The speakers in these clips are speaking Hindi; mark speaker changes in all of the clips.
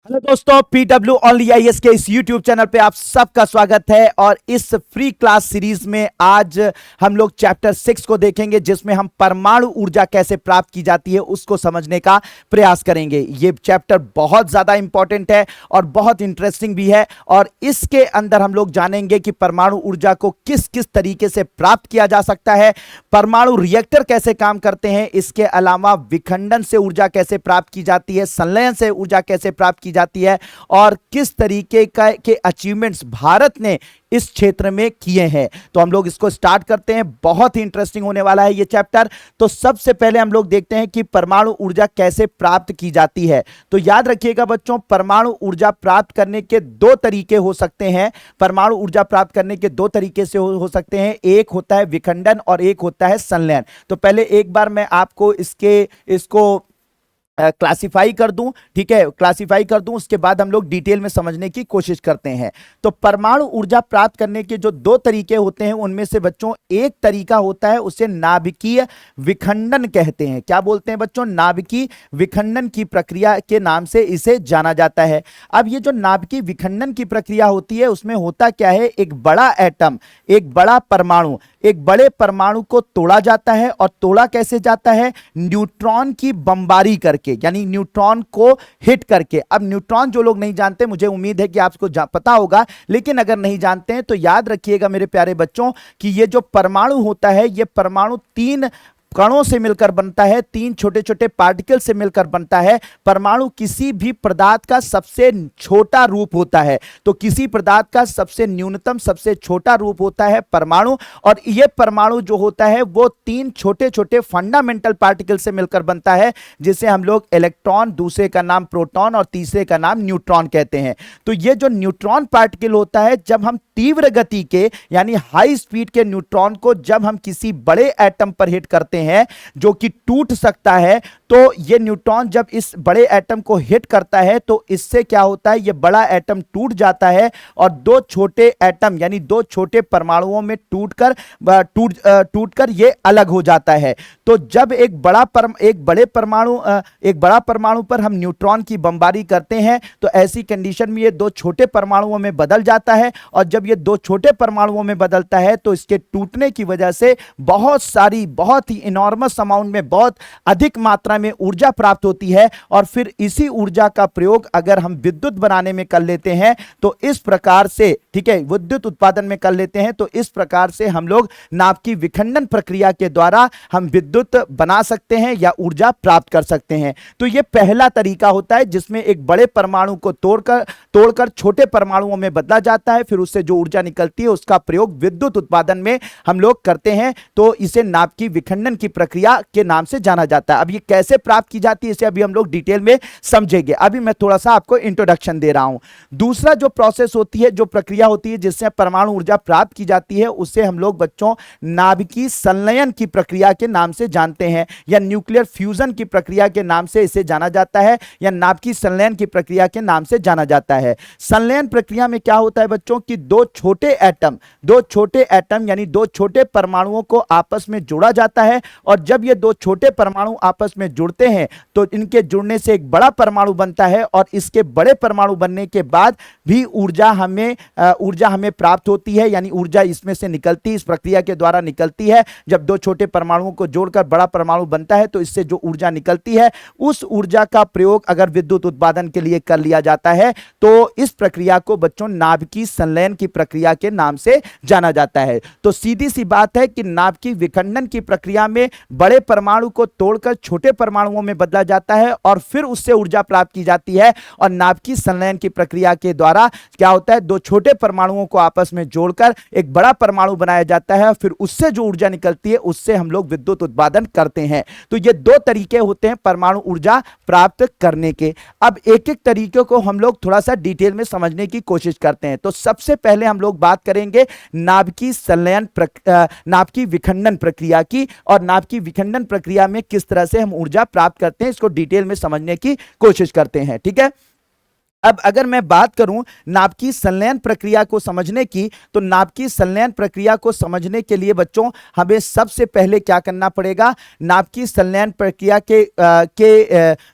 Speaker 1: हेलो दोस्तों, पीडब्ल्यू ओनली आईएएस के इस यूट्यूब चैनल पे आप सबका स्वागत है। और इस फ्री क्लास सीरीज में आज हम लोग चैप्टर 6 को देखेंगे, जिसमें हम परमाणु ऊर्जा कैसे प्राप्त की जाती है उसको समझने का प्रयास करेंगे। ये चैप्टर बहुत ज्यादा इंपॉर्टेंट है और बहुत इंटरेस्टिंग भी है, और इसके अंदर हम लोग जानेंगे कि परमाणु ऊर्जा को किस किस तरीके से प्राप्त किया जा सकता है, परमाणु रिएक्टर कैसे काम करते हैं, इसके अलावा विखंडन से ऊर्जा कैसे प्राप्त की जाती है, संलयन से ऊर्जा कैसे प्राप्त की जाती है, और किस तरीके के अचीवमेंट्स भारत ने इस क्षेत्र में किए हैं। तो हम लोग इसको स्टार्ट करते हैं। बहुत ही इंटरेस्टिंग होने वाला है ये चैप्टर। तो सबसे पहले हम लोग देखते हैं कि परमाणु ऊर्जा कैसे प्राप्त की जाती है। तो याद रखिएगा बच्चों, परमाणु ऊर्जा प्राप्त करने के दो तरीके हो सकते हैं। परमाणु ऊर्जा प्राप्त करने के दो तरीके से हो सकते हैं। एक होता है विखंडन और एक होता है संलयन। तो पहले एक बार मैं आपको इसको क्लासिफाई कर दूं, ठीक है, क्लासिफाई कर दूं, उसके बाद हम लोग डिटेल में समझने की कोशिश करते हैं। तो परमाणु ऊर्जा प्राप्त करने के जो दो तरीके होते हैं, उनमें से बच्चों एक तरीका होता है, उसे नाभिकीय विखंडन कहते हैं। क्या बोलते हैं बच्चों? नाभिकीय विखंडन की प्रक्रिया के नाम से इसे जाना जाता है। अब ये जो नाभिकीय विखंडन की प्रक्रिया होती है, उसमें होता क्या है, एक बड़ा एटम, एक बड़ा परमाणु, एक बड़े परमाणु को तोड़ा जाता है। और तोड़ा कैसे जाता है? न्यूट्रॉन की बमबारी करके, यानी न्यूट्रॉन को हिट करके। अब न्यूट्रॉन जो लोग नहीं जानते, मुझे उम्मीद है कि आपको पता होगा, लेकिन अगर नहीं जानते हैं तो याद रखिएगा मेरे प्यारे बच्चों कि ये जो परमाणु होता है, ये परमाणु तीन कणों से मिलकर बनता है, तीन छोटे छोटे पार्टिकल से मिलकर बनता है। परमाणु किसी भी पदार्थ का सबसे छोटा रूप होता है। तो किसी पदार्थ का सबसे न्यूनतम, सबसे छोटा रूप होता है परमाणु। और यह परमाणु जो होता है वो तीन छोटे छोटे फंडामेंटल पार्टिकल से मिलकर बनता है, जिसे हम लोग इलेक्ट्रॉन, दूसरे का नाम प्रोटॉन और तीसरे का नाम न्यूट्रॉन कहते हैं। तो यह जो न्यूट्रॉन पार्टिकल होता है, जब हम तीव्र गति के यानी हाई स्पीड के न्यूट्रॉन को जब हम किसी बड़े एटम पर हिट करते हैं जो कि टूट सकता है, तो ये न्यूट्रॉन जब इस बड़े एटम को हिट करता है तो इससे क्या होता है, ये बड़ा एटम टूट जाता है और दो छोटे एटम यानी दो छोटे परमाणुओं में टूटकर ये अलग हो जाता है। तो जब एक बड़ा परमाणु पर हम न्यूट्रॉन की बमबारी करते हैं, तो ऐसी कंडीशन में ये दो छोटे परमाणुओं में बदल जाता है। और जब ये दो छोटे परमाणुओं में बदलता है तो इसके टूटने की वजह से बहुत ही इनॉर्मस अमाउंट में, बहुत अधिक मात्रा में ऊर्जा प्राप्त होती है। और फिर इसी ऊर्जा का प्रयोग अगर हम विद्युत बनाने में कर लेते हैं तो इस प्रकार से, ठीक है, विद्युत उत्पादन में कर लेते हैं तो इस प्रकार से हम लोग नाभिकीय विखंडन प्रक्रिया के द्वारा हम विद्युत बना सकते हैं या ऊर्जा प्राप्त कर सकते हैं। तो यह पहला तरीका होता है, जिसमें एक बड़े परमाणु को तोड़कर छोटे परमाणुओं में बदला जाता है, फिर उससे जो ऊर्जा निकलती है उसका प्रयोग विद्युत उत्पादन में हम लोग करते हैं। तो इसे नाभिकीय विखंडन की प्रक्रिया के नाम से जाना जाता है। अब ये कैसे प्राप्त की जाती है इसे अभी हम लोग डिटेल में समझेंगे। अभी मैं थोड़ा सा आपको इंट्रोडक्शन दे रहा हूं। दूसरा जो प्रोसेस होती है, जो प्रक्रिया होती है जिससे परमाणु ऊर्जा प्राप्त की जाती है, उसे हम लोग बच्चों नाभिकीय संलयन की प्रक्रिया के नाम से जानते हैं, या न्यूक्लियर फ्यूजन की प्रक्रिया के नाम से इसे जाना जाता है, या नाभिकीय संलयन की प्रक्रिया के नाम से जाना जाता है। संलयन प्रक्रिया में क्या होता है बच्चों कि दो छोटे एटम यानी दो छोटे परमाणुओं को आपस में जोड़ा जाता है। और जब ये दो छोटे परमाणु आपस में जुड़ते हैं तो इनके जुड़ने से एक बड़ा परमाणु बनता है। और इसके बड़े परमाणु बनने के बाद भी ऊर्जा हमें प्राप्त होती है, यानी ऊर्जा इसमें से निकलती है, इस प्रक्रिया के द्वारा निकलती है। जब दो छोटे परमाणुओं को जोड़कर बड़ा परमाणु बनता है तो इससे जो ऊर्जा निकलती है, उस ऊर्जा का प्रयोग अगर विद्युत उत्पादन के लिए कर लिया जाता है तो इस प्रक्रिया को बच्चों नाभिकीय संलयन की प्रक्रिया के नाम से जाना जाता है। तो सीधी सी बात है कि नाभिकीय विखंडन की प्रक्रिया में बड़े परमाणु को तोड़कर छोटे परमाणुओं में बदला जाता है और फिर उससे ऊर्जा प्राप्त की जाती है। और नाभिकीय संलयन की प्रक्रिया के द्वारा क्या होता है, दो छोटे परमाणुओं को आपस में जोड़कर एक बड़ा परमाणु बनाया जाता है, फिर उससे जो ऊर्जा निकलती है उससे हम लोग विद्युत उत्पादन करते हैं। तो ये दो तरीके होते हैं परमाणु ऊर्जा प्राप्त करने के। अब एक एक तरीके को हम लोग थोड़ा सा डिटेल में समझने की कोशिश करते हैं। तो सबसे पहले हम लोग बात करेंगे नाभिकीय विखंडन प्रक्रिया की, और नाभिकीय विखंडन प्रक्रिया में किस तरह से हम ऊर्जा प्राप्त करते हैं, इसको डिटेल में समझने की कोशिश करते हैं। ठीक है, अब अगर मैं बात करूं नाभिकीय संलयन प्रक्रिया को समझने की, तो नाभिकीय संलयन प्रक्रिया को समझने के लिए बच्चों हमें सबसे पहले क्या करना पड़ेगा, नाभिकीय संलयन प्रक्रिया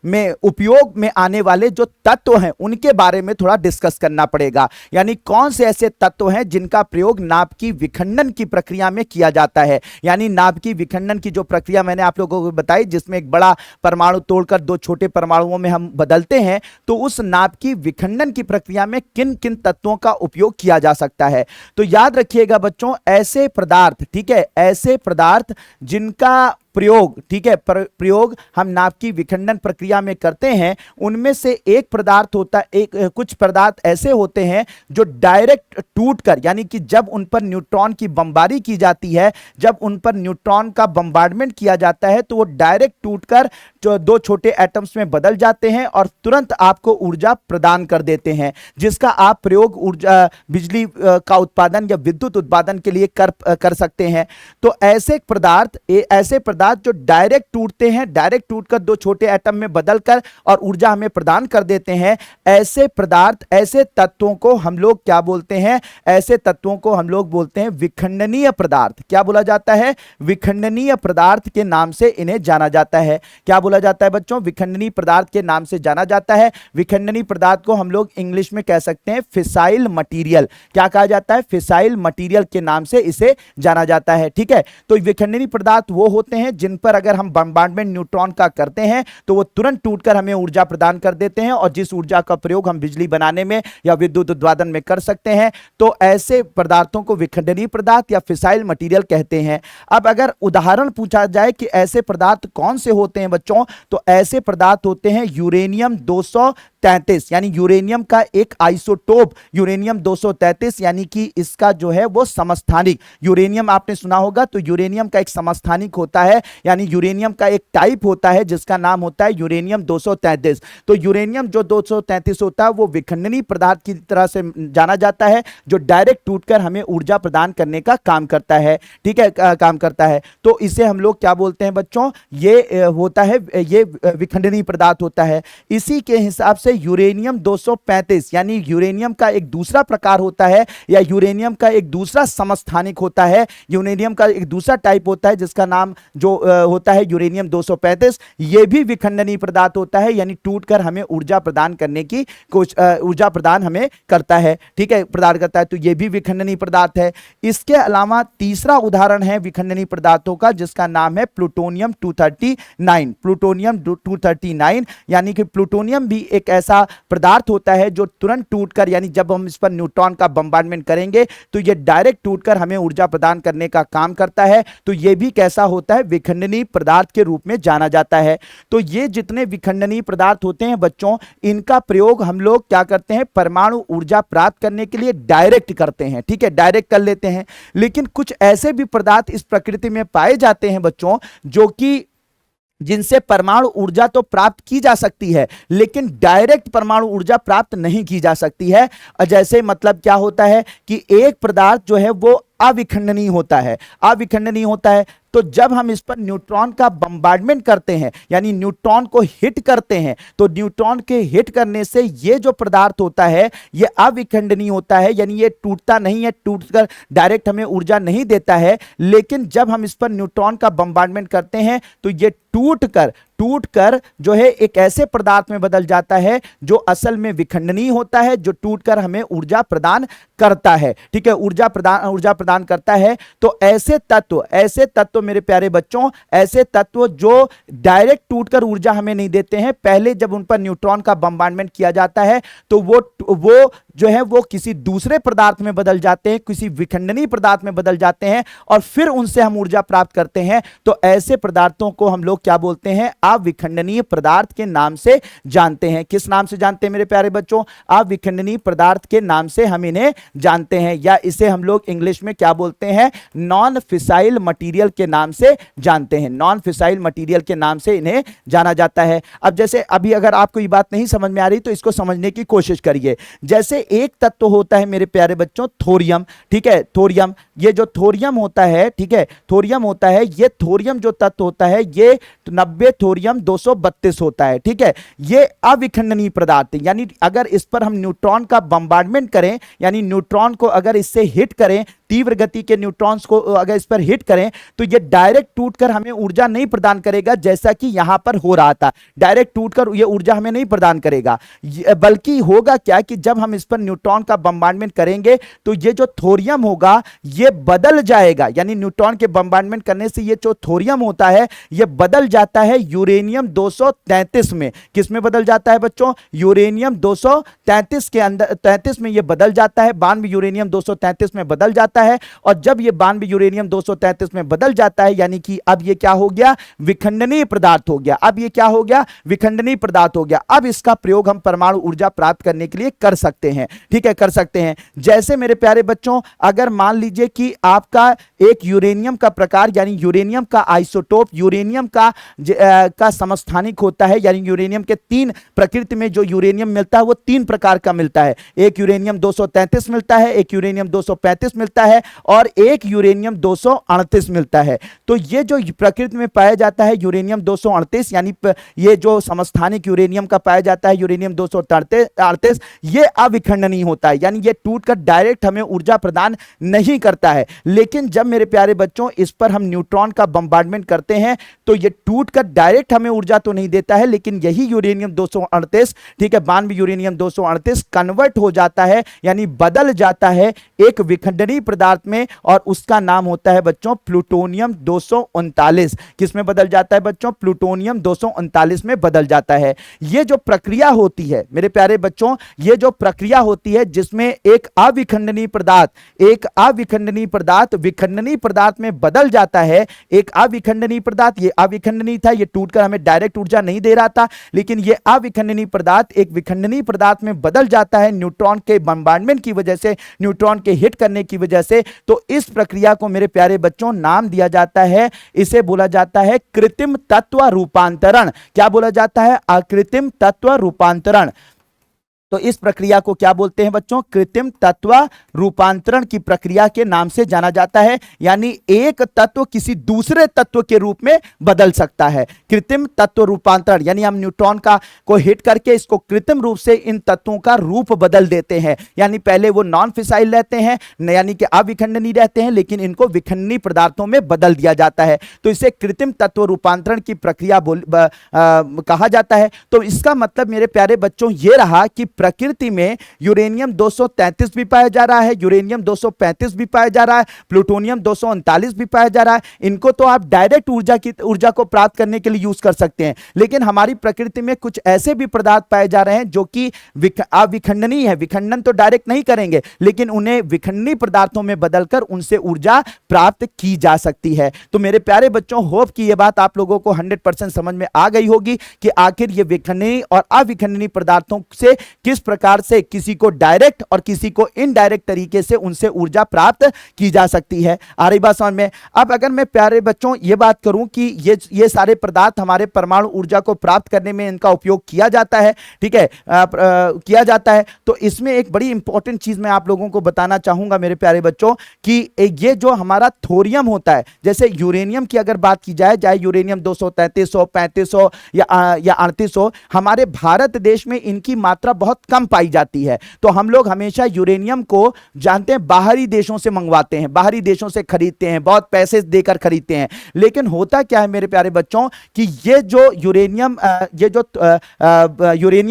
Speaker 1: में उपयोग में आने वाले जो तत्व हैं उनके बारे में थोड़ा डिस्कस करना पड़ेगा। यानी कौन से ऐसे तत्व हैं जिनका प्रयोग नाभिकीय विखंडन की प्रक्रिया में किया जाता है। यानी नाभिकीय विखंडन की जो प्रक्रिया मैंने आप लोगों को बताई, जिसमें एक बड़ा परमाणु तोड़कर दो छोटे परमाणुओं में हम बदलते हैं, तो उस नाभिकीय विखंडन की प्रक्रिया में किन किन तत्वों का उपयोग किया जा सकता है। तो याद रखिएगा बच्चों, ऐसे पदार्थ, ठीक है, ऐसे पदार्थ जिनका प्रयोग, ठीक है, प्रयोग हम नाभिकीय विखंडन प्रक्रिया में करते हैं, उनमें से एक पदार्थ होता है, कुछ पदार्थ ऐसे होते हैं जो डायरेक्ट टूटकर, यानी कि जब उन पर न्यूट्रॉन की बमबारी की जाती है, जब उन पर न्यूट्रॉन का बमबार्डमेंट किया जाता है, तो वो डायरेक्ट टूटकर जो दो छोटे एटम्स में बदल जाते हैं और तुरंत आपको ऊर्जा प्रदान कर देते हैं, जिसका आप प्रयोग ऊर्जा, बिजली का उत्पादन या विद्युत उत्पादन के लिए कर सकते हैं। तो ऐसे पदार्थ जो डायरेक्ट टूटते हैं, डायरेक्ट टूटकर दो छोटे एटम में बदलकर और ऊर्जा हमें प्रदान कर देते हैं, ऐसे पदार्थ, ऐसे तत्वों को हम लोग क्या बोलते हैं, ऐसे तत्वों को हम लोग बोलते हैं विखंडनीय पदार्थ। क्या बोला जाता है? विखंडनीय पदार्थ के नाम से इन्हें जाना जाता है। क्या बोला जाता है बच्चों? विखंडनीय पदार्थ के नाम से जाना जाता है। विखंडनीय पदार्थ को हम लोग इंग्लिश में कह सकते हैं फिसाइल मटीरियल। क्या कहा जाता है? फिसाइल मटीरियल के नाम से इसे जाना जाता है। ठीक है, तो विखंडनीय पदार्थ वो होते हैं जिन पर अगर हम बमबार्डमेंट न्यूट्रॉन का करते हैं तो वो तुरंत टूटकर हमें ऊर्जा प्रदान कर देते हैं, और जिस ऊर्जा का प्रयोग हम बिजली बनाने में या विद्युत उत्पादन में कर सकते हैं। तो ऐसे पदार्थों को विखंडनीय पदार्थ या फिसाइल मटेरियल कहते हैं। अब अगर उदाहरण पूछा जाए कि ऐसे पदार्थ कौन से होते हैं बच्चों, तो ऐसे पदार्थ होते हैं यूरेनियम 233, यानी यूरेनियम का एक आइसोटोप यूरेनियम 233, यानी कि इसका जो है वो समस्थानिक, यूरेनियम आपने सुना होगा, तो यूरेनियम का एक समस्थानिक होता है, यानी यूरेनियम का एक टाइप होता है जिसका नाम होता है यूरेनियम 233। तो यूरेनियम जो 233 होता है वो विखंडनीय पदार्थ की तरह से जाना जाता है, जो डायरेक्ट टूटकर हमें ऊर्जा प्रदान करने का काम करता है। ठीक है, काम करता है। तो इसे हम लोग क्या बोलते हैं बच्चों? ये होता है, ये विखंडनीय पदार्थ होता है। इसी के हिसाब से यूरेनियम 235, यानी यूरेनियम का एक दूसरा प्रकार होता है, या यूरेनियम का एक दूसरा समस्थानिक होता है, यूरेनियम का एक दूसरा टाइप होता है जिसका नाम जो होता है यूरेनियम 235। ये भी विखंडनीय पदार्थ होता है, यानी टूटकर हमें ऊर्जा प्रदान करने की कुछ ऊर्जा प्रदान हमें करता है। ठीक है, प्रदान करता है, तो ये भी विखंडनीय पदार्थ है। इसके अलावा तीसरा उदाहरण है विखंडनीय पदार्थों का, जिसका नाम है प्लूटोनियम 239। प्लूटोनियम 239, यानी कि प्लूटोनियम भी एक ऐसा पदार्थ होता है जो तुरंत टूटकर, यानी जब हम इस पर न्यूट्रॉन का बमबार्डमेंट करेंगे तो ये डायरेक्ट टूटकर हमें ऊर्जा प्रदान करने का काम करता है। तो ये भी कैसा होता है? विखंडनीय पदार्थ के रूप में जाना जाता है। तो ये जितने विखंडनीय पदार्थ होते हैं बच्चों, इनका प्रयोग हम लोग क्या करते हैं? परमाणु ऊर्जा प्राप्त करने के लिए डायरेक्ट करते हैं। ठीक है, डायरेक्ट कर लेते हैं। लेकिन कुछ ऐसे भी पदार्थ इस प्रकृति में पाए जाते हैं बच्चों, जो कि जिनसे परमाणु ऊर्जा तो प्राप्त की जा सकती है, लेकिन डायरेक्ट परमाणु ऊर्जा प्राप्त नहीं की जा सकती है। जैसे मतलब क्या होता है कि एक पदार्थ जो है वो अविखंडनीय होता है, अविखंडनीय होता है। तो जब हम इस पर न्यूट्रॉन का बमबार्डमेंट करते हैं, यानी न्यूट्रॉन को हिट करते हैं, तो न्यूट्रॉन के हिट करने से ये जो पदार्थ होता है ये अविखंडनीय होता है, यानी ये टूटता नहीं है, टूटकर डायरेक्ट हमें ऊर्जा नहीं देता है। लेकिन जब हम इस पर न्यूट्रॉन का बमबार्डमेंट करते हैं तो ये टूटकर जो है एक ऐसे पदार्थ में बदल जाता है जो असल में विखंडनीय होता है, जो टूटकर हमें ऊर्जा प्रदान करता है। ठीक है, ऊर्जा प्रदान करता है। तो ऐसे तत्व मेरे प्यारे बच्चों, ऐसे तत्व जो डायरेक्ट टूटकर ऊर्जा हमें नहीं देते हैं, पहले जब उन पर न्यूट्रॉन का बमबार्डमेंट किया जाता है तो वो जो है वो किसी दूसरे पदार्थ में बदल जाते हैं, किसी विखंडनीय पदार्थ में बदल जाते हैं, और फिर उनसे हम ऊर्जा प्राप्त करते हैं। तो ऐसे पदार्थों को हम लोग क्या बोलते हैं? अविखंडनीय पदार्थ के नाम से जानते हैं। किस नाम से जानते हैं मेरे प्यारे बच्चों? अविखंडनीय पदार्थ के नाम से हम इन्हें जानते हैं, या इसे हम लोग इंग्लिश में क्या बोलते हैं? नॉन फिसाइल मटीरियल के नाम से जानते हैं। नॉन फिसाइल मटीरियल के नाम से इन्हें जाना जाता है। अब जैसे अभी अगर आपको ये बात नहीं समझ में आ रही तो इसको समझने की कोशिश करिए। जैसे एक तत्व होता है मेरे प्यारे बच्चों थोरियम। ठीक है, थोरियम, ये जो थोरियम होता है, ठीक है, थोरियम होता है, ये थोरियम जो तत्व होता है ये 90 थोरियम 232 होता है। ठीक है, ये अविखंडनीय पदार्थ है, यानी अगर इस पर हम न्यूट्रॉन का बम्बार्डमेंट करें, यानी न्यूट्रॉन को अगर इससे हिट करें, तीव्र गति के न्यूट्रॉन्स को अगर इस पर हिट करें, तो ये डायरेक्ट टूटकर हमें ऊर्जा नहीं प्रदान करेगा, जैसा कि यहां पर हो रहा था। डायरेक्ट टूटकर ये ऊर्जा हमें नहीं प्रदान करेगा, बल्कि होगा क्या कि जब हम इस पर न्यूट्रॉन का बम्बार्डमेंट करेंगे तो ये जो थोरियम होगा ये बदल जाएगा, यानी न्यूट्रॉन के बम्बार्डमेंट करने से ये जो थोरियम होता है ये बदल जाता है यूरेनियम 233 में। किस में बदल जाता है बच्चों? यूरेनियम 233 के अंदर, 33 में ये बदल जाता है, 92 यूरेनियम 233 में बदल जाता है। और जब ये 92 यूरेनियम 233 में बदल जाता है, यानी कि अब ये क्या हो गया? विखंडनीय पदार्थ हो गया। अब ये क्या हो गया? विखंडनीय पदार्थ हो गया। अब इसका प्रयोग हम परमाणु ऊर्जा प्राप्त करने के लिए कर सकते हैं। ठीक है, कर सकते हैं। जैसे मेरे प्यारे बच्चों, अगर मान लीजिए कि आपका एक यूरेनियम का प्रकार, यानी यूरेनियम का आइसोटोप, यूरेनियम का समस्थानिक होता है, यानी यूरेनियम के 3 प्रकृति में जो यूरेनियम मिलता है वो 3 प्रकार का मिलता है। एक यूरेनियम 233 मिलता है, एक यूरेनियम 235 मिलता है और एक यूरेनियम 238 मिलता है। तो ये जो प्रकृति में पाया जाता है यूरेनियम 238, यानी ये जो समस्थानिक यूरेनियम का पाया जाता है यूरेनियम 238, ये अविखंडनीय होता है, यानी ये टूटकर डायरेक्ट हमें ऊर्जा प्रदान नहीं करता है। लेकिन जब मेरे प्यारे बच्चों इस पर हम न्यूट्रॉन का बम्बार्डमेंट करते हैं तो ये टूटकर डायरेक्ट हमें ऊर्जा तो नहीं देता है, लेकिन यही यूरेनियम 238, ठीक है, 92 यूरेनियम 238 कन्वर्ट हो जाता है, यानी बदल जाता है एक विखंडनीय पदार्थ में, और उसका नाम होता है बच्चों प्लूटोनियम 239। किस में बदल जाता है बच्चों? प्लूटोनियम 239 में बदल जाता है। ये जो प्रक्रिया होती है मेरे प्यारे बच्चों, ये जो प्रक्रिया होती है जिसमें एक अविखंडनीय पदार्थ विखंडनीय पदार्थ में बदल जाता है। एक अविखंडनीय पदार्थ, ये अविखंडनीय था, ये टूटकर हमें डायरेक्ट ऊर्जा नहीं दे रहा था, लेकिन ये अविखंडनीय पदार्थ एक विखंडनीय पदार्थ में बदल जाता है न्यूट्रॉन के बम्बार्डमेंट की वजह से, न्यूट्रॉन के हिट करने की वजह से। तो इस प्रक्रिया को मेरे प्यारे बच्चों नाम दिया जाता है, इसे बोला जाता है कृत्रिम तत्व रूपांतरण। क्या बोला जाता है? अकृत्रिम तत्व रूपांतरण। तो इस प्रक्रिया को क्या बोलते हैं बच्चों? कृत्रिम तत्व रूपांतरण की प्रक्रिया के नाम से जाना जाता है, यानी एक तत्व किसी दूसरे तत्व के रूप में बदल सकता है। कृत्रिम तत्व रूपांतरण, यानी हम न्यूट्रॉन को हिट करके इसको कृत्रिम रूप से इन तत्वों का रूप बदल देते हैं, यानी पहले वो नॉन फिसाइल रहते हैं, यानी कि अविखंडनीय रहते हैं, लेकिन इनको विखंडनीय पदार्थों में बदल दिया जाता है। तो इसे कृत्रिम तत्व रूपांतरण की प्रक्रिया कहा जाता है। तो इसका मतलब मेरे प्यारे बच्चों ये रहा कि प्रकृति में यूरेनियम 233 भी पाया जा रहा है, यूरेनियम 235 भी पाया जा रहा है, प्लूटोनियम 239 भी पाया जा रहा है। इनको तो आप डायरेक्ट ऊर्जा को प्राप्त करने के लिए यूज कर सकते हैं, लेकिन हमारी प्रकृति में कुछ ऐसे भी पदार्थ पाए जा रहे हैं जो कि अविखंडनीय है। विखंडन तो डायरेक्ट नहीं करेंगे, लेकिन उन्हें विखंडनीय पदार्थों में बदलकर उनसे ऊर्जा प्राप्त की जा सकती है। तो मेरे प्यारे बच्चों, होप कि यह बात आप लोगों को 100% समझ में आ गई होगी कि आखिर ये विखंडनीय और अविखंडनीय पदार्थों से किस प्रकार से किसी को डायरेक्ट और किसी को इनडायरेक्ट तरीके से उनसे ऊर्जा प्राप्त की जा सकती है। आ रही बात समझ में? अब अगर मैं प्यारे बच्चों ये बात करूं कि ये सारे पदार्थ हमारे परमाणु ऊर्जा को प्राप्त करने में इनका उपयोग किया जाता है, ठीक है, किया जाता है, तो इसमें एक बड़ी इंपॉर्टेंट चीज मैं आप लोगों को बताना चाहूंगा मेरे प्यारे बच्चों कि ये जो हमारा थोरियम होता है, जैसे यूरेनियम की अगर बात की जाए, चाहे यूरेनियम 233 हो, 35 हो या 38 हो, हमारे भारत देश में इनकी मात्रा बहुत कम पाई जाती है। तो हम लोग हमेशा यूरेनियम को जानते हैं बाहरी देशों से मंगवाते हैं, बाहरी देशों से खरीदते हैं, बहुत पैसे देकर खरीदते हैं। लेकिन होता क्या है मेरे प्यारे बच्चों कि ये जो यूरेनियम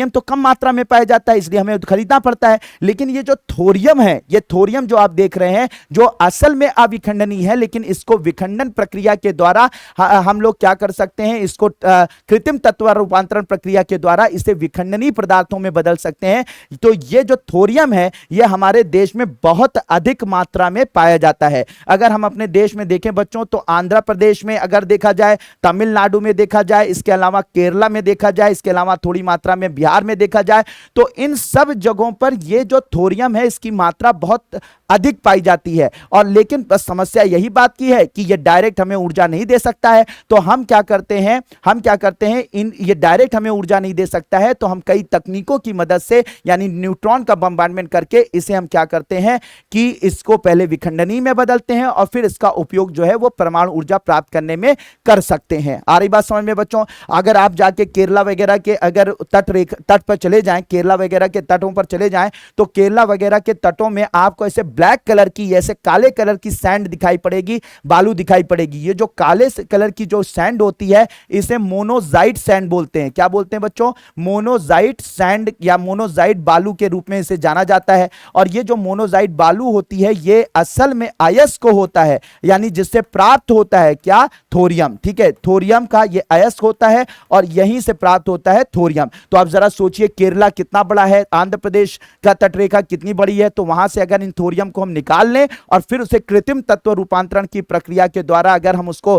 Speaker 1: तो कम मात्रा में पाया जाता है, इसलिए हमें खरीदना पड़ता है। लेकिन ये जो थोरियम है, ये थोरियम जो आप देख रहे हैं, जो असल में अविखंडनीय है, लेकिन इसको विखंडन प्रक्रिया के द्वारा हम लोग क्या कर सकते हैं, इसको कृत्रिम तत्व रूपांतरण प्रक्रिया के द्वारा इसे विखंडनीय पदार्थों में बदल सकते हैं। तो ये जो थोरियम है, ये हमारे देश में बहुत अधिक मात्रा में पाया जाता है। अगर हम अपने देश में देखें बच्चों, तो आंध्र प्रदेश में अगर देखा जाए, तमिलनाडु में देखा जाए, इसके अलावा केरला में देखा जाए, इसके अलावा थोड़ी मात्रा में बिहार में देखा जाए, तो इन सब जगहों पर ये जो थोरियम है इसकी मात्रा बहुत अधिक पाई जाती है। और लेकिन बस समस्या यही बात की है कि ये डायरेक्ट हमें ऊर्जा नहीं दे सकता है। तो हम क्या करते हैं, ये डायरेक्ट हमें ऊर्जा नहीं दे सकता है, तो हम कई तकनीकों की मदद से यानी न्यूट्रॉन का बम्बार्डमेंट करके इसे हम क्या करते हैं कि इसको पहले विखंडनी में बदलते हैं और फिर इसका उपयोग जो है वो परमाणु ऊर्जा प्राप्त करने में कर सकते हैं। आ रही बात समझ में बच्चों? अगर आप जाके केरला वगैरह के अगर तट पर चले जाएं, केरला वगैरह के तटों पर चले जाएं, तो केरला वगैरह के तटों में आपको ऐसे ब्लैक कलर की, ऐसे काले कलर की सैंड दिखाई पड़ेगी, बालू दिखाई पड़ेगी। ये जो काले कलर की जो सैंड होती है इसे मोनोजाइट सैंड बोलते हैं। क्या बोलते हैं बच्चों? मोनोजाइट सैंड या मोनोजाइट बालू के रूप में इसे जाना जाता है। और ये जो मोनोजाइट बालू होती है ये असल में अयस्क होता है, यानी जिससे प्राप्त होता है क्या? थोरियम। ठीक है, थोरियम का ये अयस्क होता है और यहीं से प्राप्त होता है थोरियम। तो आप जरा सोचिए केरला कितना बड़ा है, आंध्र प्रदेश का तटरेखा कितनी बड़ी है, तो वहां से अगर इन थोरियम को हम निकाल लें और फिर उसे कृत्रिम तत्व रूपांतरण की प्रक्रिया के द्वारा अगर हम उसको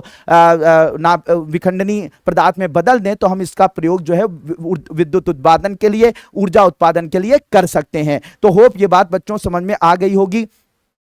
Speaker 1: विखंडनी पदार्थ में बदल दें तो हम इसका प्रयोग जो है विद्युत उत्पादन के लिए, ऊर्जा उत्पादन के लिए कर सकते हैं। तो होप ये बात बच्चों समझ में आ गई होगी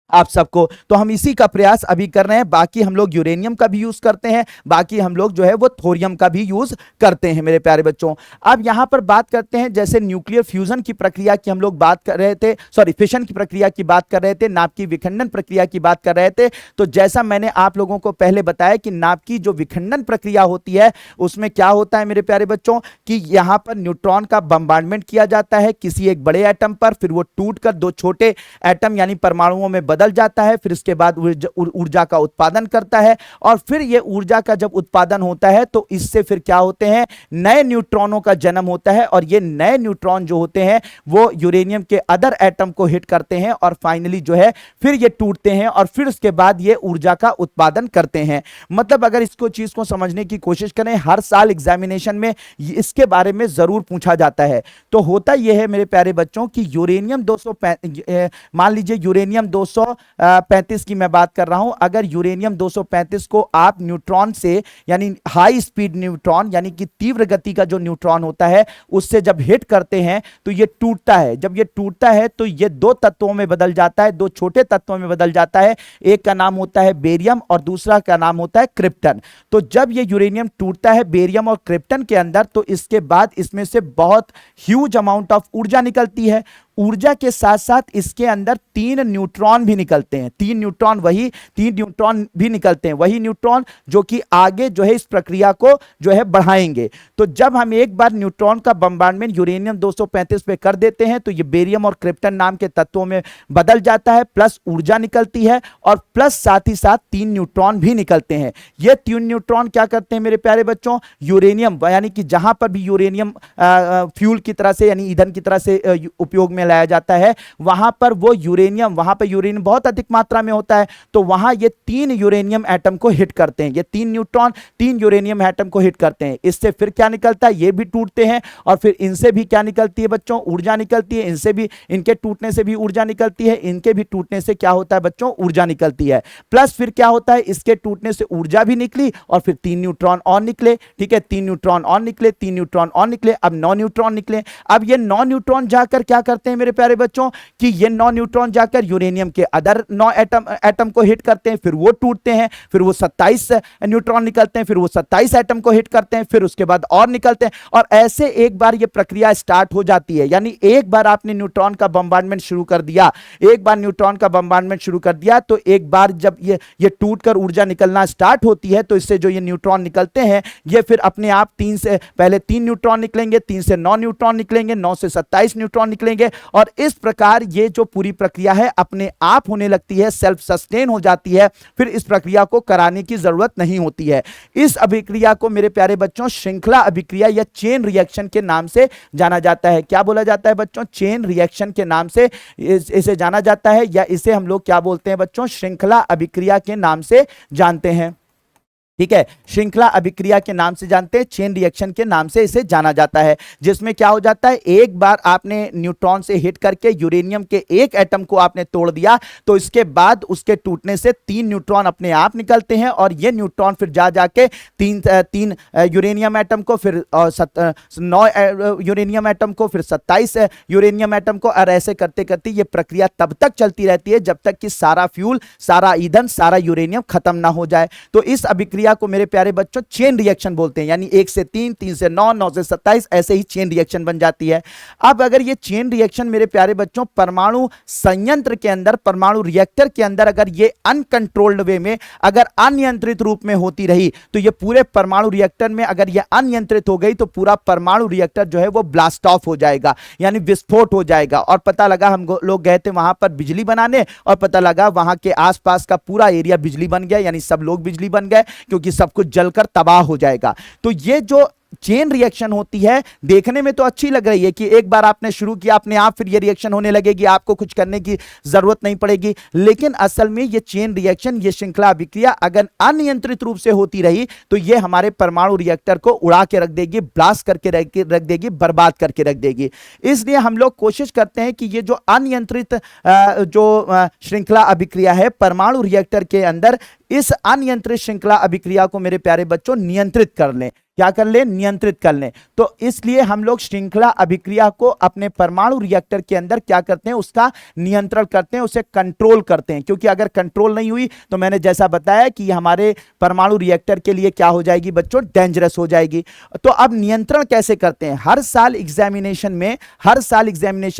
Speaker 1: आप सबको। तो हम इसी का प्रयास अभी कर रहे हैं। बाकी हम लोग यूरेनियम का भी यूज करते हैं, बाकी हम लोग जो है वो थोरियम का भी यूज करते हैं मेरे प्यारे बच्चों। अब यहां पर बात करते हैं, जैसे न्यूक्लियर फ्यूजन की प्रक्रिया की हम लोग बात कर रहे थे, सॉरी फिशन की प्रक्रिया की बात कर रहे थे, नाभिक की विखंडन प्रक्रिया की बात कर रहे थे। तो जैसा मैंने आप लोगों को पहले बताया कि नाभिक की जो विखंडन प्रक्रिया होती है उसमें क्या होता है मेरे प्यारे बच्चों कि यहां पर न्यूट्रॉन का बम्बार्डमेंट किया जाता है किसी एक बड़े एटम पर, फिर वो टूटकर दो छोटे एटम यानी परमाणुओं में बदल जाता है, फिर इसके बाद ऊर्जा का उत्पादन करता है। और फिर ये ऊर्जा का जब उत्पादन होता है तो इससे फिर क्या होते हैं? नए न्यूट्रॉनों का जन्म होता है और ये नए न्यूट्रॉन जो होते हैं वो यूरेनियम के अदर एटम को हिट करते हैं और फाइनली जो है फिर ये टूटते हैं और फिर उसके बाद ये ऊर्जा का उत्पादन करते हैं। मतलब अगर इसको चीज को समझने की कोशिश करें, हर साल एग्जामिनेशन में इसके बारे में जरूर पूछा जाता है। तो होता यह है मेरे प्यारे बच्चों कि यूरेनियम 235, मान लीजिए यूरेनियम 235 की मैं बात कर रहा हूं। अगर यूरेनियम 235 को आप न्यूट्रॉन से यानी हाई स्पीड न्यूट्रॉन यानी कि तीव्र गति का जो न्यूट्रॉन होता है उससे जब हिट करते हैं तो ये टूटता है। जब ये टूटता है तो ये दो तत्वों में बदल जाता है, दो छोटे तत्वों में बदल जाता है। एक का नाम होता है बेरियम और दूसरा का नाम होता है क्रिप्टन। तो जब ये यूरेनियम टूटता है बेरियम और क्रिप्टन के अंदर तो इसके बाद इसमें से बहुत ह्यूज अमाउंट ऑफ ऊर्जा निकलती है। ऊर्जा के साथ साथ इसके अंदर तीन न्यूट्रॉन भी निकलते हैं, तीन न्यूट्रॉन भी निकलते हैं, वही न्यूट्रॉन जो कि आगे जो है इस प्रक्रिया को जो है बढ़ाएंगे। तो जब हम एक बार न्यूट्रॉन का बम्बार्डमेंट यूरेनियम 235 पे कर देते हैं तो ये बेरियम और क्रिप्टन नाम के तत्वों में बदल जाता है, प्लस ऊर्जा निकलती है और प्लस साथ ही साथ तीन न्यूट्रॉन भी निकलते हैं। ये तीन न्यूट्रॉन क्या करते हैं मेरे प्यारे बच्चों? यूरेनियम यानी कि जहां पर भी यूरेनियम फ्यूल की तरह से यानी ईंधन की तरह से उपयोग में लाया जाता है वहां पर यूरेनियम बहुत अधिक मात्रा में होता है। तो वहां ये तीन यूरेनियम एटम को हिट करते हैं, ये तीन न्यूट्रॉन तीन यूरेनियम एटम को हिट करते हैं। इससे फिर क्या निकलता है? ये भी टूटते हैं और फिर इनसे भी क्या निकलती है बच्चों? ऊर्जा निकलती है। इनसे भी, इनके टूटने से भी ऊर्जा निकलती है, इनके भी टूटने से क्या होता है बच्चों? ऊर्जा निकलती है। प्लस फिर क्या होता है? इसके टूटने से ऊर्जा भी निकली और फिर तीन न्यूट्रॉन और निकले। ठीक है, तीन न्यूट्रॉन और निकले, तीन न्यूट्रॉन और निकले, अब 9 न्यूट्रॉन निकले। अब ये 9 न्यूट्रॉन जाकर क्या करते हैं मेरे प्यारे बच्चों कि ये 9 न्यूट्रॉन जाकर यूरेनियम के अदर 9 एटम को हिट करते हैं, फिर वो टूटते हैं, फिर वो 27 न्यूट्रॉन निकलते हैं, फिर वो 27 एटम को हिट करते हैं, फिर उसके बाद और निकलते हैं। और ऐसे एक बार ये प्रक्रिया स्टार्ट हो जाती है। यानी एक बार आपने न्यूट्रॉन का बम्बार्डमेंट शुरू कर दिया, एक बार न्यूट्रॉन का बम्बार्डमेंट शुरू कर दिया तो एक बार जब ये टूटकर ऊर्जा निकलना स्टार्ट होती है तो इससे जो ये न्यूट्रॉन निकलते हैं ये फिर अपने आप पहले 3 न्यूट्रॉन निकलेंगे, 3 से 9 न्यूट्रॉन निकलेंगे, 9 से 27 न्यूट्रॉन निकलेंगे और इस प्रकार ये जो पूरी प्रक्रिया है अपने आप होने लगती है, सेल्फ सस्टेन हो जाती है। फिर इस प्रक्रिया को कराने की जरूरत नहीं होती है। इस अभिक्रिया को मेरे प्यारे बच्चों श्रृंखला अभिक्रिया या चेन रिएक्शन के नाम से जाना जाता है। क्या बोला जाता है बच्चों? चेन रिएक्शन के नाम से इसे जाना जाता है, या इसे हम लोग क्या बोलते हैं बच्चों? श्रृंखला अभिक्रिया के नाम से जानते हैं। ठीक है, श्रृंखला अभिक्रिया के नाम से जानते हैं, चेन रिएक्शन के नाम से इसे जाना जाता है। जिसमें क्या हो जाता है? एक बार आपने न्यूट्रॉन से हिट करके यूरेनियम के एक एटम को आपने तोड़ दिया तो इसके बाद उसके टूटने से 3 न्यूट्रॉन अपने आप निकलते हैं और ये न्यूट्रॉन फिर जाके तीन यूरेनियम एटम को, फिर 9 यूरेनियम एटम को, फिर 27 यूरेनियम एटम को, और ऐसे करते करते ये प्रक्रिया तब तक चलती रहती है जब तक कि सारा फ्यूल, सारा ईंधन, सारा यूरेनियम खत्म ना हो जाए। तो इस अभिक्रिया प्रक्रिया को मेरे प्यारे बच्चों चेन रिएक्शन बोलते हैं, यानी 1 से 3, 3 से 9, 9 से 27, ऐसे ही चेन रिएक्शन बन जाती है। अब अगर ये चेन रिएक्शन मेरे प्यारे बच्चों परमाणु संयंत्र के अंदर, परमाणु रिएक्टर के अंदर अगर ये अनकंट्रोल्ड वे में, अगर अनियंत्रित रूप में होती रही, तो ये पूरे परमाणु रिएक्टर में अगर ये अनियंत्रित हो गई तो पूरा परमाणु रिएक्टर जो है वो ब्लास्ट ऑफ हो जाएगा, यानी विस्फोट हो जाएगा। और पता लगा हम लोग गए थे वहां पर बिजली बनाने, और पता लगा वहां के आसपास का पूरा एरिया बिजली बन गया, यानी सब लोग बिजली बन गए, क्योंकि सब कुछ जलकर तबाह हो जाएगा। तो ये जो चेन रिएक्शन होती है, देखने में तो अच्छी लग रही है कि एक बार आपने शुरू किया अपने आप फिर ये रिएक्शन होने लगेगी, आपको कुछ करने की जरूरत नहीं पड़ेगी, लेकिन असल में ये चेन रिएक्शन, ये श्रृंखला अभिक्रिया अगर अनियंत्रित रूप से होती रही तो ये हमारे परमाणु रिएक्टर को उड़ा के रख देगी, ब्लास्ट करके रख देगी, बर्बाद करके रख देगी। इसलिए हम लोग कोशिश करते हैं कि ये जो अनियंत्रित श्रृंखला अभिक्रिया है परमाणु रिएक्टर के अंदर, इस अनियंत्रित श्रृंखला अभिक्रिया को मेरे प्यारे बच्चों नियंत्रित कर लें। क्या कर लें? नियंत्रित कर लें। तो इसलिए हम लोग श्रृंखला अभिक्रिया को अपने परमाणु रिएक्टर के अंदर क्या करते हैं? उसका नियंत्रण करते हैं, उसे कंट्रोल करते हैं, क्योंकि अगर कंट्रोल नहीं हुई तो मैंने जैसा बताया कि हमारे परमाणु रिएक्टर के लिए क्या हो जाएगी बच्चों? डेंजरस हो जाएगी। तो अब नियंत्रण कैसे करते हैं? हर साल एग्जामिनेशन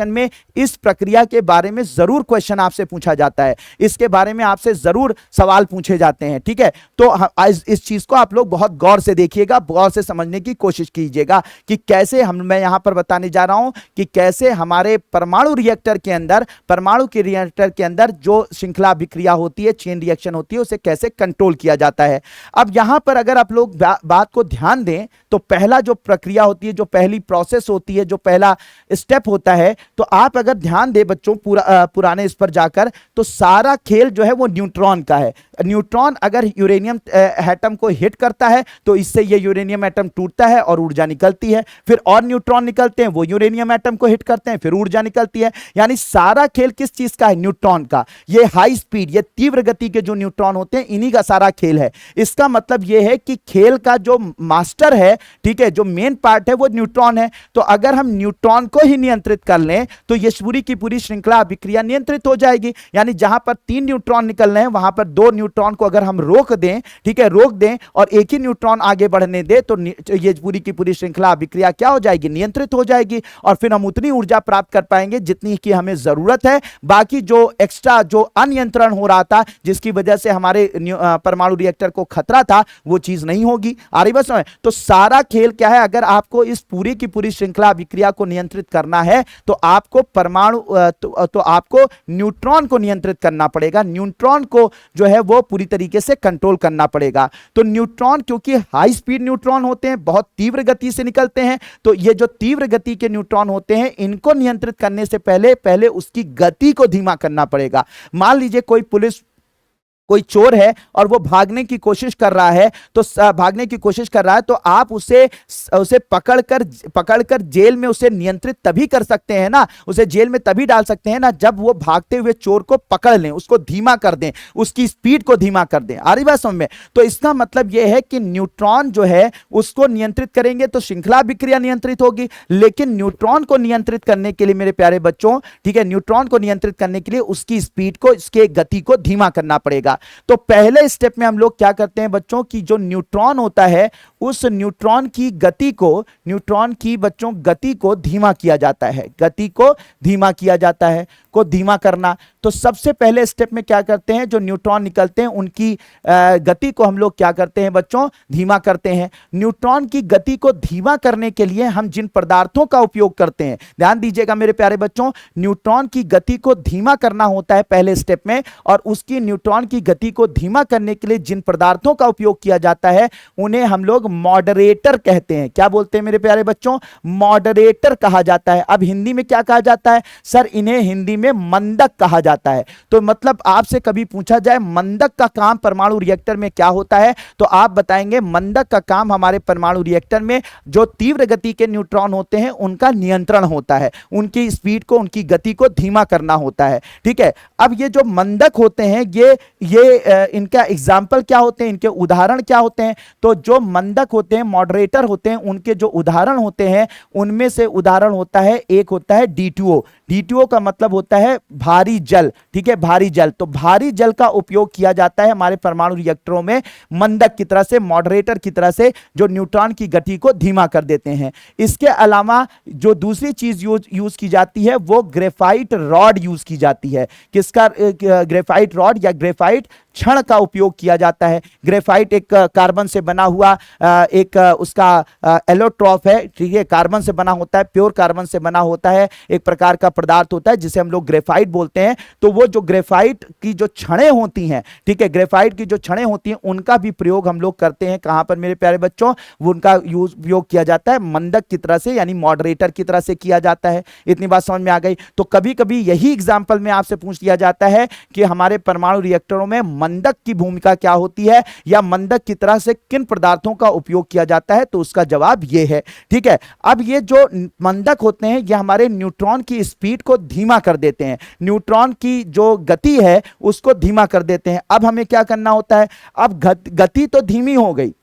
Speaker 1: में इस प्रक्रिया के बारे में जरूर क्वेश्चन आपसे पूछा जाता है, इसके बारे में आपसे जरूर सवाल पूछे जाते हैं, ठीक है? तो इस चीज को आप लोग बहुत गौर से देखिएगा, गौर से समझने की कोशिश कीजिएगा कि कैसे मैं यहां पर बताने जा रहा हूं कि कैसे हमारे परमाणु रिएक्टर के अंदर, परमाणु के रिएक्टर के अंदर जो श्रृंखला अभिक्रिया होती है, चेन रिएक्शन होती है, उसे कैसे कंट्रोल किया जाता है। अब यहां पर अगर आप लोग बात को ध्यान दें तो पहला जो प्रक्रिया होती है, जो पहली प्रोसेस होती है, जो पहला स्टेप होता है, तो आप अगर ध्यान दें बच्चों पुराने इस पर जाकर, तो सारा खेल जो है वो न्यूट्रॉन का है। न्यूट्रॉन अगर यूरेनियम एटम को हिट करता है तो इससे ये यूरेनियम एटम टूटता है और ऊर्जा निकलती है, फिर और न्यूट्रॉन निकलते हैं, वो यूरेनियम एटम को हिट करते हैं, फिर ऊर्जा निकलती है। यानी सारा खेल किस चीज का है? न्यूट्रॉन का। ये हाई स्पीड, ये तीव्र गति के जो न्यूट्रॉन होते हैं, इन्हीं का सारा खेल है। इसका मतलब ये है कि खेल का जो मास्टर है, ठीक है, जो मेन पार्ट है, वो न्यूट्रॉन है। तो अगर हम न्यूट्रॉन को ही नियंत्रित कर लें तो ये पूरी की पूरी श्रृंखला अभिक्रिया नियंत्रित हो जाएगी। यानी जहां पर 3 न्यूट्रॉन निकल रहे हैं वहां पर 2 न्यूट्रॉन को अगर हम रोक दें, ठीक है, रोक दें और एक ही न्यूट्रॉन आगे बढ़ने दे, तो ये पूरी की पूरी श्रृंखला अभिक्रिया क्या हो जाएगी? नियंत्रित हो जाएगी, और फिर हम उतनी ऊर्जा प्राप्त कर पाएंगे जितनी की हमें जरूरत है। बाकी जो एक्स्ट्रा, जो अनियंत्रण हो रहा था, जिसकी वजह से हमारे परमाणु रिएक्टर को खतरा था, वो चीज नहीं होगी। आ रही बस में? तो सारा खेल क्या है? अगर आपको इस पूरी की पूरी श्रृंखला अभिक्रिया को नियंत्रित करना है तो आपको तो आपको न्यूट्रॉन को नियंत्रित करना पड़ेगा, न्यूट्रॉन को जो है वो पूरी तरीके से कंट्रोल करना पड़ेगा। तो न्यूट्रॉन, क्योंकि हाई स्पीड न्यूट्रॉन होते हैं, बहुत तीव्र गति से निकलते हैं, तो ये जो तीव्र गति के न्यूट्रॉन होते हैं, इनको नियंत्रित करने से पहले उसकी गति को धीमा करना पड़ेगा। मान लीजिए कोई चोर है और वो भागने की कोशिश कर रहा है, तो आप उसे पकड़कर जेल में उसे नियंत्रित तभी कर सकते हैं ना, उसे जेल में तभी डाल सकते हैं ना जब वो भागते हुए चोर को पकड़ लें, उसको धीमा कर दें, उसकी स्पीड को धीमा कर दें। आ रही बात समझ में? तो इसका मतलब यह है कि न्यूट्रॉन जो है उसको नियंत्रित करेंगे तो श्रृंखला अभिक्रिया नियंत्रित होगी, लेकिन न्यूट्रॉन को नियंत्रित करने के लिए मेरे प्यारे बच्चों, ठीक है, न्यूट्रॉन को नियंत्रित करने के लिए उसकी स्पीड को, इसके गति को धीमा करना पड़ेगा। तो पहले स्टेप में हम लोग क्या करते हैं बच्चों की जो न्यूट्रॉन होता है, उस न्यूट्रॉन की गति को धीमा किया जाता है, गति को धीमा किया जाता है। को धीमा करना, तो सबसे पहले स्टेप में क्या करते हैं? जो न्यूट्रॉन निकलते हैं उनकी गति को हम लोग क्या करते हैं बच्चों? धीमा करते हैं। न्यूट्रॉन की गति को धीमा करने के लिए हम जिन पदार्थों का उपयोग करते हैं, ध्यान दीजिएगा मेरे प्यारे बच्चों, न्यूट्रॉन की गति को धीमा करना होता है पहले स्टेप में, और उसकी न्यूट्रॉन की गति को धीमा करने के लिए जिन पदार्थों का उपयोग किया जाता है उन्हें हम लोग मॉडरेटर कहते हैं। क्या बोलते हैं मेरे प्यारे बच्चों? मॉडरेटर कहा जाता है। अब हिंदी में क्या कहा जाता है? सर इन्हें हिंदी में मंदक कहा जाता है। तो मतलब आपसे कभी पूछा जाए मंदक का काम परमाणु रिएक्टर में क्या होता है, तो आप बताएंगे मंदक का काम हमारे परमाणु रिएक्टर में जो तीव्र गति के न्यूट्रॉन होते हैं उनका नियंत्रण होता है, उनकी स्पीड को, उनकी गति को धीमा करना होता है। ठीक है, अब ये जो मंदक होते हैं ये इनका एग्जाम्पल क्या होते हैं, इनके उदाहरण क्या होते हैं? तो जो मंदक होते हैं, मॉडरेटर होते हैं, उनके जो उदाहरण होते हैं उनमें से उदाहरण होता है, एक होता है D2O। D2O का मतलब होता होता है भारी जल, ठीक है, भारी जल। तो भारी जल का उपयोग किया जाता है हमारे परमाणु रिएक्टरों में मंदक की तरह से, मॉडरेटर की तरह से, जो न्यूट्रॉन की गति को धीमा कर देते हैं। इसके अलावा जो दूसरी चीज यूज की जाती है वो ग्रेफाइट रॉड यूज की जाती है। किसका? ग्रेफाइट रॉड या ग्रेफाइट छड़ का उपयोग किया जाता है। ग्रेफाइट एक कार्बन से बना हुआ एक उसका एलोट्रॉप है, ठीक है, कार्बन से बना होता है, प्योर कार्बन से बना होता है, एक प्रकार का पदार्थ होता है जिसे हम लोग ग्रेफाइट बोलते हैं। तो वो जो ग्रेफाइट की जो छड़ें होती हैं, ठीक है, ग्रेफाइट की जो छड़ें होती हैं उनका भी प्रयोग हम लोग करते हैं। कहां पर मेरे प्यारे बच्चों? वो उनका उपयोग किया जाता है मंदक की तरह से, यानी मॉडरेटर की तरह से किया जाता है। इतनी बात समझ में आ गई? तो कभी कभी यही एग्जाम्पल में आपसे पूछ लिया जाता है कि हमारे परमाणु रिएक्टरों में मंदक की भूमिका क्या होती है, या मंदक की तरह से किन पदार्थों का उपयोग किया जाता है, तो उसका जवाब यह है, ठीक है। अब ये जो मंदक होते हैं ये हमारे न्यूट्रॉन की स्पीड को धीमा कर देते हैं, न्यूट्रॉन की जो गति है उसको धीमा कर देते हैं। अब हमें क्या करना होता है? अब गति तो धीमी हो गई,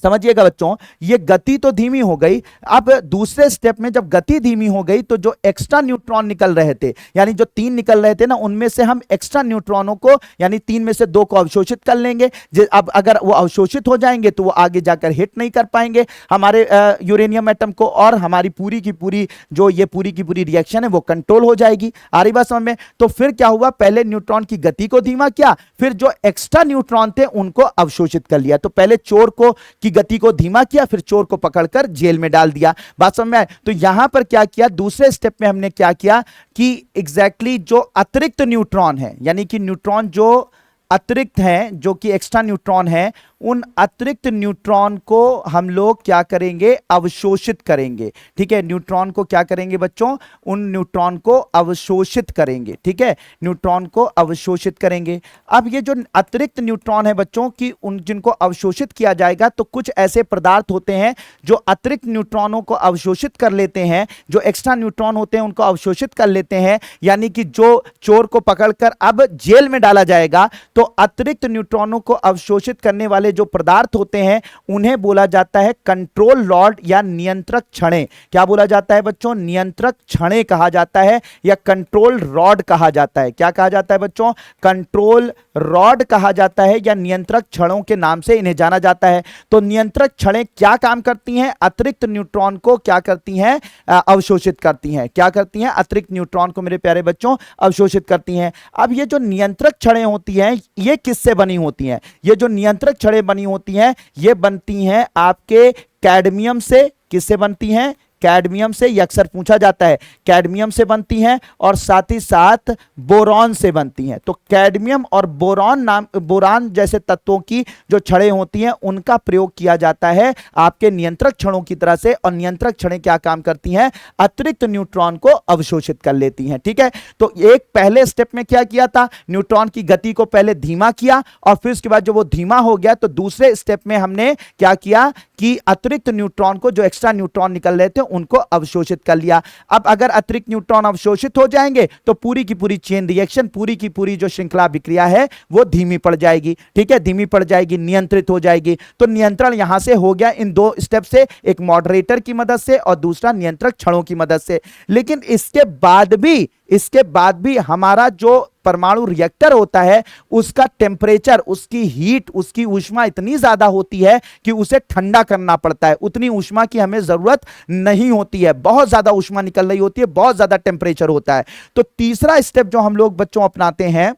Speaker 1: समझिएगा बच्चों, ये गति तो धीमी हो गई। अब दूसरे स्टेप में जब गति धीमी हो गई तो जो एक्स्ट्रा न्यूट्रॉन निकल रहे थे, यानी जो 3 निकल रहे थे ना, उनमें से हम एक्स्ट्रा न्यूट्रॉनों को, यानी 3 में से 2 को अवशोषित कर लेंगे। अब अगर वो अवशोषित हो जाएंगे तो वो आगे जाकर हिट नहीं कर पाएंगे हमारे यूरेनियम एटम को, और हमारी पूरी की पूरी जो ये पूरी की पूरी रिएक्शन है वो कंट्रोल हो जाएगी। आ रही बात समझ में? तो फिर क्या हुआ? पहले न्यूट्रॉन की गति को धीमा किया, फिर जो एक्स्ट्रा न्यूट्रॉन थे उनको अवशोषित कर लिया। तो पहले चोर को की गति को धीमा किया, फिर चोर को पकड़कर जेल में डाल दिया। बात समझ में आए? तो यहां पर क्या किया? दूसरे स्टेप में हमने क्या किया कि एग्जैक्टली जो अतिरिक्त न्यूट्रॉन है, यानी कि न्यूट्रॉन जो अतिरिक्त हैं, जो कि एक्स्ट्रा न्यूट्रॉन है, उन अतिरिक्त न्यूट्रॉन को हम लोग क्या करेंगे? अवशोषित करेंगे, ठीक है। न्यूट्रॉन को क्या करेंगे बच्चों? उन न्यूट्रॉन को अवशोषित करेंगे, ठीक है, न्यूट्रॉन को अवशोषित करेंगे। अब ये जो अतिरिक्त न्यूट्रॉन है बच्चों की, उन जिनको अवशोषित किया जाएगा, तो कुछ ऐसे पदार्थ होते हैं जो अतिरिक्त न्यूट्रॉनों को अवशोषित कर लेते हैं, जो एक्स्ट्रा न्यूट्रॉन होते हैं उनको अवशोषित कर लेते हैं। यानी कि जो चोर को पकड़कर अब जेल में डाला जाएगा, तो अतिरिक्त न्यूट्रॉनों को अवशोषित करने वाले जो पदार्थ होते हैं उन्हें बोला जाता है कंट्रोल रॉड या नियंत्रक छड़ें। क्या बोला जाता है बच्चों? नियंत्रक छड़ें कहा जाता है, या कंट्रोल रॉड कहा जाता है। क्या कहा जाता है बच्चों? कंट्रोल रॉड कहा जाता है, या नियंत्रक छड़ों के नाम से इन्हें जाना जाता है। तो नियंत्रक छड़ें क्या काम करती हैं? अतिरिक्त न्यूट्रॉन को क्या करती हैं? अवशोषित करती हैं। क्या करती हैं? अतिरिक्त न्यूट्रॉन को मेरे प्यारे बच्चों अवशोषित करती हैं। अब ये जो नियंत्रक छड़ें होती हैं ये किससे बनी होती हैं? ये जो नियंत्रक छड़ें बनी होती हैं ये बनती हैं आपके कैडमियम से। किससे बनती हैं? कैडमियम से। ये अक्सर पूछा जाता है, कैडमियम से बनती हैं, और साथ ही साथ बोरॉन से बनती हैं। तो कैडमियम और बोरान जैसे तत्वों की जो छड़ें होती हैं उनका प्रयोग किया जाता है आपके नियंत्रक छड़ों की तरह से। और नियंत्रक छड़ें क्या काम करती हैं? अतिरिक्त न्यूट्रॉन को अवशोषित कर लेती हैं, ठीक है। तो एक पहले स्टेप में क्या किया था? न्यूट्रॉन की गति को पहले धीमा किया, और फिर उसके बाद जब वो धीमा हो गया तो दूसरे स्टेप में हमने क्या किया कि अतिरिक्त न्यूट्रॉन को, जो एक्स्ट्रा न्यूट्रॉन निकल रहे थे, उनको अवशोषित कर लिया। अब अगर अतिरिक्त न्यूट्रॉन अवशोषित हो जाएंगे तो पूरी की पूरी चेन रिएक्शन, पूरी की पूरी जो श्रृंखला विक्रिया है वो धीमी पड़ जाएगी, ठीक है, धीमी पड़ जाएगी, नियंत्रित हो जाएगी। तो नियंत्रण यहां से हो गया इन 2 स्टेप से, एक मॉडरेटर की मदद से और दूसरा नियंत्रक छड़ों की मदद से। लेकिन इसके बाद भी हमारा जो परमाणु रिएक्टर होता है उसका टेम्परेचर, उसकी हीट, उसकी ऊष्मा इतनी ज्यादा होती है कि उसे ठंडा करना पड़ता है। उतनी ऊष्मा की हमें जरूरत नहीं होती है, बहुत ज्यादा ऊष्मा निकल रही होती है, बहुत ज्यादा टेम्परेचर होता है। तो तीसरा स्टेप जो हम लोग बच्चों अपनाते हैं,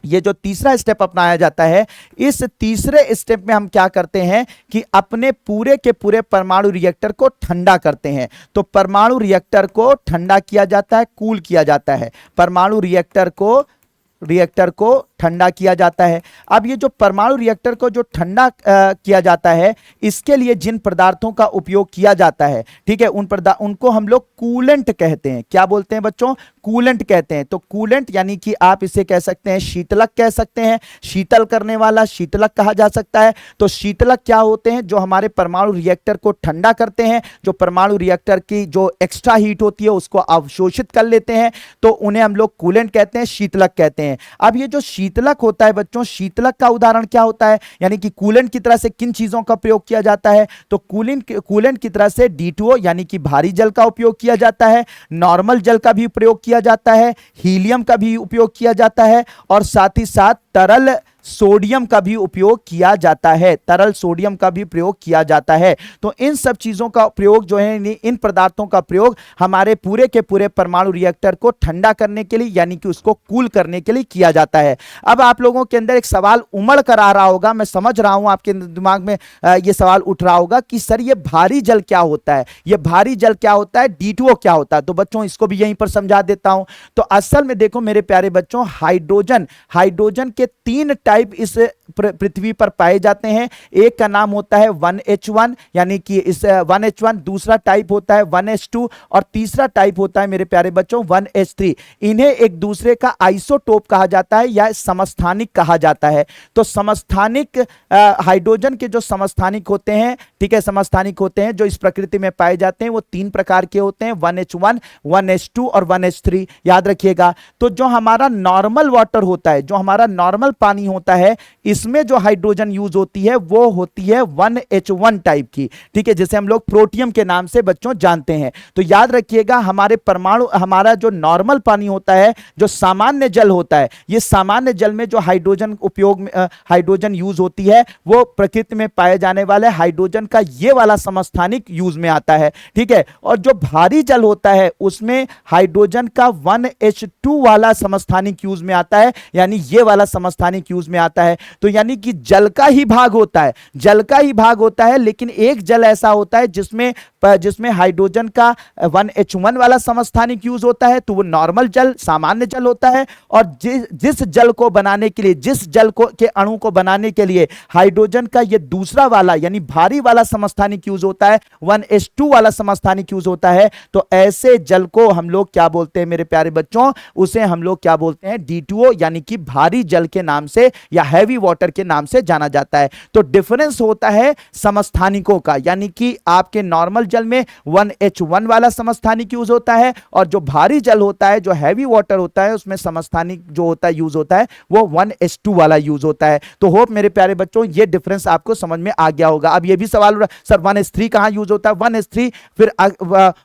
Speaker 1: ये जो तीसरा स्टेप अपनाया जाता है, इस तीसरे स्टेप में हम क्या करते हैं कि अपने पूरे के पूरे परमाणु रिएक्टर को ठंडा करते हैं। तो परमाणु रिएक्टर को ठंडा किया जाता है, कूल किया जाता है। परमाणु रिएक्टर को ठंडा किया जाता है। अब ये जो परमाणु रिएक्टर को जो ठंडा किया जाता है, इसके लिए जिन पदार्थों का उपयोग किया जाता है, ठीक है, उनको हम लोग कूलेंट कहते हैं। क्या बोलते हैं बच्चों? कूलेंट कहते हैं। तो कूलेंट यानी कि आप इसे कह सकते हैं शीतलक कह सकते हैं, शीतल करने वाला शीतलक कहा जा सकता है। तो शीतलक क्या होते हैं? जो हमारे परमाणु रिएक्टर को ठंडा करते हैं, जो परमाणु रिएक्टर की जो एक्स्ट्रा हीट होती है उसको अवशोषित कर लेते हैं, तो उन्हें हम लोग कूलेंट कहते हैं, शीतलक कहते हैं। अब ये जो शीतलक होता है बच्चों, शीतलक का उदाहरण क्या होता है? यानी कि कूलेंट की तरह से किन चीजों का प्रयोग किया जाता है? तो कूलेंट की तरह से D2O यानी कि भारी जल का उपयोग किया जाता है, नॉर्मल जल का भी प्रयोग किया किया जाता है, हीलियम का भी उपयोग किया जाता है और साथ ही साथ तरल सोडियम का भी उपयोग किया जाता है, तरल सोडियम का भी प्रयोग किया जाता है। तो इन सब चीजों का प्रयोग जो है, इन पदार्थों का प्रयोग हमारे पूरे के पूरे परमाणु रिएक्टर को ठंडा करने के लिए यानी कि उसको कूल करने के लिए किया जाता है। अब आप लोगों के अंदर एक सवाल उमड़ कर आ रहा होगा, मैं समझ रहा हूं आपके दिमाग में यह सवाल उठ रहा होगा कि सर ये भारी जल क्या होता है, ये भारी जल क्या होता है, D2O क्या होता है। तो बच्चों इसको भी यहीं पर समझा देता हूं। तो असल में देखो मेरे प्यारे बच्चों, हाइड्रोजन के 3 टाइप इस पृथ्वी पर पाए जाते हैं। एक का नाम होता है 1H1 यानी कि इस 1H1, दूसरा टाइप होता है 1H2 और तीसरा टाइप होता है मेरे प्यारे बच्चों 1H3। इन्हें एक दूसरे का आइसोटोप कहा जाता है या समस्थानिक कहा जाता है। तो समस्थानिक हाइड्रोजन के जो समस्थानिक होते हैं, ठीक है, समस्थानिक होते हैं जो इस प्रकृति में पाए जाते हैं, वो 3 प्रकार के होते हैं, 1H1, 1H2 और 1H3, याद रखिएगा। तो जो हमारा नॉर्मल वाटर होता है, जो हमारा नॉर्मल पानी होता है, इसमें जो हाइड्रोजन यूज होती है वो होती है 1H1 टाइप की, ठीक है, जिसे हम लोग प्रोटियम के नाम से बच्चों जानते हैं। तो याद रखिएगा हमारे परमाणु, हमारा जो नॉर्मल पानी होता है, जो सामान्य जल होता है, ये सामान्य जल में जो हाइड्रोजन उपयोग में हाइड्रोजन यूज होती है वो प्रकृति में पाए जाने वाले हाइड्रोजन का ये वाला समस्थानिक यूज में आता है, ठीक है। और जो भारी जल होता है उसमें हाइड्रोजन का 1H2 वाला समस्थानिक यूज में आता है, यानी ये वाला समस्थानिक यूज में आता है। तो यानी कि जल का ही भाग होता है, जल का ही भाग होता है, लेकिन एक जल ऐसा होता है जिसमें हाइड्रोजन का 1H1 वाला समस्थानिक यूज होता है, तो वो नॉर्मल जल, सामान्य जल होता है। और जिस जल को बनाने के लिए, जिस जल को के अणु को बनाने के लिए हाइड्रोजन का ये दूसरा वाला यानी भारी वाला समस्थानिक यूज होता है, 1H2 वाला समस्थानिक यूज होता है, तो ऐसे जल को हम लोग क्या बोलते हैं मेरे प्यारे बच्चों, उसे हम लोग क्या बोलते हैं, D2O यानी कि भारी जल के नाम से या हैवी वाटर के नाम से जाना जाता है। तो डिफरेंस होता है समस्थानिकों का, यानी कि आपके नॉर्मल जल में 1H1 वाला समस्थानिक यूज होता है और जो भारी जल होता है, जो हैवी वाटर होता है, उसमें समस्थानिक जो होता है यूज होता है वो 1H2 वाला यूज होता है। तो होप मेरे प्यारे बच्चों ये डिफरेंस आपको समझ में आ गया होगा। अब ये भी सवाल सर 1H3 कहां यूज होता है, 1H3 फिर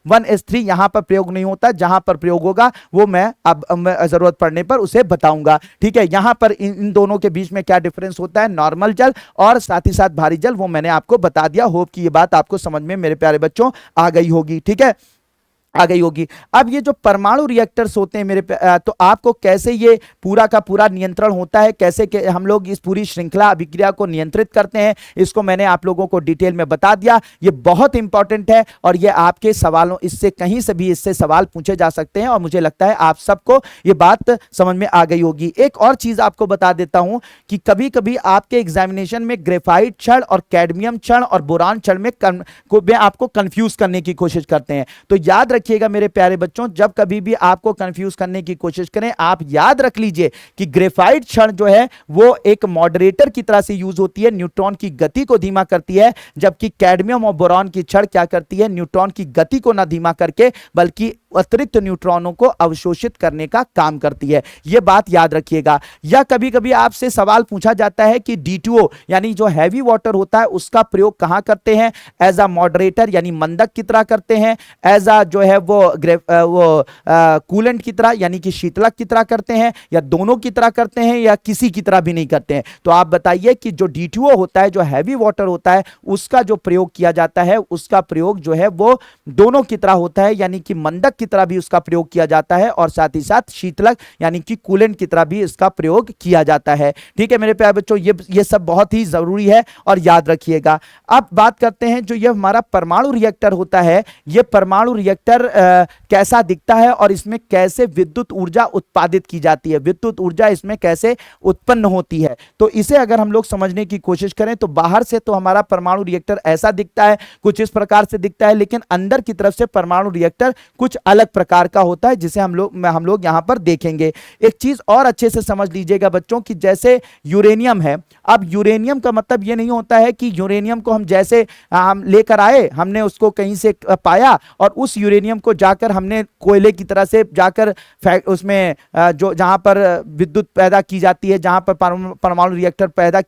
Speaker 1: 1H3 यहां पर प्रयोग नहीं होता, जहां पर प्रयोग होगा वो मैं अब जरूरत पड़ने पर उसे बताऊंगा, ठीक है। यहां पर इन दोनों के बीच में क्या डिफरेंस होता है, नॉर्मल जल और साथ ही साथ भारी जल, वो मैंने आपको बता दिया। होप कि ये बात आपको समझ में मेरे प्यारे बच्चों आ गई होगी, ठीक है, आ गई होगी। अब ये जो परमाणु रिएक्टर्स होते हैं मेरे तो आपको कैसे ये पूरा का पूरा नियंत्रण होता है, कैसे हम लोग इस पूरी श्रृंखला अभिक्रिया को नियंत्रित करते हैं, इसको मैंने आप लोगों को डिटेल में बता दिया। ये बहुत इंपॉर्टेंट है और ये आपके सवालों, इससे कहीं से भी इससे सवाल पूछे जा सकते हैं और मुझे लगता है आप सबको ये बात समझ में आ गई होगी। एक और चीज आपको बता देता हूं कि कभी कभी आपके एग्जामिनेशन में ग्रेफाइट क्षण और कैडमियम क्षण और बोरान क्षण में आपको कंफ्यूज करने की कोशिश करते हैं। तो याद रखिएगा मेरे प्यारे बच्चों, जब कभी भी आपको कंफ्यूज करने की कोशिश करें, आप याद रख लीजिए कि ग्रेफाइट क्षण जो है वो एक मॉडरेटर की तरह से यूज होती है, न्यूट्रॉन की गति को धीमा करती है, जबकि कैडमियम और बोरॉन की क्षण क्या करती है, न्यूट्रॉन की गति को ना धीमा करके बल्कि अतिरिक्त न्यूट्रॉनों को अवशोषित करने का काम करती है। यह बात याद रखिएगा। या कभी कभी आपसे सवाल पूछा जाता है कि D2O यानी जो हैवी वाटर होता है उसका प्रयोग कहां करते हैं, एज अ मॉडरेटर यानी मंदक की तरह करते हैं, एज अ जो है वो कूलेंट की तरह यानी कि शीतलक की तरह करते हैं, या दोनों की तरह करते हैं, या किसी की तरह भी नहीं करते हैं। तो आप बताइए कि जो D2O होता है, जो हैवी वाटर होता है, उसका जो प्रयोग किया जाता है, उसका प्रयोग जो है वो दोनों की तरह होता है, यानी कि मंदक की तरह भी उसका प्रयोग किया जाता है और साथ ही साथ शीतलक यानी कि कूलेंट की तरह भी इसका प्रयोग किया जाता है। ठीक है मेरे प्यारे बच्चों, ये सब बहुत ही जरूरी है और याद रखिएगा। अब बात करते हैं जो ये हमारा परमाणु रिएक्टर होता है, ये परमाणु रिएक्टर कैसा दिखता है और इसमें कैसे विद्युत ऊर्जा उत्पादित की जाती है, विद्युत ऊर्जा इसमें कैसे उत्पन्न होती है। तो इसे अगर हम लोग समझने की कोशिश करें तो बाहर से तो हमारा परमाणु रिएक्टर ऐसा दिखता है, कुछ इस प्रकार से दिखता है, लेकिन अंदर की तरफ से परमाणु रिएक्टर कुछ अलग प्रकार का होता है, जिसे हम लोग यहां पर देखेंगे। एक चीज और अच्छे से समझ लीजिएगा बच्चों कि जैसे यूरेनियम है, अब यूरेनियम का मतलब यह नहीं होता है कि यूरेनियम को हम जैसे हम लेकर आए, हमने उसको कहीं से पाया और उस यूरेनियम यूरेनियम को जाकर हमने कोयले की तरह से जाकर उसमें जो जहां पर विद्युत पैदा की जाती है, जहां पर परमाणु रिएक्टर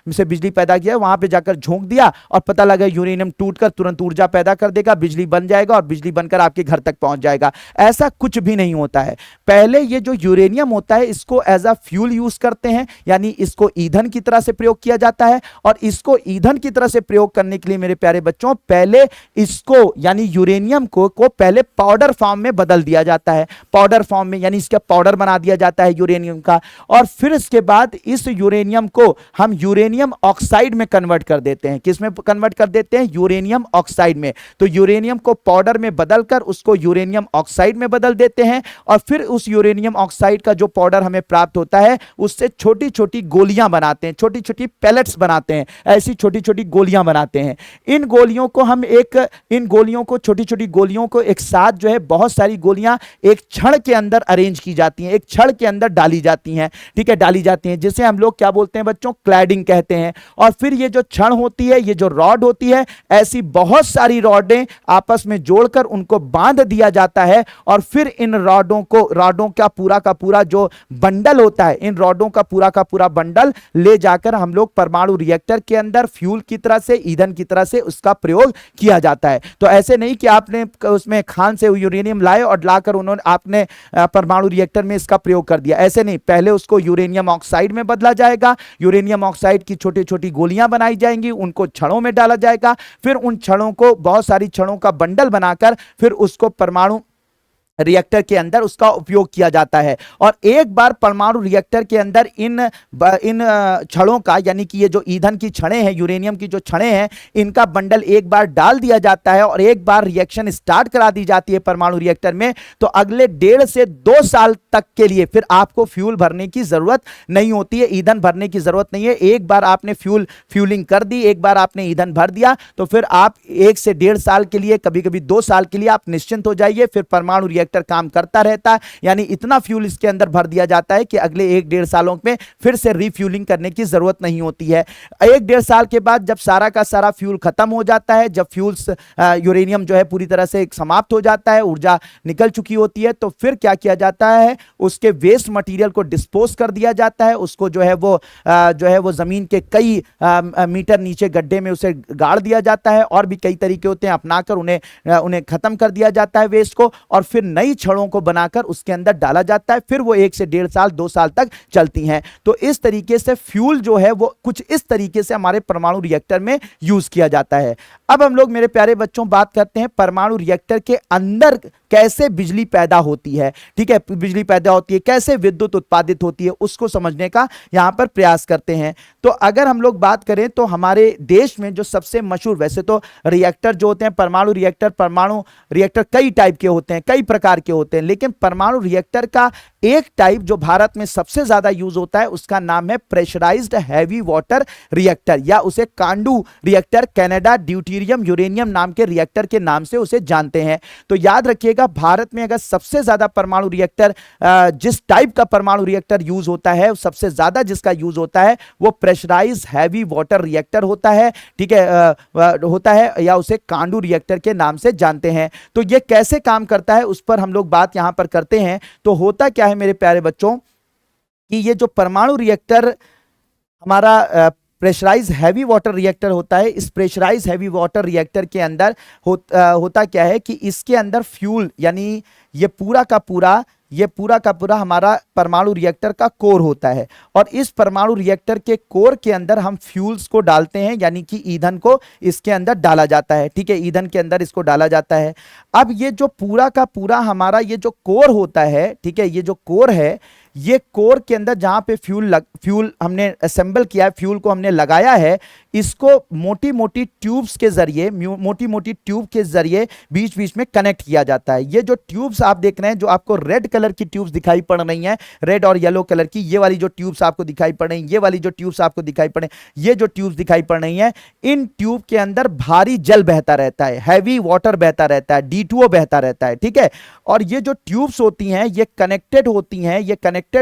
Speaker 1: से बिजली पैदा किया, वहां पे जाकर झोंक दिया और पता लगा यूरेनियम टूटकर तुरंत ऊर्जा पैदा कर देगा, बिजली बन जाएगा और बिजली बनकर आपके घर तक पहुंच जाएगा। ऐसा कुछ भी नहीं होता है। पहले ये जो यूरेनियम होता है इसको एज अ फ्यूल यूज करते हैं, यानी इसको ईंधन की तरह से प्रयोग किया जाता है। और इसको ईंधन की तरह से प्रयोग करने के लिए मेरे प्यारे बच्चों पहले इसको यानी यूरेनियम को पहले पाउडर फॉर्म में बदल दिया जाता है, पाउडर फॉर्म में, यानी इसका पाउडर बना दिया जाता है यूरेनियम का। और फिर इसके बाद इस यूरेनियम को हम यूरेनियम ऑक्साइड में कन्वर्ट कर देते हैं। किस में कन्वर्ट कर देते हैं? यूरेनियम ऑक्साइड में। तो यूरेनियम को पाउडर में बदलकर उसको यूरेनियम ऑक्साइड में बदल देते हैं और फिर उस यूरेनियम ऑक्साइड का जो पाउडर हमें प्राप्त होता है उससे छोटी छोटी गोलियां बनाते हैं, छोटी छोटी पैलेट्स बनाते हैं, ऐसी छोटी छोटी गोलियां बनाते हैं। इन गोलियों को छोटी छोटी गोलियों को एक साथ जो है बहुत सारी गोलियां एक छड़ के अंदर अरेंज की जाती हैं, एक छड़ के अंदर डाली जाती हैं, ठीक है, डाली जाती हैं, जिसे हम लोग क्या बोलते हैं बच्चों? क्लैडिंग कहते हैं। और फिर ये जो छड़ होती है, ये जो रॉड होती है, ऐसी बहुत सारी रॉडें आपस में जोड़कर उनको बांध दिया जाता है और फिर इन रॉडों का पूरा जो बंडल होता है, इन रॉडों का पूरा बंडल ले जाकर हम लोग परमाणु रिएक्टर के अंदर फ्यूल की तरह से, ईंधन की तरह से उसका प्रयोग किया जाता है। तो ऐसे नहीं कि आपने उसमें खान से यूरेनियम लाए और लाकर आपने परमाणु रिएक्टर में इसका प्रयोग कर दिया, ऐसे नहीं। पहले उसको यूरेनियम ऑक्साइड में बदला जाएगा, यूरेनियम ऑक्साइड की छोटी छोटी गोलियां बनाई जाएंगी, उनको छड़ों में डाला जाएगा, फिर उन छड़ों को बहुत सारी छड़ों का बंडल बनाकर फिर उसको परमाणु रिएक्टर के अंदर उसका उपयोग किया जाता है। और एक बार परमाणु रिएक्टर के अंदर इन छड़ों का, यानी कि ये जो ईंधन की छड़ें हैं, यूरेनियम की जो छड़ें हैं, इनका बंडल एक बार डाल दिया जाता है और एक बार रिएक्शन स्टार्ट करा दी जाती है परमाणु रिएक्टर में, तो अगले 1.5 से 2 साल तक के लिए फिर आपको फ्यूल भरने की जरूरत नहीं होती है, ईंधन भरने की जरूरत नहीं है। एक बार आपने फ्यूलिंग कर दी, एक बार आपने ईंधन भर दिया, तो फिर आप 1 से 1.5 साल के लिए, कभी कभी 2 साल के लिए आप निश्चिंत हो जाइए। फिर परमाणु रिएक्टर काम करता रहता है, यानी इतना फ्यूल इसके अंदर भर दिया जाता है कि अगले 1-1.5 सालों में फिर से रिफ्यूलिंग करने की जरूरत नहीं होती है। 1-1.5 साल के बाद जब सारा का सारा फ्यूल खत्म हो जाता है, जब फ्यूल्स यूरेनियम जो है पूरी तरह से समाप्त हो जाता है, ऊर्जा निकल चुकी होती है, तो फिर क्या किया जाता है? उसके वेस्ट मटेरियल को डिस्पोज कर दिया जाता है। उसको जो है वो जमीन के कई मीटर नीचे गड्ढे में उसे गाड़ दिया जाता है, और भी कई तरीके होते हैं अपनाकर उन्हें खत्म कर दिया जाता है वेस्ट को, और फिर नई छड़ों को बनाकर उसके अंदर डाला जाता है। फिर वो 1 से 1.5 साल 2 साल तक चलती हैं। तो इस तरीके से फ्यूल जो है वो कुछ इस तरीके से हमारे परमाणु रिएक्टर में यूज किया जाता है। अब हम लोग मेरे प्यारे बच्चों बात करते हैं परमाणु रिएक्टर के अंदर कैसे बिजली पैदा होती है, ठीक है, बिजली पैदा होती है, कैसे विद्युत उत्पादित होती है, उसको समझने का यहां पर प्रयास करते हैं। तो अगर हम लोग बात करें तो हमारे देश में जो सबसे मशहूर, वैसे तो रिएक्टर जो होते हैं परमाणु रिएक्टर कई टाइप के होते हैं, कई प्रकार के होते हैं, लेकिन परमाणु रिएक्टर का एक टाइप जो भारत में सबसे ज्यादा यूज होता है उसका नाम है प्रेशराइज्ड हैवी वाटर रिएक्टर, या उसे कांडू रिएक्टर, कनाडा ड्यूटेरियम यूरेनियम नाम के रिएक्टर के नाम से उसे जानते हैं। तो याद रखिएगा, भारत में अगर सबसे ज्यादा परमाणु रिएक्टर, जिस टाइप का परमाणु रिएक्टर यूज होता है, सबसे ज्यादा जिसका यूज होता है वो प्रेशराइज्ड हैवी वाटर रिएक्टर होता है, ठीक है, होता है, या उसे कांडू रिएक्टर के नाम से जानते हैं। तो ये कैसे काम करता है उस पर हम लोग बात यहां पर करते हैं। तो होता क्या है मेरे प्यारे बच्चों कि ये जो परमाणु रिएक्टर हमारा प्रेशराइज हैवी वाटर रिएक्टर होता है, इस प्रेशराइज हैवी वाटर रिएक्टर के अंदर होता क्या है कि इसके अंदर फ्यूल, यानी ये पूरा का पूरा हमारा परमाणु रिएक्टर का कोर होता है, और इस परमाणु रिएक्टर के कोर के अंदर हम फ्यूल्स को डालते हैं, यानी कि ईंधन को इसके अंदर डाला जाता है, ठीक है, ईंधन के अंदर इसको डाला जाता है। अब ये जो पूरा का पूरा हमारा ये जो कोर होता है, ठीक है, ये जो कोर है, ये कोर के अंदर जहां पे फ्यूल हमने असेंबल किया है, फ्यूल को हमने लगाया है, इसको मोटी मोटी ट्यूब्स के जरिए बीच बीच में कनेक्ट किया जाता है। ये जो ट्यूब्स आप देख रहे हैं, जो आपको रेड कलर की ट्यूब्स दिखाई पड़ रही हैं, रेड और येलो कलर की, ये वाली जो ट्यूब्स आपको दिखाई पड़ रही हैं, ये वाली जो ट्यूब्स आपको दिखाई पड़ रही हैं, ये जो ट्यूब्स दिखाई पड़ रही हैं, इन ट्यूब के अंदर भारी जल बहता रहता है, हैवी वाटर बहता रहता है, D2O बहता रहता है, ठीक है। और ये जो ट्यूब्स होती हैं ये कनेक्टेड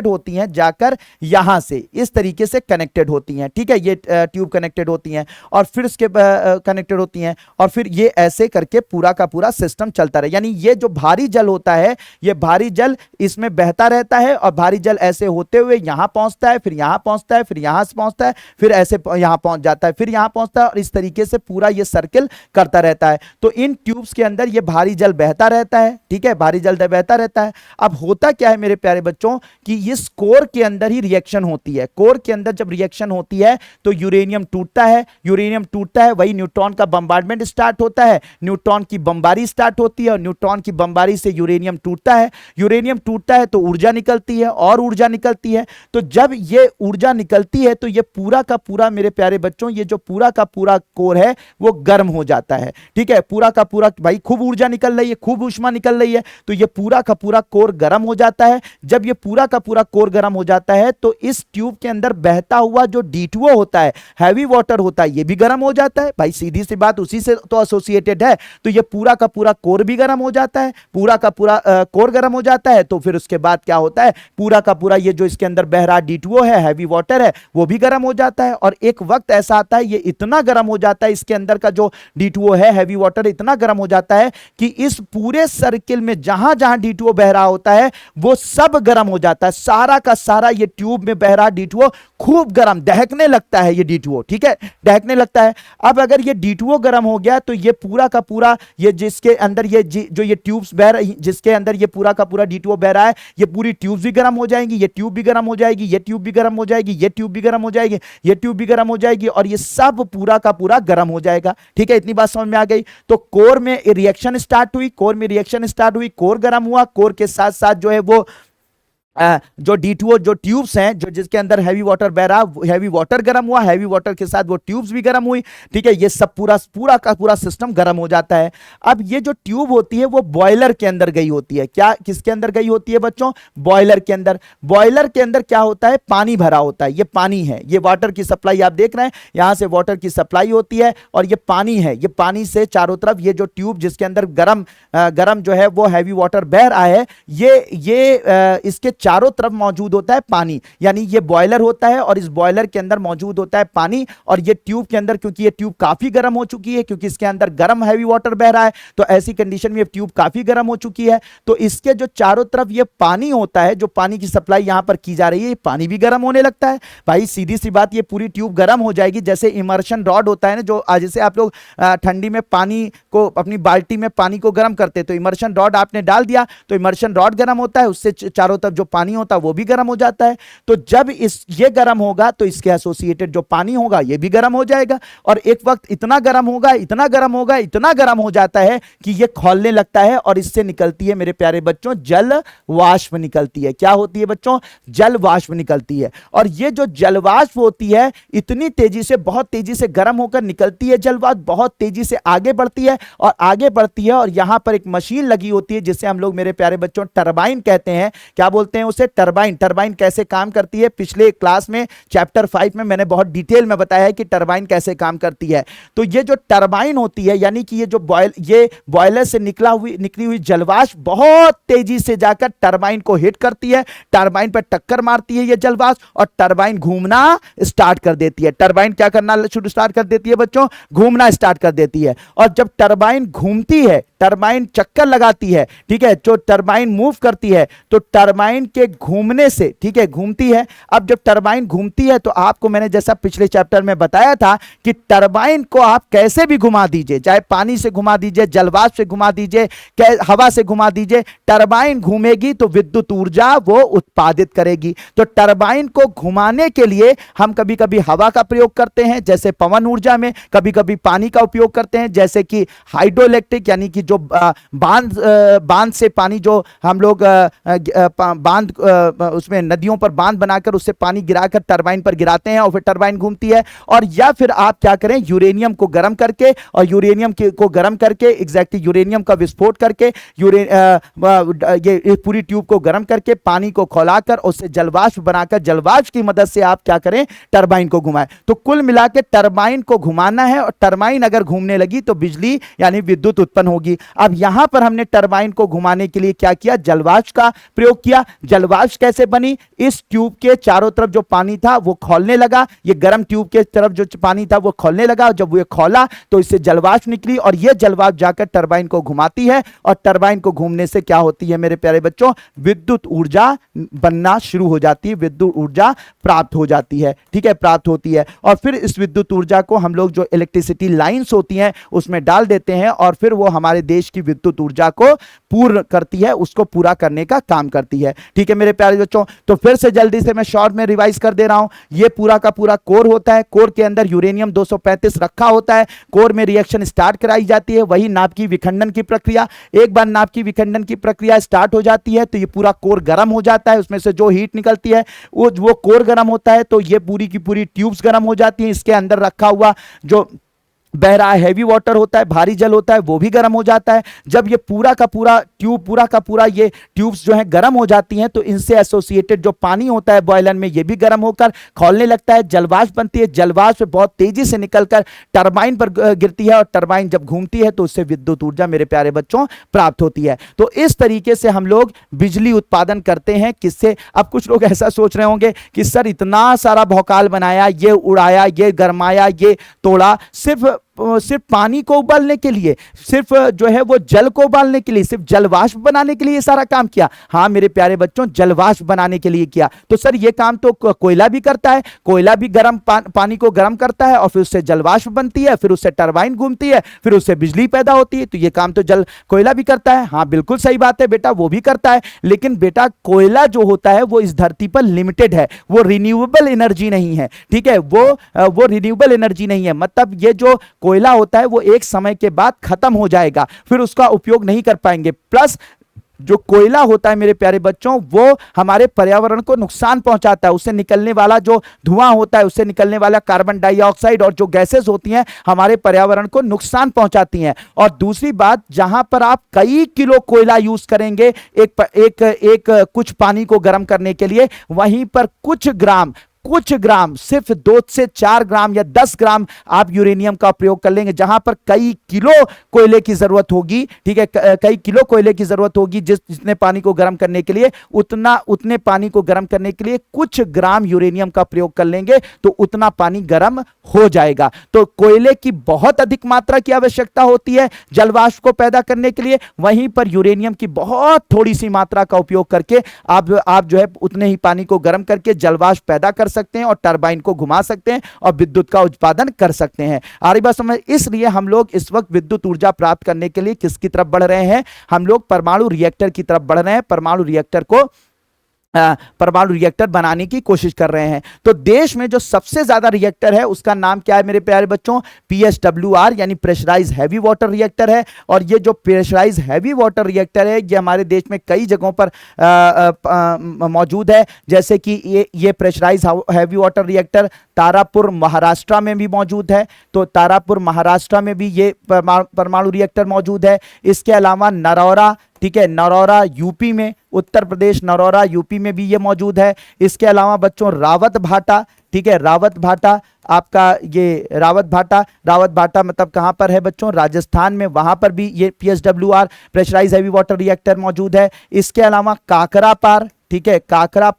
Speaker 1: होती हैं जाकर यहां से इस तरीके से कनेक्टेड होती हैं, ठीक है। ये ट्यूब कनेक्टेड होती हैं और फिर इसके कनेक्टेड होती हैं और फिर ये ऐसे करके पूरा का पूरा सिस्टम चलता रहे। यानी ये जो भारी जल होता है, ये भारी जल इसमें बहता रहता है और भारी जल ऐसे होते हुए यहां पहुंचता है, फिर यहां पहुंचता है, फिर यहां से पहुंचता है, फिर ऐसे यहां पहुंच जाता है, फिर यहां पहुंचता है और इस तरीके से पूरा ये सर्किल करता रहता है। तो इन ट्यूब्स के अंदर ये भारी जल बहता रहता है, ठीक है, भारी जल बहता रहता है। अब होता क्या है मेरे प्यारे बच्चों कि इस कोर के अंदर ही रिएक्शन होती है। कोर के अंदर जब रिएक्शन होती है तो यूरेनियम टूटता है, वही न्यूट्रॉन का बम्बार्डमेंट स्टार्ट होता है, न्यूट्रॉन की बमबारी स्टार्ट होती है और न्यूट्रॉन की बमबारी से यूरेनियम टूटता है तो ऊर्जा निकलती है और ऊर्जा निकलती है। तो जब ये ऊर्जा निकलती है तो ये पूरा का पूरा मेरे प्यारे बच्चों, ये जो पूरा का पूरा कोर है वो गर्म हो जाता है, ठीक है। पूरा का पूरा, भाई खूब ऊर्जा निकल रही है, खूब ऊष्मा निकल रही है, तो ये पूरा का पूरा कोर गर्म हो जाता है। जब ये पूरा का पूरा कोर गर्म हो जाता है तो इस ट्यूब के अंदर बहता हुआ जो D2O होता है, हैवी वाटर होता है, ये भी गर्म हो जाता है। भाई सीधी सी बात, उसी से तो एसोसिएटेड है। तो ये पूरा का पूरा कोर भी गर्म हो जाता है, पूरा का पूरा कोर गर्म हो जाता है। तो फिर उसके बाद क्या होता है, पूरा का पूरा ये जो इसके अंदर बह रहा D2O है, हैवी वाटर है, वो भी गर्म हो जाता है। और एक वक्त ऐसा आता है ये इतना गर्म हो जाता है, इसके अंदर का जो D2O है, हैवी वाटर, इतना गर्म हो जाता है कि इस पूरे सर्किल में जहां जहां D2O बह रहा होता है वो सब गर्म हो जाता है। सारा का सारा ये ट्यूब में बह रहा D2O खूब गर्म, दहकने लगता है ये D2O, ठीक है, दहकने लगता है। अब अगर ये D2O गर्म हो गया तो ये पूरा का पूरा, ये जिसके अंदर ये जो ये ट्यूब्स बह रही, जिसके अंदर ये पूरा का पूरा D2O बह रहा है, ये पूरी ट्यूब्स भी गर्म हो जाएंगी, ये ट्यूब भी गर्म हो जाएगी, ये ट्यूब भी गर्म हो जाएगी, ये ट्यूब भी गर्म हो जाएगी, ये ट्यूब भी गर्म हो जाएगी और ये सब पूरा का पूरा गर्म हो जाएगा, ठीक है। इतनी बात समझ में आ गई। तो कोर में रिएक्शन स्टार्ट हुई, कोर गर्म हुआ, कोर के साथ साथ जो है वो जो D2O जो ट्यूब्स हैं, जो जिसके अंदर हैवी वाटर बह रहा, हैवी वाटर गर्म हुआ, हैवी वाटर के साथ वो ट्यूब्स भी गर्म हुई, ठीक है। ये सब पूरा का पूरा सिस्टम गर्म हो जाता है। अब ये जो ट्यूब होती है वो बॉयलर के अंदर गई होती है। क्या किसके अंदर गई होती है बच्चों? बॉयलर के अंदर। बॉयलर के अंदर क्या होता है, पानी भरा होता है, ये पानी है, ये वाटर की सप्लाई आप देख रहे हैं, यहां से वाटर की सप्लाई होती है और ये पानी है, ये पानी से चारों तरफ ये जो ट्यूब जिसके अंदर गर्म जो है वो हैवी वाटर बह रहा है, ये इसके चारों तरफ मौजूद होता है पानी। यानी ये बॉयलर होता है और इस बॉयलर के अंदर मौजूद होता है पानी और ये ट्यूब के अंदर, क्योंकि ये ट्यूब काफी गर्म हो चुकी है, क्योंकि इसके अंदर गर्म हैवी वाटर बह रहा है, तो ऐसी कंडीशन में ये ट्यूब काफी गर्म हो चुकी है। तो इसके जो चारों तरफ ये पानी होता है, जो पानी की सप्लाई यहां पर की जा रही है, ये पानी भी गर्म होने लगता है। भाई सीधी सी बात, ये पूरी ट्यूब गर्म हो जाएगी। जैसे इमर्शन रॉड होता है ना, जो जैसे आप लोग ठंडी में पानी को, अपनी बाल्टी में पानी को गर्म करते, तो इमर्शन रॉड आपने डाल दिया तो इमर्शन रॉड गर्म होता है, उससे चारों तरफ जो पानी होता है वो भी गर्म हो जाता है। तो जब ये गर्म होगा तो इसके एसोसिएटेड जो पानी होगा ये भी गर्म हो जाएगा और एक वक्त इतना गर्म होगा, इतना गर्म हो जाता है कि ये खौलने लगता है और इससे निकलती है मेरे प्यारे बच्चों जल वाष्प निकलती है। क्या होती है बच्चों? जल वाष्प निकलती है। और ये जो जल वाष्प होती है इतनी तेजी से, बहुत तेजी से गर्म होकर निकलती है जल वाष्प, बहुत तेजी से आगे बढ़ती है और यहां पर एक मशीन लगी होती है जिसे हम लोग मेरे प्यारे बच्चों टरबाइन कहते हैं। क्या बोलते हैं उसे? टरबाइन। टरबाइन कैसे काम करती है, पिछले क्लास में चैप्टर 5 में मैंने बहुत डिटेल में बताया है कि टरबाइन कैसे काम करती है। तो ये जो टरबाइन होती है, यानी कि ये जो बॉयलर से निकली हुई जलवाष्प बहुत तेजी से जाकर टरबाइन को हिट करती है, टरबाइन पर टक्कर मारती है ये जलवाष्प और टरबाइन घूमना स्टार्ट कर देती है। टरबाइन क्या करना स्टार्ट कर देती है बच्चों? घूमना स्टार्ट कर देती है। और जब टरबाइन घूमती है, टरबाइन चक्कर लगाती है, ठीक है, जो टरबाइन मूव करती है, तो टरबाइन के घूमने से, ठीक है, घूमती है। अब जब टरबाइन घूमती है तो आपको मैंने जैसा पिछले चैप्टर में बताया था कि टरबाइन को आप कैसे भी घुमा दीजिए, चाहे पानी से घुमा दीजिए, जलवाष्प से घुमा दीजिए, हवा से घुमा दीजिए, टरबाइन घूमेगी तो विद्युत ऊर्जा वो उत्पादित करेगी। तो टरबाइन को घुमाने के लिए हम कभी कभी हवा का प्रयोग करते हैं, जैसे पवन ऊर्जा में, कभी कभी पानी का उपयोग करते हैं, जैसे कि हाइड्रोइलेक्ट्रिक, यानी कि जो बांध से पानी जो हम लोग बांध उसमें नदियों पर बांध बनाकर उससे पानी गिराकर टरबाइन पर गिराते हैं और फिर टरबाइन घूमती है। और या फिर आप क्या करें, यूरेनियम को गर्म करके और यूरेनियम को गर्म करके एग्जैक्टली यूरेनियम का विस्फोट करके ये पूरी ट्यूब को गर्म करके पानी को खौलाकर उससे जलवाष्प बनाकर जलवाष्प की मदद से आप क्या करें, टरबाइन को घुमाएं। तो कुल मिला के टरबाइन को घुमाना है और टरबाइन अगर घूमने लगी तो बिजली यानी विद्युत उत्पन्न होगी। अब यहां पर हमने टरबाइन को घुमाने के लिए क्या किया, जलवाष्प का प्रयोग किया। जलवाष्प कैसे बनी, इस ट्यूब के चारों तरफ जो पानी था वो खौलने लगा, ये गर्म ट्यूब के तरफ जो पानी था वो खौलने लगा, और जब वो खौला तो इससे जलवाष्प निकली और ये जलवाष्प जाकर टरबाइन को घुमाती है और टरबाइन को घूमने से क्या होती है मेरे प्यारे बच्चों, विद्युत ऊर्जा बनना शुरू हो जाती है, विद्युत ऊर्जा प्राप्त हो जाती है। ठीक है, प्राप्त होती है और फिर इस विद्युत ऊर्जा को हम लोग जो इलेक्ट्रिसिटी लाइंस होती हैं उसमें डाल देते हैं और फिर वो हमारे देश की विद्युत ऊर्जा को पूर्ण करती है, उसको पूरा करने का काम करती है। ठीक है मेरे प्यारे बच्चों, तो फिर से जल्दी से मैं शॉर्ट में रिवाइज कर दे रहा हूं। ये पूरा का पूरा कोर होता है, कोर के अंदर यूरेनियम 235 रखा होता है, कोर में रिएक्शन स्टार्ट कराई जाती है, वही नाभिकीय विखंडन की प्रक्रिया। एक बार नाभिकीय विखंडन की प्रक्रिया स्टार्ट हो जाती है तो ये पूरा कोर गर्म हो जाता है, उसमें से जो हीट निकलती है वो कोर गर्म होता है तो ये पूरी की पूरी ट्यूब्स गर्म हो जाती हैं। इसके अंदर रखा हुआ जो बह रहा हैवी वाटर होता है, भारी जल होता है, वो भी गर्म हो जाता है। जब ये पूरा का पूरा ट्यूब पूरा का पूरा ये ट्यूब्स जो हैं गर्म हो जाती हैं तो इनसे एसोसिएटेड जो पानी होता है बॉयलर में ये भी गर्म होकर खौलने लगता है, जलवाष्प बनती है, जलवाष्प बहुत तेजी से निकलकर टरबाइन पर गिरती है और टरबाइन जब घूमती है तो उससे विद्युत ऊर्जा मेरे प्यारे बच्चों प्राप्त होती है। तो इस तरीके से हम लोग बिजली उत्पादन करते हैं। किससे? अब कुछ लोग ऐसा सोच रहे होंगे कि सर इतना सारा भौकाल बनाया, ये उड़ाया, ये गरमाया, ये तोड़ा, सिर्फ पानी को उबालने के लिए, सिर्फ जो है वो जल को उबालने के लिए, सिर्फ जलवाष्प बनाने के लिए सारा काम किया? हाँ मेरे प्यारे बच्चों, जलवाष्प बनाने के लिए किया। तो सर ये काम तो कोयला भी करता है, कोयला भी गर्म पानी को गर्म करता है और फिर उससे जलवाष्प बनती है, फिर उससे टरबाइन घूमती है, फिर उससे बिजली पैदा होती है। तो ये काम तो कोयला भी करता है। हाँ बिल्कुल सही बात है बेटा, वो भी करता है, लेकिन बेटा कोयला जो होता है वो इस धरती पर लिमिटेड है, वो रिन्यूएबल एनर्जी नहीं है। ठीक है, वो रिन्यूएबल एनर्जी नहीं है, मतलब ये जो कोयला होता है वो एक समय के बाद खत्म हो जाएगा, फिर उसका उपयोग नहीं कर पाएंगे। प्लस जो कोयला होता है मेरे प्यारे बच्चों वो हमारे पर्यावरण को नुकसान पहुंचाता है, उससे निकलने वाला जो धुआं होता है, उससे निकलने वाला कार्बन डाइऑक्साइड और जो गैसेस होती हैं हमारे पर्यावरण को नुकसान पहुंचाती हैं। और दूसरी बात, जहां पर आप कई किलो कोयला यूज करेंगे एक कुछ पानी को गर्म करने के लिए, वहीं पर कुछ ग्राम सिर्फ 2 से 4 ग्राम या 10 ग्राम आप यूरेनियम का प्रयोग कर लेंगे। जहां पर कई किलो कोयले की जरूरत होगी, ठीक है, कई किलो कोयले की जरूरत होगी जितने पानी को गर्म करने के लिए, उतने पानी को गर्म करने के लिए कुछ ग्राम यूरेनियम का प्रयोग कर लेंगे तो उतना पानी गर्म हो जाएगा। तो कोयले की बहुत अधिक मात्रा की आवश्यकता होती है जलवाष्प को पैदा करने के लिए, वहीं पर यूरेनियम की बहुत थोड़ी सी मात्रा का उपयोग करके आप जो है उतने ही पानी को गर्म करके जलवाष्प पैदा कर सकते हैं और टरबाइन को घुमा सकते हैं और विद्युत का उत्पादन कर सकते हैं। आ रही बात समझ? इसलिए हम लोग इस वक्त विद्युत ऊर्जा प्राप्त करने के लिए किसकी तरफ बढ़ रहे हैं? हम लोग परमाणु रिएक्टर की तरफ बढ़ रहे हैं, परमाणु रिएक्टर बनाने की कोशिश कर रहे हैं। तो देश में जो सबसे ज्यादा रिएक्टर है उसका नाम क्या है मेरे प्यारे बच्चों? PHWR यानी प्रेशराइज हैवी वाटर रिएक्टर है। और ये जो प्रेशराइज हैवी वाटर रिएक्टर है ये हमारे देश में कई जगहों पर मौजूद है, जैसे कि ये pressurise heavy water reactor Tarapur Maharashtra में भी मौजूद है। तो तारापुर महाराष्ट्र में भी ये परमाणु रिएक्टर मौजूद है। इसके अलावा नरौरा, ठीक है, नरौरा यूपी में, उत्तर प्रदेश नरौरा यूपी में भी ये मौजूद है। इसके अलावा बच्चों रावत भाटा, ठीक है, रावत भाटा आपका ये रावत भाटा मतलब कहां पर है बच्चों? राजस्थान में, वहां पर भी ये PHWR pressurise heavy water reactor मौजूद है। इसके अलावा काकरापार, ठीक है, काकरा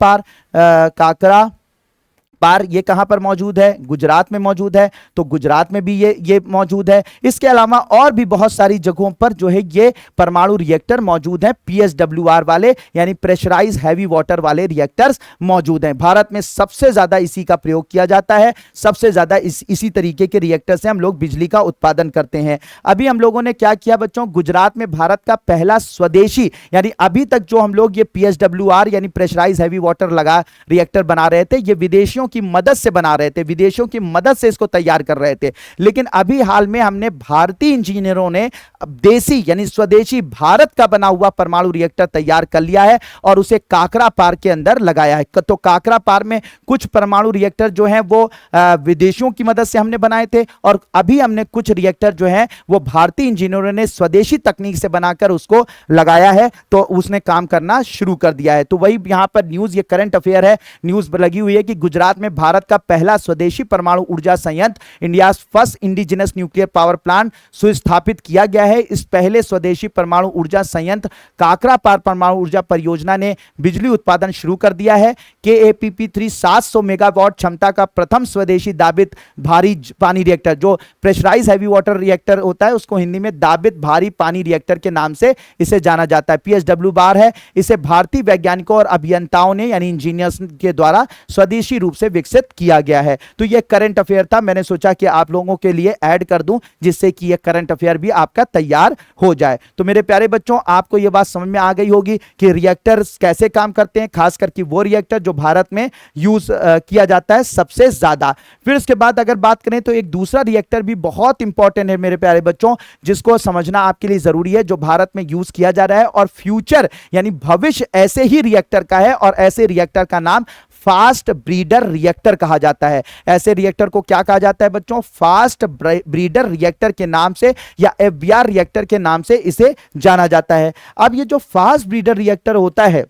Speaker 1: पार ये कहां पर मौजूद है? गुजरात में मौजूद है। तो गुजरात में भी ये मौजूद है। इसके अलावा और भी बहुत सारी जगहों पर जो है ये परमाणु रिएक्टर मौजूद हैं, PHWR वाले यानी प्रेशराइज हैवी वाटर वाले रिएक्टर्स मौजूद हैं। भारत में सबसे ज्यादा इसी का प्रयोग किया जाता है, सबसे ज्यादा इसी तरीके के रिएक्टर से हम लोग बिजली का उत्पादन करते हैं। अभी हम लोगों ने क्या किया बच्चों? गुजरात में भारत का पहला स्वदेशी, यानी अभी तक जो हम लोग ये PHWR यानी प्रेशराइज हैवी वाटर लगा रिएक्टर बना रहे थे, ये विदेशियों की मदद से बना रहे थे, विदेशों की मदद से इसको तैयार कर रहे थे। लेकिन अभी हाल में हमने भारतीय इंजीनियरों ने देसी यानी स्वदेशी भारत का बना हुआ परमाणु रिएक्टर तैयार कर लिया है और उसे काकरापार के अंदर लगाया है। तो काकरापार में कुछ परमाणु रिएक्टर जो हैं वो विदेशियों की मदद से हमने बनाए थे और अभी हमने कुछ रिएक्टर जो हैं वो भारतीय इंजीनियरों ने स्वदेशी तकनीक से बनाकर उसको लगाया है, तो उसने काम करना शुरू कर दिया है। तो वही यहां पर न्यूज, ये करंट अफेयर है, न्यूज लगी हुई है कि गुजरात में भारत का पहला स्वदेशी परमाणु ऊर्जा संयंत्र, India's first indigenous nuclear power plant, सुस्थापित किया गया है। इस पहले स्वदेशी परमाणु ऊर्जा संयंत्र काकरापार परमाणु ऊर्जा परियोजना ने बिजली उत्पादन शुरू कर दिया है। KAPP3 700 मेगावाट क्षमता का प्रथम स्वदेशी दाबित भारी पानी रिएक्टर, जो प्रेशराइज हैवी वाटर रिएक्टर होता है उसको हिंदी में दाबित भारी पानी रिएक्टर के नाम से इसे जाना जाता है। PSW बार है। इसे भारतीय वैज्ञानिकों और अभियंताओं ने यानी इंजीनियर्स के द्वारा स्वदेशी रूप से विकसित किया गया है। तो यह करंट अफेयर था, मैंने सोचा कि आप लोगों के लिए ऐड कर दूं जिससे कि यह करंट अफेयर भी आपका तैयार हो जाए। तो मेरे प्यारे बच्चों, आपको यह बात समझ में आ गई होगी कि रिएक्टर्स कैसे काम करते हैं, खास करके वो रिएक्टर जो भारत में यूज किया जाता है सबसे ज्यादा। फिर इसके बाद अगर बात करें तो एक दूसरा रिएक्टर भी बहुत इंपॉर्टेंट है मेरे प्यारे बच्चों, जिसको समझना आपके लिए जरूरी है, जो भारत में यूज किया जा रहा है और फ्यूचर यानी भविष्य ऐसे ही रिएक्टर का है और ऐसे रिएक्टर का नाम फास्ट ब्रीडर रिएक्टर कहा जाता है। ऐसे रिएक्टर को क्या कहा जाता है बच्चों? फास्ट ब्रीडर रिएक्टर के नाम से या FBR रिएक्टर के नाम से इसे जाना जाता है। अब ये जो फास्ट ब्रीडर रिएक्टर होता है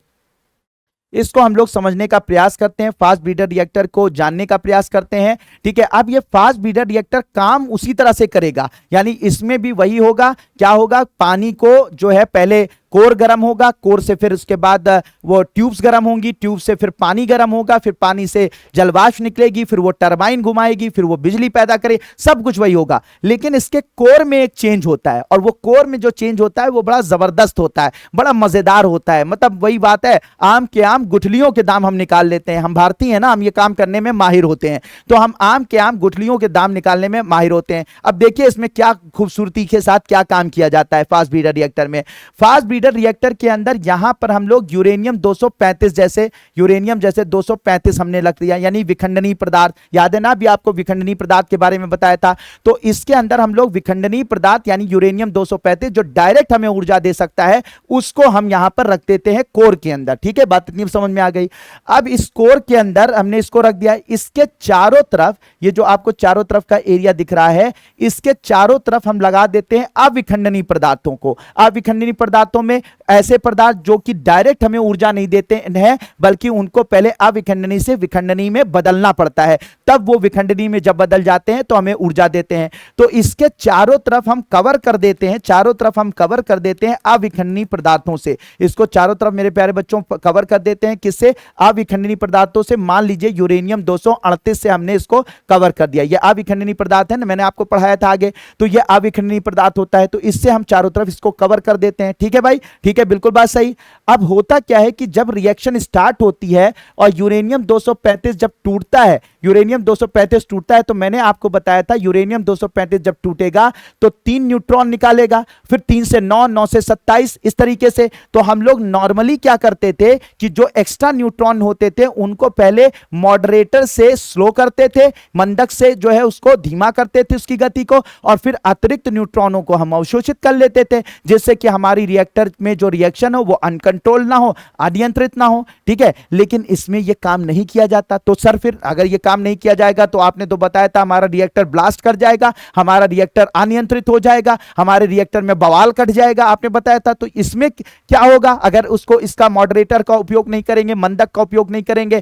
Speaker 1: इसको हम लोग समझने का प्रयास करते हैं, फास्ट ब्रीडर रिएक्टर को जानने का प्रयास करते हैं। ठीक है, अब ये फास्ट ब्रीडर रिएक्टर काम उसी तरह से करेगा, यानी इसमें भी वही होगा। क्या होगा? पानी को जो है पहले कोर गर्म होगा, कोर से फिर उसके बाद वो ट्यूब्स गर्म होंगी, ट्यूब से फिर पानी गर्म होगा, फिर पानी से जलवाष्प निकलेगी, फिर वो टरबाइन घुमाएगी, फिर वो बिजली पैदा करे, सब कुछ वही होगा। लेकिन इसके कोर में एक चेंज होता है और वो कोर में जो चेंज होता है वो बड़ा जबरदस्त होता है, बड़ा मजेदार होता है। मतलब वही बात है, आम के आम गुठलियों के दाम हम निकाल लेते हैं। हम भारतीय हैं ना, हम ये काम करने में माहिर होते हैं, तो हम आम के आम गुठलियों के दाम निकालने में माहिर होते हैं। अब देखिए इसमें क्या खूबसूरती के साथ क्या काम किया जाता है फास्ट ब्रीडर रिएक्टर में। फास्ट ब्रीडर रिएक्टर के अंदर यहां पर हम लोग यूरेनियम 235 जैसे, यूरेनियम जैसे 235 हमने रख दिया, यानी विखंडनीय पदार्थ। याद है ना, अभी आपको विखंडनीय पदार्थ के बारे में बताया था। तो इसके अंदर हम लोग विखंडनीय पदार्थ यानी यूरेनियम 235 जो डायरेक्ट हमें ऊर्जा दे सकता है, उसको हम यहां पर रख देते हैं कोर के अंदर। ठीक है, बात इतनी समझ में आ गई। अब इस कोर के अंदर हमने इसको रख दिया। इसके चारों तरफ, ये जो आपको चारों तरफ का एरिया दिख रहा है, इसके चारों तरफ हम लगा देते हैं अविखंडनीय पदार्थों को। अविखंडनीय पदार्थों में ऐसे पदार्थ जो कि डायरेक्ट हमें ऊर्जा नहीं देते हैं, बल्कि उनको पहले अविखंडनीय से विखंडनीय में बदलना पड़ता है, तब वो विखंडनीय में जब बदल जाते हैं तो हमें ऊर्जा देते हैं। तो इसके चारों तरफ हम कवर कर देते हैं, चारों तरफ हम कवर कर देते हैं अविखंडनीय पदार्थों से। इसको चारों तरफ मेरे प्यारे बच्चों कवर कर देते हैं, किससे? अविखंडनीय पदार्थों से। मान लीजिए यूरेनियम 238 से हमने इसको कवर कर दिया। ये अविखंडनीय पदार्थ है ना, मैंने आपको पढ़ाया था आगे, तो ये अविखंडनीय पदार्थ होता है, तो इससे हम चारों तरफ इसको कवर कर देते हैं। ठीक है भाई, ठीक है, बिल्कुल बात सही। अब होता क्या है कि जब रिएक्शन स्टार्ट होती है और यूरेनियम 235 जब टूटता है, यूरेनियम 235 टूटता है, तो मैंने आपको बताया था यूरेनियम 235 जब टूटेगा तो 3 न्यूट्रॉन निकालेगा, फिर 3 से 9, 9 से 27, इस तरीके से। तो हम लोग नॉर्मली क्या करते थे कि जो एक्स्ट्रा न्यूट्रॉन होते थे उनको पहले मॉडरेटर से स्लो करते थे, मंदक से जो है उसको धीमा करते थे उसकी गति को, और फिर अतिरिक्त न्यूट्रॉनों को हम अवशोषित कर लेते थे, जिससे कि हमारी रिएक्टर में जो रिएक्शन हो वो अनकंट्रोल ना हो, अनियंत्रित ना हो। ठीक है, लेकिन इसमें यह काम नहीं किया जाता। तो सर फिर अगर यह काम नहीं किया जाएगा तो आपने तो बताया था हमारा रिएक्टर ब्लास्ट कर जाएगा, हमारा रिएक्टर अनियंत्रित हो जाएगा, हमारे रिएक्टर में बवाल कट जाएगा, आपने बताया था। तो इसमें क्या होगा अगर उसको इसका मॉडरेटर का उपयोग नहीं करेंगे, मंदक का उपयोग नहीं करेंगे,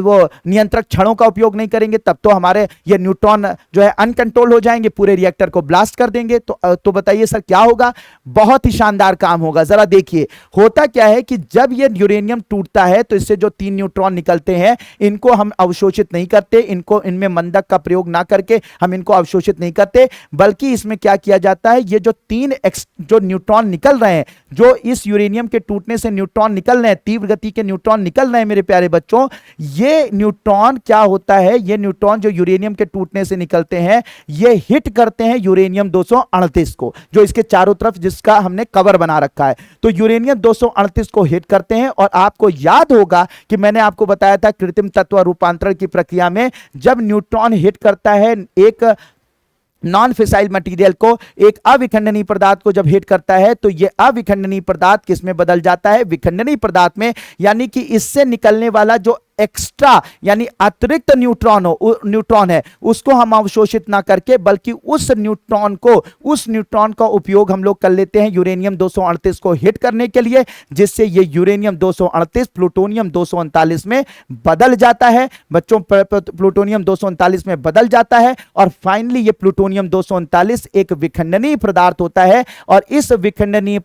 Speaker 1: वो नियंत्रक क्षणों का उपयोग नहीं करेंगे, तब तो हमारे ये न्यूट्रॉन जो है अनकंट्रोल हो जाएंगे, पूरे रिएक्टर को ब्लास्ट कर देंगे। तो बताइए सर क्या होगा? बहुत ही शानदार काम होगा। जरा देखिए होता क्या है कि जब ये यूरेनियम टूटता है तो इससे जो 3 न्यूट्रॉन निकलते हैं इनको हम अवशोषित नहीं करते, इनमें मंदक का प्रयोग ना करके हम इनको अवशोषित नहीं करते, बल्कि इसमें क्या किया जाता है, ये जो 3 जो न्यूट्रॉन निकल रहे हैं, जो इस यूरेनियम के टूटने से न्यूट्रॉन निकल रहे हैं, तीव्र गति के न्यूट्रॉन निकल रहे हैं मेरे प्यारे बच्चों, ये न्यूट्रॉन क्या होता है, ये न्यूट्रॉन जो यूरेनियम के टूटने से निकलते हैं ये हिट करते हैं यूरेनियम 238 को, जो इसके चारों तरफ जिसका हमने कवर बना रखा रखा है। तो यूरेनियम 238 को हिट करते हैं और आपको याद होगा कि मैंने आपको बताया था कृत्रिम तत्व रूपांतरण की प्रक्रिया में जब न्यूट्रॉन हिट करता है एक नॉन फिसाइल मटेरियल को, एक अविखंडनीय पदार्थ को जब हिट करता है तो यह अविखंडनीय पदार्थ किस में बदल जाता है? विखंडनीय पदार्थ में। यानी कि इससे निकलने वाला जो एक्स्ट्रा यानी अतिरिक्त न्यूट्रॉन है उसको हम अवशोषित ना करके बल्कि उस न्यूट्रॉन का उपयोग हम लोग कर लेते हैं यूरेनियम 238 को हिट करने के लिए, जिससे ये यूरेनियम 238 प्लूटोनियम 239 में बदल जाता है बच्चों। प्लूटोनियम 239 में बदल जाता है और फाइनली ये प्लूटोनियम 239 एक विखंडनीय पदार्थ होता है। और इस विखंडनीय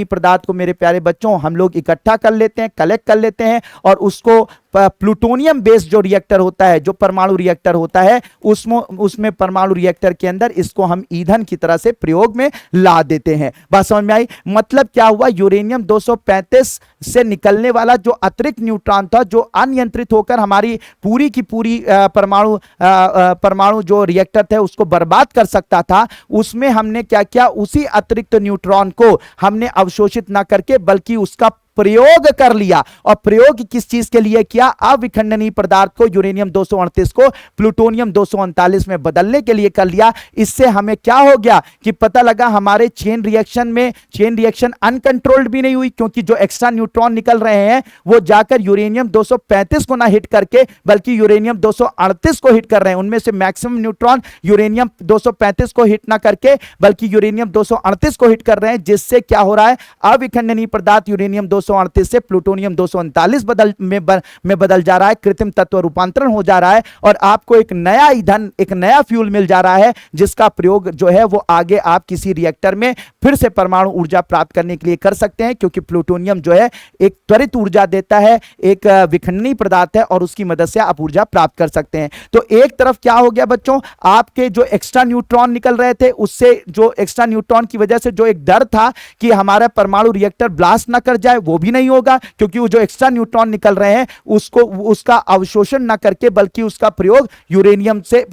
Speaker 1: पदार्थ को मेरे प्यारे बच्चों हम लोग इकट्ठा कर लेते हैं, कलेक्ट कर लेते हैं और उसको प्लूटोनियम बेस्ड जो रिएक्टर होता है, जो परमाणु रिएक्टर होता है, उसमें परमाणु रिएक्टर के अंदर इसको हम ईंधन की तरह से प्रयोग में ला देते हैं। बात समझ में आई? मतलब क्या हुआ, यूरेनियम 235 से निकलने वाला जो अतिरिक्त न्यूट्रॉन था जो अनियंत्रित होकर हमारी पूरी की पूरी परमाणु जो रिएक्टर थे उसको बर्बाद कर सकता था, उसमें हमने क्या किया, उसी अतिरिक्त न्यूट्रॉन को हमने अवशोषित ना करके बल्कि उसका प्रयोग कर लिया। और प्रयोग किस चीज के लिए किया? अविखंडनीय पदार्थ को यूरेनियम 238 को प्लूटोनियम 239 में बदलने के लिए कर लिया। इससे हमें क्या हो गया कि पता लगा हमारे चेन रिएक्शन अनकंट्रोल्ड भी नहीं हुई, क्योंकि जो एक्स्ट्रा न्यूट्रॉन निकल रहे हैं वो जाकर यूरेनियम 235 को ना हिट करके बल्कि यूरेनियम 238 को हिट कर रहे हैं। उनमें से मैक्सिमम न्यूट्रॉन यूरेनियम 235 को हिट ना करके बल्कि यूरेनियम 238 को हिट कर रहे हैं, जिससे क्या हो रहा है, अविखंडनीय पदार्थ यूरेनियम 238 से प्लूटोनियम 239 में बदल जा रहा है, कृत्रिम तत्व रूपांतरण हो जा रहा है और आपको एक नया ईंधन, एक नया फ्यूल मिल जा रहा है, जिसका प्रयोग जो है वो आगे आप किसी रिएक्टर में फिर से परमाणु ऊर्जा प्राप्त करने के लिए कर सकते हैं, क्योंकि प्लूटोनियम जो है एक त्वरित ऊर्जा देता है, एक विखंडनीय पदार्थ है और उसकी मदद से आप ऊर्जा प्राप्त कर सकते हैं। तो एक तरफ क्या हो गया बच्चों, आपके जो एक्स्ट्रा न्यूट्रॉन निकल रहे थे उससे, जो एक्स्ट्रा न्यूट्रॉन की वजह से जो एक डर था कि हमारा परमाणु रिएक्टर ब्लास्ट ना कर जाए, वो भी नहीं होगा, क्योंकि वो जो एक्स्ट्रा न्यूट्रॉन निकल रहे हैं उसका अवशोषण ना करके बल्कि उसका प्रयोग यूरेनियम से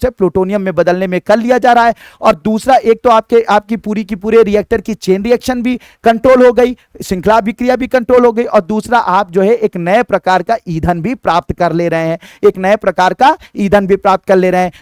Speaker 1: प्लूटोनियम में बदलने में कर लिया जा रहा है। और दूसरा, एक तो आपकी पूरी की पूरे रिएक्टर की चेन रिएक्शन भी कंट्रोल हो गई, श्रृंखला अभिक्रिया भी कंट्रोल हो गई, और दूसरा आप जो है एक नए प्रकार का ईंधन भी प्राप्त कर ले रहे हैं,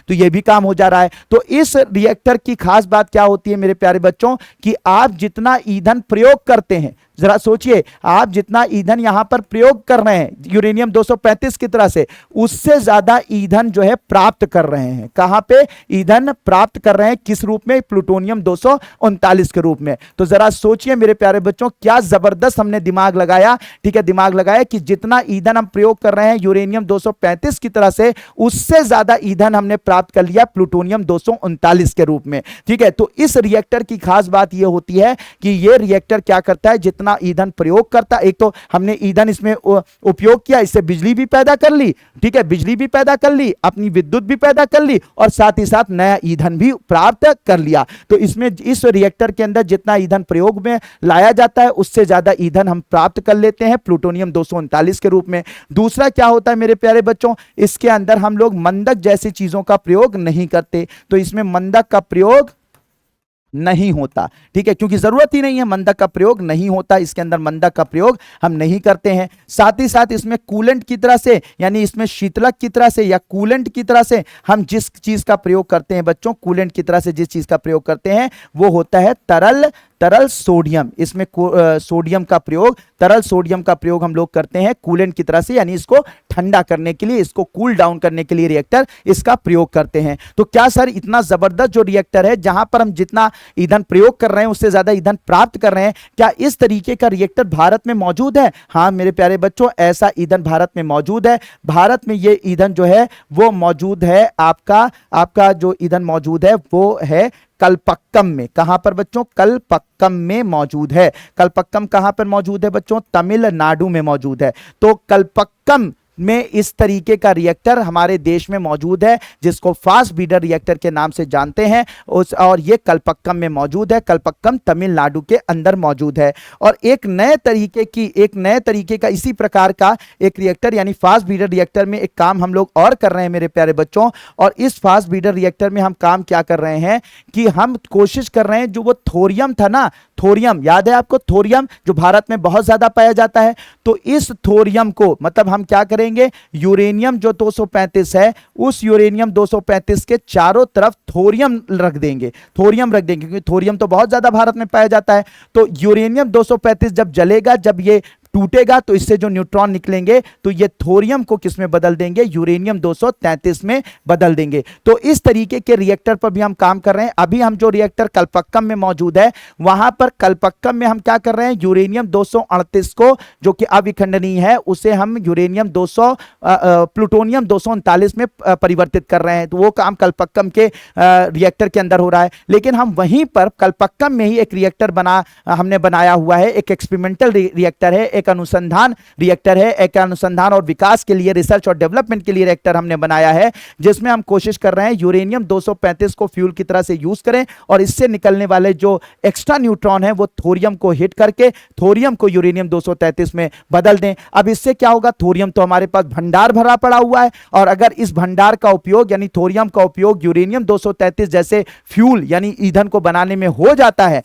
Speaker 1: तो यह भी काम हो जा रहा है। तो इस रिएक्टर की खास बात क्या होती है मेरे प्यारे बच्चों, कि आप जितना ईंधन प्रयोग करते हैं, जरा सोचिए, आप जितना ईंधन यहां पर प्रयोग कर रहे हैं यूरेनियम 235 की तरह से, उससे ज्यादा ईंधन जो है प्राप्त कर रहे हैं। कहां पे ईंधन प्राप्त कर रहे हैं? किस रूप में? प्लूटोनियम 239 के रूप में। तो जरा सोचिए मेरे प्यारे बच्चों, क्या जबरदस्त हमने दिमाग लगाया। ठीक है, दिमाग लगाया कि जितना ईंधन हम प्रयोग कर रहे हैं यूरेनियम 235 की तरह से, उससे ज्यादा ईंधन हमने प्राप्त कर लिया प्लूटोनियम 239 के रूप में। ठीक है, तो इस रिएक्टर की खास बात यह होती है कि यह रिएक्टर क्या करता है, जितना ईंधन प्रयोग करता, एक तो हमने ईंधन इसमें उपयोग किया, इससे बिजली भी पैदा कर ली, ठीक है, बिजली भी पैदा कर ली, अपनी विद्युत भी पैदा कर ली और साथ ही साथ नया ईंधन भी प्राप्त कर लिया। तो इसमें इस रिएक्टर के अंदर जितना ईंधन प्रयोग में लाया जाता है उससे ज्यादा ईंधन हम प्राप्त कर लेते हैं प्लूटोनियम 239 के रूप में। दूसरा क्या होता है मेरे प्यारे बच्चों, इसके अंदर हम लोग मंदक जैसी चीजों का प्रयोग नहीं करते, तो इसमें मंदक का प्रयोग नहीं होता। ठीक है, क्योंकि जरूरत ही नहीं है, मंदक का प्रयोग नहीं होता, इसके अंदर मंदक का प्रयोग हम नहीं करते हैं। साथ ही साथ इसमें कूलेंट की तरह से, यानी इसमें शीतलक की तरह से या कूलेंट की तरह से हम जिस चीज का प्रयोग करते हैं बच्चों, कूलेंट की तरह से जिस चीज का प्रयोग करते हैं वो होता है तरल सोडियम। इसमें तरल सोडियम का प्रयोग हम लोग करते हैं कूलेंट की तरह से, यानी इसको ठंडा करने के लिए, इसको कूल डाउन करने के लिए रिएक्टर इसका प्रयोग करते हैं। तो क्या सर, इतना जबरदस्त जो रिएक्टर है जहां पर हम जितना ईंधन प्रयोग कर रहे हैं उससे ज्यादा ईंधन प्राप्त कर रहे हैं, क्या इस तरीके का रिएक्टर भारत में मौजूद है? हाँ मेरे प्यारे बच्चों, ऐसा ईंधन भारत में मौजूद है। भारत में ये ईंधन जो है वो मौजूद है, आपका जो ईंधन मौजूद है वो है कलपक्कम में। कहां पर बच्चों? कलपक्कम में मौजूद है। कलपक्कम कहां पर मौजूद है बच्चों? तमिलनाडु में मौजूद है। तो कलपक्कम में इस तरीके का रिएक्टर हमारे देश में मौजूद है, जिसको फास्ट ब्रीडर रिएक्टर के नाम से जानते हैं। और ये कलपक्कम में मौजूद है, कलपक्कम तमिलनाडु के अंदर मौजूद है। और एक नए तरीके का इसी प्रकार का एक रिएक्टर यानी फास्ट ब्रीडर रिएक्टर में एक काम हम लोग और कर रहे हैं मेरे प्यारे बच्चों। और इस फास्ट ब्रीडर रिएक्टर में हम काम क्या कर रहे हैं कि हम कोशिश कर रहे हैं, जो वो थोरियम था ना, थोरियम याद है आपको, थोरियम जो भारत में बहुत ज्यादा पाया जाता है, तो इस थोरियम को मतलब हम क्या करेंगे, यूरेनियम जो 235 है, उस यूरेनियम 235 के चारों तरफ थोरियम रख देंगे, क्योंकि थोरियम तो बहुत ज्यादा भारत में पाया जाता है। तो यूरेनियम 235 जब जलेगा, जब ये टूटेगा, तो इससे जो न्यूट्रॉन निकलेंगे, तो ये थोरियम को किस में बदल देंगे, यूरेनियम 233 में बदल देंगे। तो इस तरीके के रिएक्टर पर भी हम काम कर रहे हैं। अभी हम जो रिएक्टर कलपक्कम में मौजूद है, वहां पर कलपक्कम में हम क्या कर रहे हैं, यूरेनियम 238 को, जो कि अविखंडनीय है, उसे हम प्लूटोनियम 239 में परिवर्तित कर रहे हैं। तो वो काम कलपक्कम के रिएक्टर के अंदर हो रहा है। लेकिन हम वहीं पर कलपक्कम में ही एक रिएक्टर हमने बनाया हुआ है, एक एक्सपेरिमेंटल रिएक्टर है, एक अनुसंधान रिएक्टर है, एक अनुसंधान और विकास के लिए, रिसर्च और डेवलपमेंट के लिए रिएक्टर हमने बनाया है, जिसमें हम कोशिश कर रहे हैं यूरेनियम 235 को फ्यूल की तरह से यूज करें और इससे निकलने वाले जो एक्स्ट्रा न्यूट्रॉन है वो थोरियम को हिट करके थोरियम को यूरेनियम 233 में बदल दें। अब इससे क्या होगा, थोरियम तो हमारे पास भंडार भरा पड़ा हुआ है, और अगर इस भंडार का उपयोग यानी थोरियम का उपयोग यूरेनियम 233 जैसे फ्यूल यानी ईंधन को बनाने में हो जाता है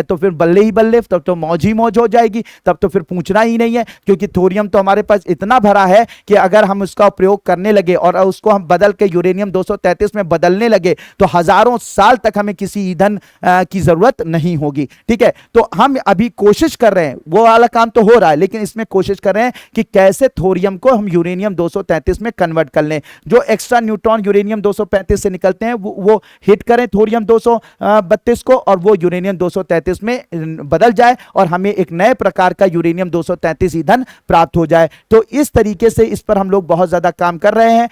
Speaker 1: तो फिर बल्ले ही बल्ले, तब तो मौज ही मौज हो जाएगी, तब तो फिर पूछना ही नहीं है, क्योंकि थोरियम तो हमारे पास इतना भरा है कि अगर हम उसका प्रयोग करने लगे और उसको हम बदल के यूरेनियम 233 में बदलने लगे, तो हजारों साल तक हमें किसी ईंधन की जरूरत नहीं होगी। ठीक है, तो हम अभी कोशिश कर रहे हैं, वो वाला काम तो हो रहा है, लेकिन इसमें कोशिश कर रहे हैं कि कैसे थोरियम को हम यूरेनियम 233 में कन्वर्ट कर लें। जो एक्स्ट्रा न्यूट्रॉन यूरेनियम 235 से निकलते हैं वो हिट करें थोरियम 232 को, और वो यूरेनियम 233 में बदल जाए और हमें एक नए प्रकार का यूरेनियम 233 ईंधन प्राप्त हो जाए। तो इस तरीके से इस पर हम लोग बहुत ज्यादा काम कर रहे हैं।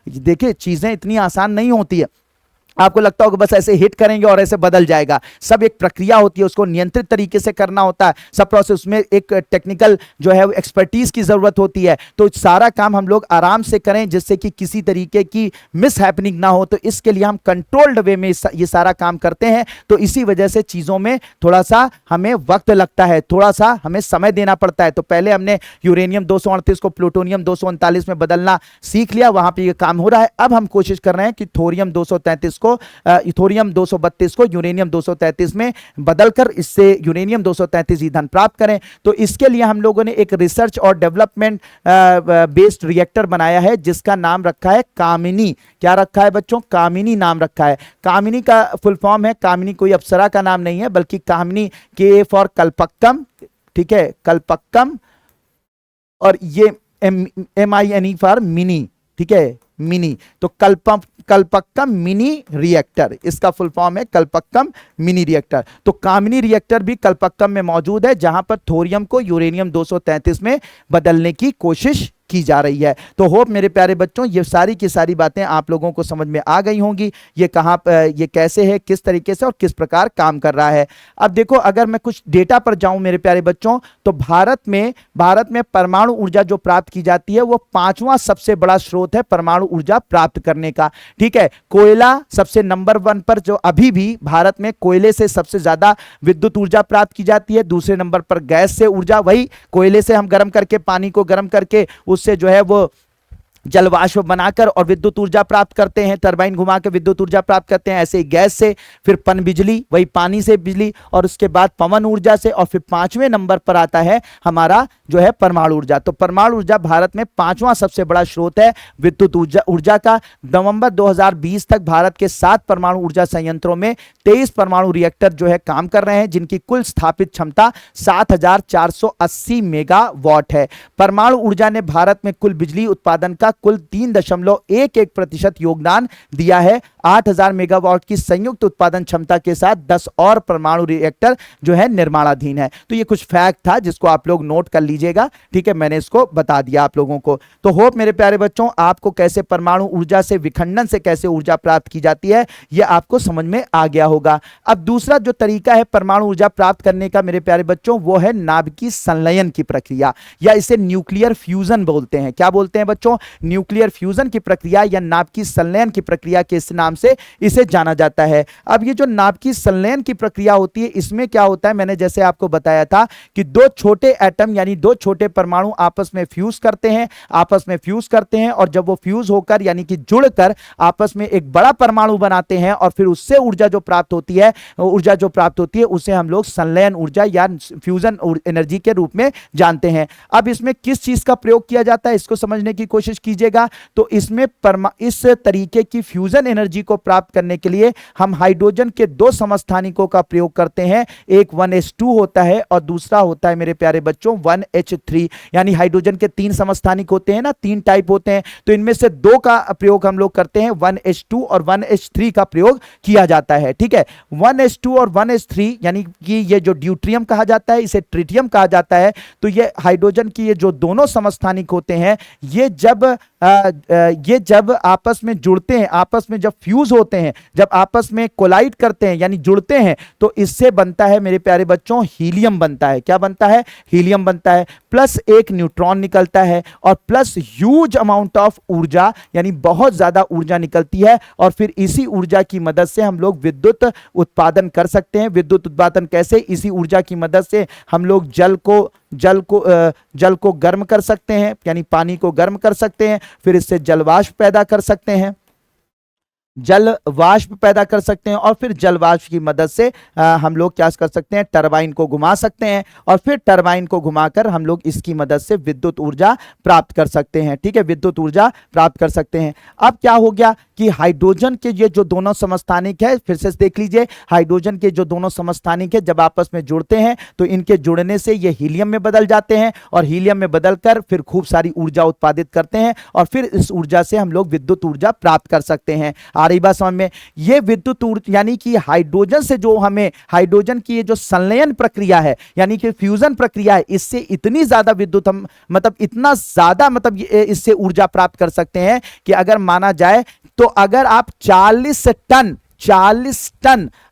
Speaker 1: देखिए, चीजें इतनी आसान नहीं होती है। आपको लगता होगा बस ऐसे हिट करेंगे और ऐसे बदल जाएगा, सब एक प्रक्रिया होती है, उसको नियंत्रित तरीके से करना होता है, सब प्रोसेस में एक टेक्निकल जो है एक्सपर्टीज की जरूरत होती है। तो सारा काम हम लोग आराम से करें जिससे कि किसी तरीके की मिस हैपनिंग ना हो। तो इसके लिए हम कंट्रोल्ड वे में ये सारा काम करते हैं। तो इसी वजह से चीजों में थोड़ा सा हमें वक्त लगता है, थोड़ा सा हमें समय देना पड़ता है। तो पहले हमने यूरेनियम 238 को प्लूटोनियम 239 में बदलना सीख लिया, वहां पर यह काम हो रहा है। अब हम कोशिश कर रहे हैं कि थोरियम 232 थोरियम 232 को यूरेनियम 233 में बदलकर इससे यूरेनियम 233 ईंधन प्राप्त करें। तो इसके लिए हम लोगों ने एक रिसर्च और डेवलपमेंट बेस्ड रिएक्टर बनाया है, जिसका नाम रखा है कामिनी। क्या रखा है बच्चों? कामिनी नाम रखा है। कामिनी का फुल फॉर्म है, कामिनी कोई अप्सरा का नाम नहीं है, बल्कि कामिनी के फॉर कलपक्कम, ठीक है, कलपक्कम, और ये MINE फॉर मिनी, ठीक है, मिनी। तो कलपक्कम मिनी रिएक्टर, इसका फुल फॉर्म है कलपक्कम मिनी रिएक्टर। तो कामिनी रिएक्टर भी कलपक्कम में मौजूद है, जहां पर थोरियम को यूरेनियम 233 में बदलने की कोशिश की जा रही है। तो होप मेरे प्यारे बच्चों ये सारी की सारी बातें आप लोगों को समझ में आ गई होंगी, ये कहां ये कैसे है, किस तरीके से और किस प्रकार काम कर रहा है। अब देखो, अगर मैं कुछ डेटा पर जाऊं मेरे प्यारे बच्चों, तो भारत में परमाणु ऊर्जा जो प्राप्त की जाती है वो 5वां सबसे बड़ा स्रोत है परमाणु ऊर्जा प्राप्त करने का। ठीक है, कोयला सबसे नंबर 1 पर, जो अभी भी भारत में कोयले से सबसे ज्यादा विद्युत ऊर्जा प्राप्त की जाती है। दूसरे नंबर पर गैस से ऊर्जा, वही कोयले से हम गर्म करके, पानी को गर्म करके उससे जो है वो जलवाष्प बनाकर और विद्युत ऊर्जा प्राप्त करते हैं, टरबाइन घुमा के विद्युत ऊर्जा प्राप्त करते हैं। ऐसे ही गैस से, फिर पन बिजली, वही पानी से बिजली, और उसके बाद पवन ऊर्जा से, और फिर 5वें नंबर पर आता है हमारा जो है परमाणु ऊर्जा। तो परमाणु ऊर्जा भारत में 5वां सबसे बड़ा स्रोत है विद्युत ऊर्जा का। नवंबर 2020 तक भारत के 7 परमाणु ऊर्जा संयंत्रों में 23 परमाणु रिएक्टर जो है काम कर रहे हैं, जिनकी कुल स्थापित क्षमता 7480 मेगावाट है। परमाणु ऊर्जा ने भारत में कुल बिजली उत्पादन का कुल 3.11% योगदान दिया है। 8000 मेगावाट की संयुक्त उत्पादन क्षमता के साथ 10 और परमाणु रिएक्टर जो है निर्माणाधीन है। तो ये कुछ फैक्ट था जिसको आप लोग नोट कर लीजिएगा, ठीक है, मैंने इसको बता दिया आप लोगों को। तो होप मेरे प्यारे बच्चों आपको कैसे परमाणु ऊर्जा से, विखंडन से कैसे ऊर्जा प्राप्त की जाती है यह आपको समझ में आ गया होगा। अब दूसरा जो तरीका है परमाणु ऊर्जा प्राप्त करने का मेरे प्यारे बच्चों, वो है नाभिकीय संलयन की प्रक्रिया, या इसे न्यूक्लियर फ्यूजन बोलते हैं। क्या बोलते हैं बच्चों? न्यूक्लियर फ्यूजन की प्रक्रिया या नाभिकीय संलयन की प्रक्रिया के इस नाम से इसे जाना जाता है। अब ये जो नाभिकीय संलयन की प्रक्रिया होती है, इसमें क्या होता है, मैंने जैसे आपको बताया था कि दो छोटे एटम यानी दो छोटे परमाणु आपस में फ्यूज करते हैं, और जब वो फ्यूज होकर यानी कि जुड़कर आपस में एक बड़ा परमाणु बनाते हैं, और फिर उससे ऊर्जा जो प्राप्त होती है उसे हम लोग संलयन ऊर्जा या फ्यूजन एनर्जी के रूप में जानते हैं। अब इसमें किस चीज का प्रयोग किया जाता है इसको समझने की कोशिश कीजिएगा। तो इसमें इस तरीके की फ्यूजन एनर्जी को प्राप्त करने के लिए हम हाइड्रोजन के दो समस्थानिकों का प्रयोग करते हैं। एक 1s2 होता है और दूसरा होता है मेरे प्यारे बच्चों 1h3। यानी हाइड्रोजन के 3 समस्थानिक होते हैं ना, 3 टाइप होते हैं, तो इनमें से 2 का प्रयोग हम लोग करते हैं, 1h2 और 1h3 का प्रयोग किया जाता है। ठीक है, 1h2 और 1h3 यानी कि ये जो ड्यूट्रियम कहा जाता है, इसे ट्रिटियम कहा जाता है। तो ये हाइड्रोजन की ये जो दोनों समस्थानिक होते हैं, ये जब आपस में जुड़ते हैं, आपस में जब फ्यूज होते हैं, जब आपस में कोलाइड करते हैं यानी जुड़ते हैं, तो इससे बनता है मेरे प्यारे बच्चों हीलियम बनता है। क्या बनता है? हीलियम बनता है, प्लस एक न्यूट्रॉन निकलता है और प्लस ह्यूज अमाउंट ऑफ ऊर्जा यानी बहुत ज्यादा ऊर्जा निकलती है, और फिर इसी ऊर्जा की मदद से हम लोग विद्युत उत्पादन कर सकते हैं। विद्युत उत्पादन कैसे? इसी ऊर्जा की मदद से हम लोग जल को गर्म कर सकते हैं, यानी पानी को गर्म कर सकते हैं, फिर इससे जलवाष्प पैदा कर सकते हैं, और फिर जलवाष्प की मदद से हम लोग क्या कर सकते हैं? टरबाइन को घुमा सकते हैं, और फिर टरबाइन को घुमाकर हम लोग इसकी मदद से विद्युत ऊर्जा प्राप्त कर सकते हैं। ठीक है, विद्युत ऊर्जा प्राप्त कर सकते हैं। अब क्या हो गया कि हाइड्रोजन के ये जो दोनों समस्थानिक है, फिर से देख लीजिए, हाइड्रोजन के जो दोनों समस्थानिक है जब आपस में जुड़ते हैं तो इनके जुड़ने से ये हीलियम में बदल जाते हैं, और हीलियम में बदलकर फिर खूब सारी ऊर्जा उत्पादित करते हैं, और फिर इस ऊर्जा से हम लोग विद्युत ऊर्जा प्राप्त कर सकते हैं। आ रही बात समझ में? ये विद्युत ऊर्जा यानी कि हाइड्रोजन से जो हमें हाइड्रोजन की ये जो संलयन प्रक्रिया है यानी कि फ्यूजन प्रक्रिया है, इससे इतनी ज्यादा विद्युत हम इतना ज्यादा इससे ऊर्जा प्राप्त कर सकते हैं कि अगर माना जाए तो अगर आप 40 टन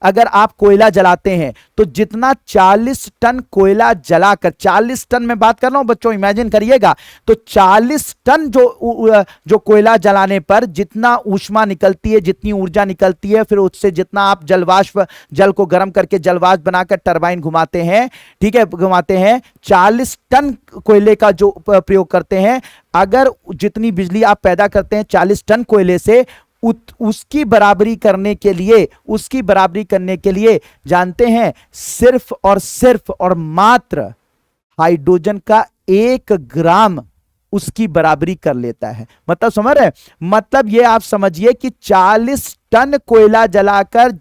Speaker 1: अगर आप कोयला जलाते हैं, तो जितना 40 टन कोयला जलाकर, 40 टन में बात कर रहा हूं बच्चों, इमेजिन करिएगा, तो 40 टन जो कोयला जलाने पर जितना ऊष्मा निकलती है, जितनी ऊर्जा निकलती है, फिर उससे जितना आप जल को गर्म करके जलवाष्प बनाकर टरबाइन घुमाते हैं, ठीक है, घुमाते हैं, 40 टन कोयले का जो प्रयोग करते हैं, अगर जितनी बिजली आप पैदा करते हैं 40 टन कोयले से, उसकी बराबरी करने के लिए जानते हैं सिर्फ और मात्र हाइड्रोजन का 1 ग्राम उसकी बराबरी कर लेता है। मतलब समझ रहे हैं? मतलब ये आप समझिए कि 40 टन कोयला जलाकर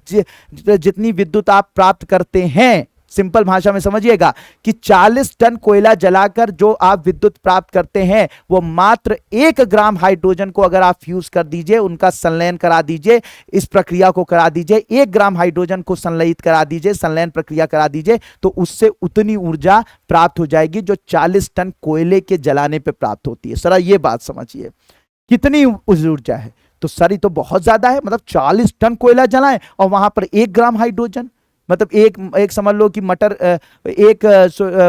Speaker 1: जितनी विद्युत आप प्राप्त करते हैं, सिंपल भाषा में समझिएगा कि 40 टन कोयला जलाकर जो आप विद्युत प्राप्त करते हैं, वो मात्र 1 ग्राम हाइड्रोजन को अगर आप फ्यूज कर दीजिए, उनका संलयन करा दीजिए, इस प्रक्रिया को करा दीजिए, 1 ग्राम हाइड्रोजन को संलयित करा दीजिए, संलयन प्रक्रिया करा दीजिए, तो उससे उतनी ऊर्जा प्राप्त हो जाएगी जो 40 टन कोयले के जलाने पर प्राप्त होती है। सर ये बात समझिए कितनी ऊर्जा है। तो सर ये तो बहुत ज्यादा है, 40 टन कोयला जलाएं और वहां पर 1 ग्राम हाइड्रोजन, एक समझ लो कि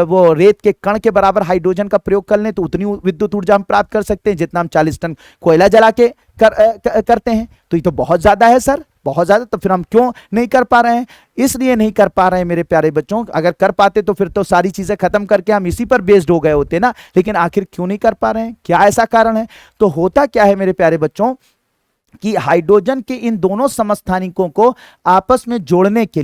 Speaker 1: वो रेत के कण के बराबर हाइड्रोजन का प्रयोग कर लें तो उतनी विद्युत ऊर्जा हम प्राप्त कर सकते हैं जितना हम 40 टन कोयला जला के करते हैं। तो ये तो बहुत ज्यादा है सर, बहुत ज्यादा। तो फिर हम क्यों नहीं कर पा रहे हैं? इसलिए नहीं कर पा रहे हैं मेरे प्यारे बच्चों, अगर कर पाते तो फिर तो सारी चीजें खत्म करके हम इसी पर बेस्ड हो गए होते ना, लेकिन आखिर क्यों नहीं कर पा रहे हैं? क्या ऐसा कारण है? तो होता क्या है मेरे प्यारे बच्चों कि हाइड्रोजन के इन दोनों समस्थानिकों को आपस में जोड़ने के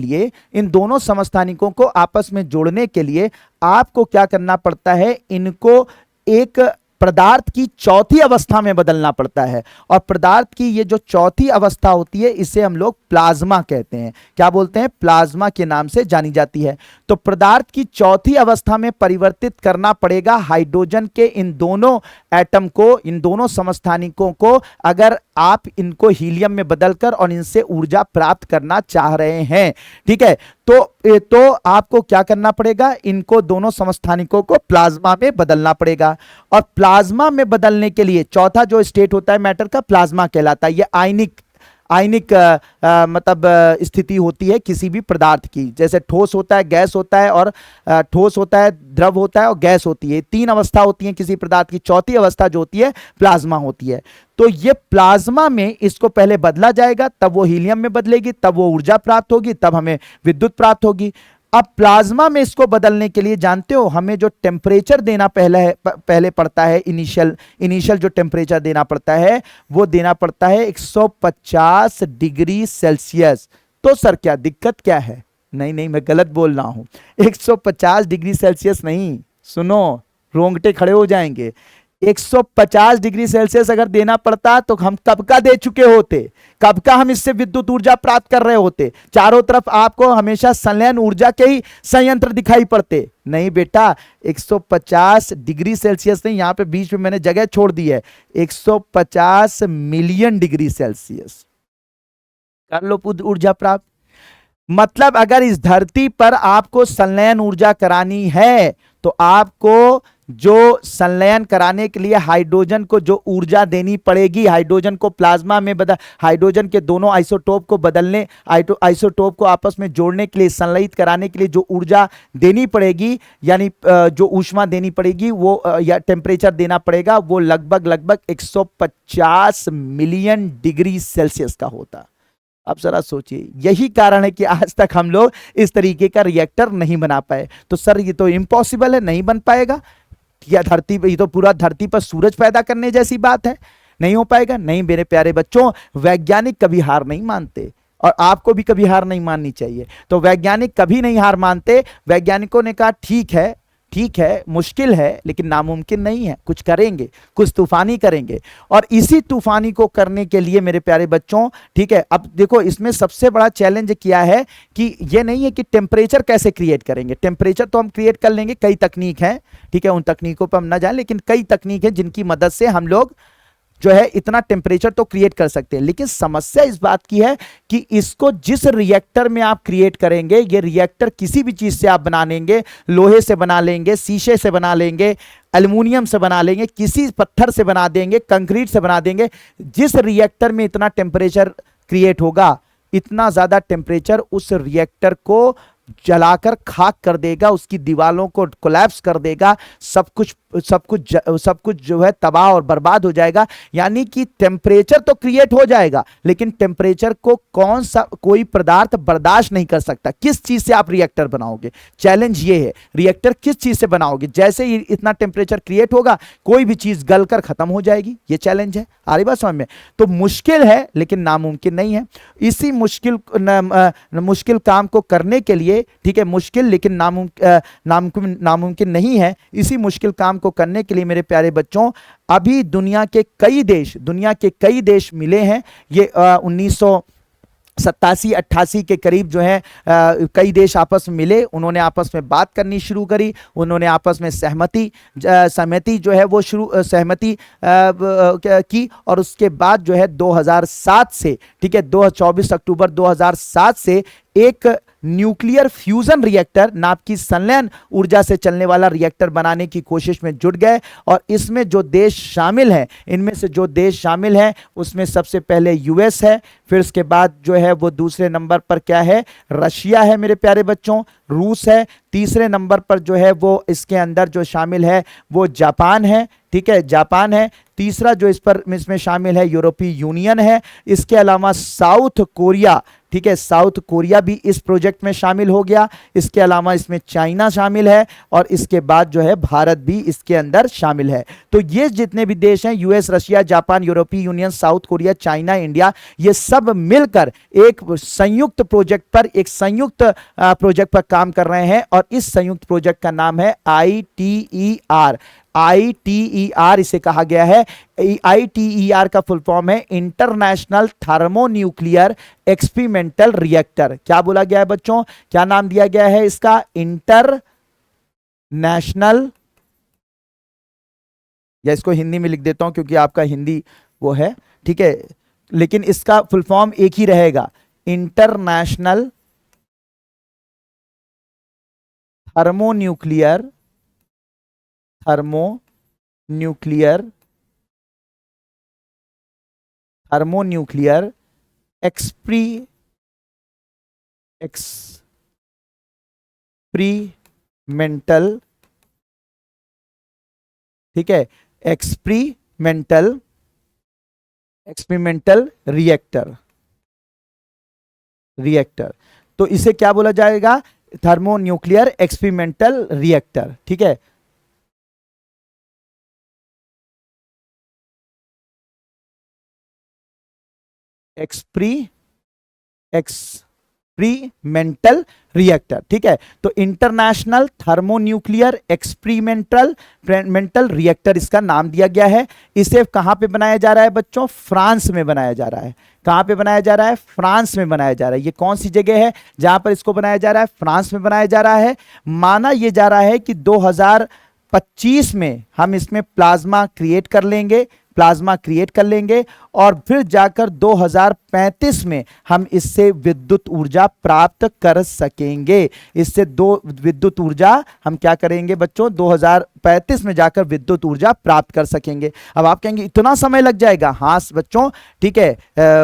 Speaker 1: लिए आपको क्या करना पड़ता है? इनको एक पदार्थ की चौथी अवस्था में बदलना पड़ता है। और पदार्थ की ये जो चौथी अवस्था होती है इसे हम लोग प्लाज्मा कहते हैं। क्या बोलते हैं? प्लाज्मा के नाम से जानी जाती है। तो पदार्थ की चौथी अवस्था में परिवर्तित करना पड़ेगा हाइड्रोजन के इन दोनों एटम को, इन दोनों समस्थानिकों को, अगर आप इनको हीलियम में बदलकर और इनसे ऊर्जा प्राप्त करना चाह रहे हैं। ठीक है, तो आपको क्या करना पड़ेगा? इनको दोनों समस्थानिकों को प्लाज्मा में बदलना पड़ेगा। और प्लाज्मा में बदलने के लिए चौथा जो स्टेट होता है मैटर का, प्लाज्मा कहलाता है। यह आयनिक मतलब स्थिति होती है किसी भी पदार्थ की। जैसे ठोस होता है, गैस होता है, और ठोस होता है, द्रव होता है और गैस होती है। तीन अवस्था होती है किसी पदार्थ की। चौथी अवस्था जो होती है प्लाज्मा होती है। तो ये प्लाज्मा में इसको पहले बदला जाएगा, तब वो हीलियम में बदलेगी, तब वो ऊर्जा प्राप्त होगी, तब हमें विद्युत प्राप्त होगी। अब प्लाज्मा में इसको बदलने के लिए जानते हो हमें जो टेम्परेचर देना पहले पड़ता है, इनिशियल जो टेम्परेचर देना पड़ता है वो देना पड़ता है 150 डिग्री सेल्सियस। तो सर क्या दिक्कत क्या है? नहीं, मैं गलत बोल रहा हूं। 150 डिग्री सेल्सियस नहीं, सुनो, रोंगटे खड़े हो जाएंगे। 150 डिग्री सेल्सियस अगर देना पड़ता तो हम कब का दे चुके होते, कब का हम इससे विद्युत ऊर्जा प्राप्त कर रहे होते। चारों तरफ आपको हमेशा संलयन ऊर्जा के ही संयंत्र दिखाई पड़ते। नहीं बेटा, 150 डिग्री सेल्सियस नहीं, यहां पे बीच में मैंने जगह छोड़ दी है, 150 मिलियन डिग्री सेल्सियस कर लो ऊर्जा प्राप्त। मतलब अगर इस धरती पर आपको संलयन ऊर्जा करानी है तो आपको जो संलयन कराने के लिए हाइड्रोजन को जो ऊर्जा देनी पड़ेगी, हाइड्रोजन को प्लाज्मा में हाइड्रोजन के दोनों आइसोटोप को बदलने, आइसोटोप को आपस में जोड़ने के लिए, संलयित कराने के लिए जो ऊर्जा देनी पड़ेगी, यानी जो ऊष्मा देनी पड़ेगी वो या टेम्परेचर देना पड़ेगा, वो लगभग 150 मिलियन डिग्री सेल्सियस का होता। अब जरा सोचिए, यही कारण है कि आज तक हम लोग इस तरीके का रिएक्टर नहीं बना पाए। तो सर ये तो इम्पॉसिबल है, नहीं बन पाएगा। या धरती पे, ये तो पूरा धरती पर सूरज पैदा करने जैसी बात है, नहीं हो पाएगा। नहीं मेरे प्यारे बच्चों, वैज्ञानिक कभी हार नहीं मानते और आपको भी कभी हार नहीं माननी चाहिए। तो वैज्ञानिक कभी नहीं हार मानते। वैज्ञानिकों ने कहा ठीक है, मुश्किल है लेकिन नामुमकिन नहीं है, कुछ करेंगे, कुछ तूफानी करेंगे। और इसी तूफानी को करने के लिए मेरे प्यारे बच्चों, ठीक है, अब देखो इसमें सबसे बड़ा चैलेंज किया है कि ये नहीं है कि टेम्परेचर कैसे क्रिएट करेंगे। टेम्परेचर तो हम क्रिएट कर लेंगे, कई तकनीक है, ठीक है, उन तकनीकों पर हम ना जाएं, लेकिन कई तकनीक है जिनकी मदद से हम लोग जो है इतना टेम्परेचर तो क्रिएट कर सकते हैं। लेकिन समस्या इस बात की है कि इसको जिस रिएक्टर में आप क्रिएट करेंगे, ये रिएक्टर किसी भी चीज से आप बना लेंगे, लोहे से बना लेंगे, शीशे से बना लेंगे, एल्युमिनियम से बना लेंगे, किसी पत्थर से बना देंगे, कंक्रीट से बना देंगे। जिस रिएक्टर में इतना टेम्परेचर क्रिएट होगा, इतना ज्यादा टेम्परेचर उस रिएक्टर को जलाकर खाक कर देगा, उसकी दीवारों को कोलैप्स कर देगा, सब कुछ जो है तबाह और बर्बाद हो जाएगा। यानी कि टेम्परेचर तो क्रिएट हो जाएगा, लेकिन टेम्परेचर को कोई पदार्थ बर्दाश्त नहीं कर सकता। किस चीज से आप रिएक्टर बनाओगे, चैलेंज ये है, रिएक्टर किस चीज से बनाओगे। जैसे ही इतना टेम्परेचर क्रिएट होगा, कोई भी चीज गलकर खत्म हो जाएगी, ये चैलेंज है। आ रही बात समझ में? तो मुश्किल है लेकिन नामुमकिन नहीं है। इसी मुश्किल काम को करने के लिए, ठीक है, मुश्किल लेकिन नामुमकिन नहीं है। इसी मुश्किल काम को करने के लिए मेरे प्यारे बच्चों, अभी दुनिया के कई देश मिले हैं। ये 1987-88 के करीब जो है कई देश आपस में मिले, उन्होंने आपस में बात करनी शुरू करी, उन्होंने आपस में सहमति जो है वो सहमति की। और उसके बाद जो है 2007 से, ठीक है, 24 अक्टूबर 2007 से एक न्यूक्लियर फ्यूजन रिएक्टर नाम की संलयन ऊर्जा से चलने वाला रिएक्टर बनाने की कोशिश में जुट गए। और इसमें जो देश शामिल हैं, इनमें से जो देश शामिल हैं उसमें सबसे पहले यूएस है, फिर उसके बाद जो है वो दूसरे नंबर पर क्या है, रशिया है मेरे प्यारे बच्चों, रूस है, तीसरे नंबर पर जो है वो इसके अंदर जो शामिल है वो जापान है, ठीक है, जापान है। तीसरा जो इसमें शामिल है यूरोपीय यूनियन है। इसके अलावा साउथ कोरिया, ठीक है, साउथ कोरिया भी इस प्रोजेक्ट में शामिल हो गया। इसके अलावा इसमें चाइना शामिल है और इसके बाद जो है भारत भी इसके अंदर शामिल है। तो ये जितने भी देश हैं, यूएस, रशिया, जापान, यूरोपीय union, south Korea, China, India, ये सब मिलकर एक संयुक्त प्रोजेक्ट पर काम कर रहे हैं। और इस संयुक्त प्रोजेक्ट का नाम है ITER, ITER इसे कहा गया है। ITER का फुल फॉर्म है इंटरनेशनल थर्मोन्यूक्लियर एक्सपेरिमेंटल रिएक्टर। क्या बोला गया है बच्चों, क्या नाम दिया गया है इसका, इंटरनेशनल, या इसको हिंदी में लिख देता हूं क्योंकि आपका हिंदी वो है, ठीक है, लेकिन इसका फुल फॉर्म एक ही रहेगा, इंटरनेशनल थर्मोन्यूक्लियर एक्सपेरिमेंटल, ठीक है, एक्सपेरिमेंटल रिएक्टर। तो इसे क्या बोला जाएगा, थर्मोन्यूक्लियर एक्सपेरिमेंटल रिएक्टर, ठीक है। एक्सपेरिमेंटल रिएक्टर, ठीक है। तो इंटरनेशनल थर्मोन्यूक्लियर एक्सपेरिमेंटल रिएक्टर इसका नाम दिया गया है। इसे कहां पे बनाया जा रहा है बच्चों, फ्रांस में बनाया जा रहा है। कहां पे बनाया जा रहा है, फ्रांस में बनाया जा रहा है। ये कौन सी जगह है जहां पर इसको बनाया जा रहा है, फ्रांस में बनाया जा रहा है। माना यह जा रहा है कि 2025 में हम इसमें प्लाज्मा क्रिएट कर लेंगे और फिर जाकर 2035 में हम इससे विद्युत ऊर्जा प्राप्त कर सकेंगे। इससे विद्युत ऊर्जा हम क्या करेंगे बच्चों, 2035 में जाकर विद्युत ऊर्जा प्राप्त कर सकेंगे। अब आप कहेंगे इतना समय लग जाएगा, हाँ बच्चों ठीक है,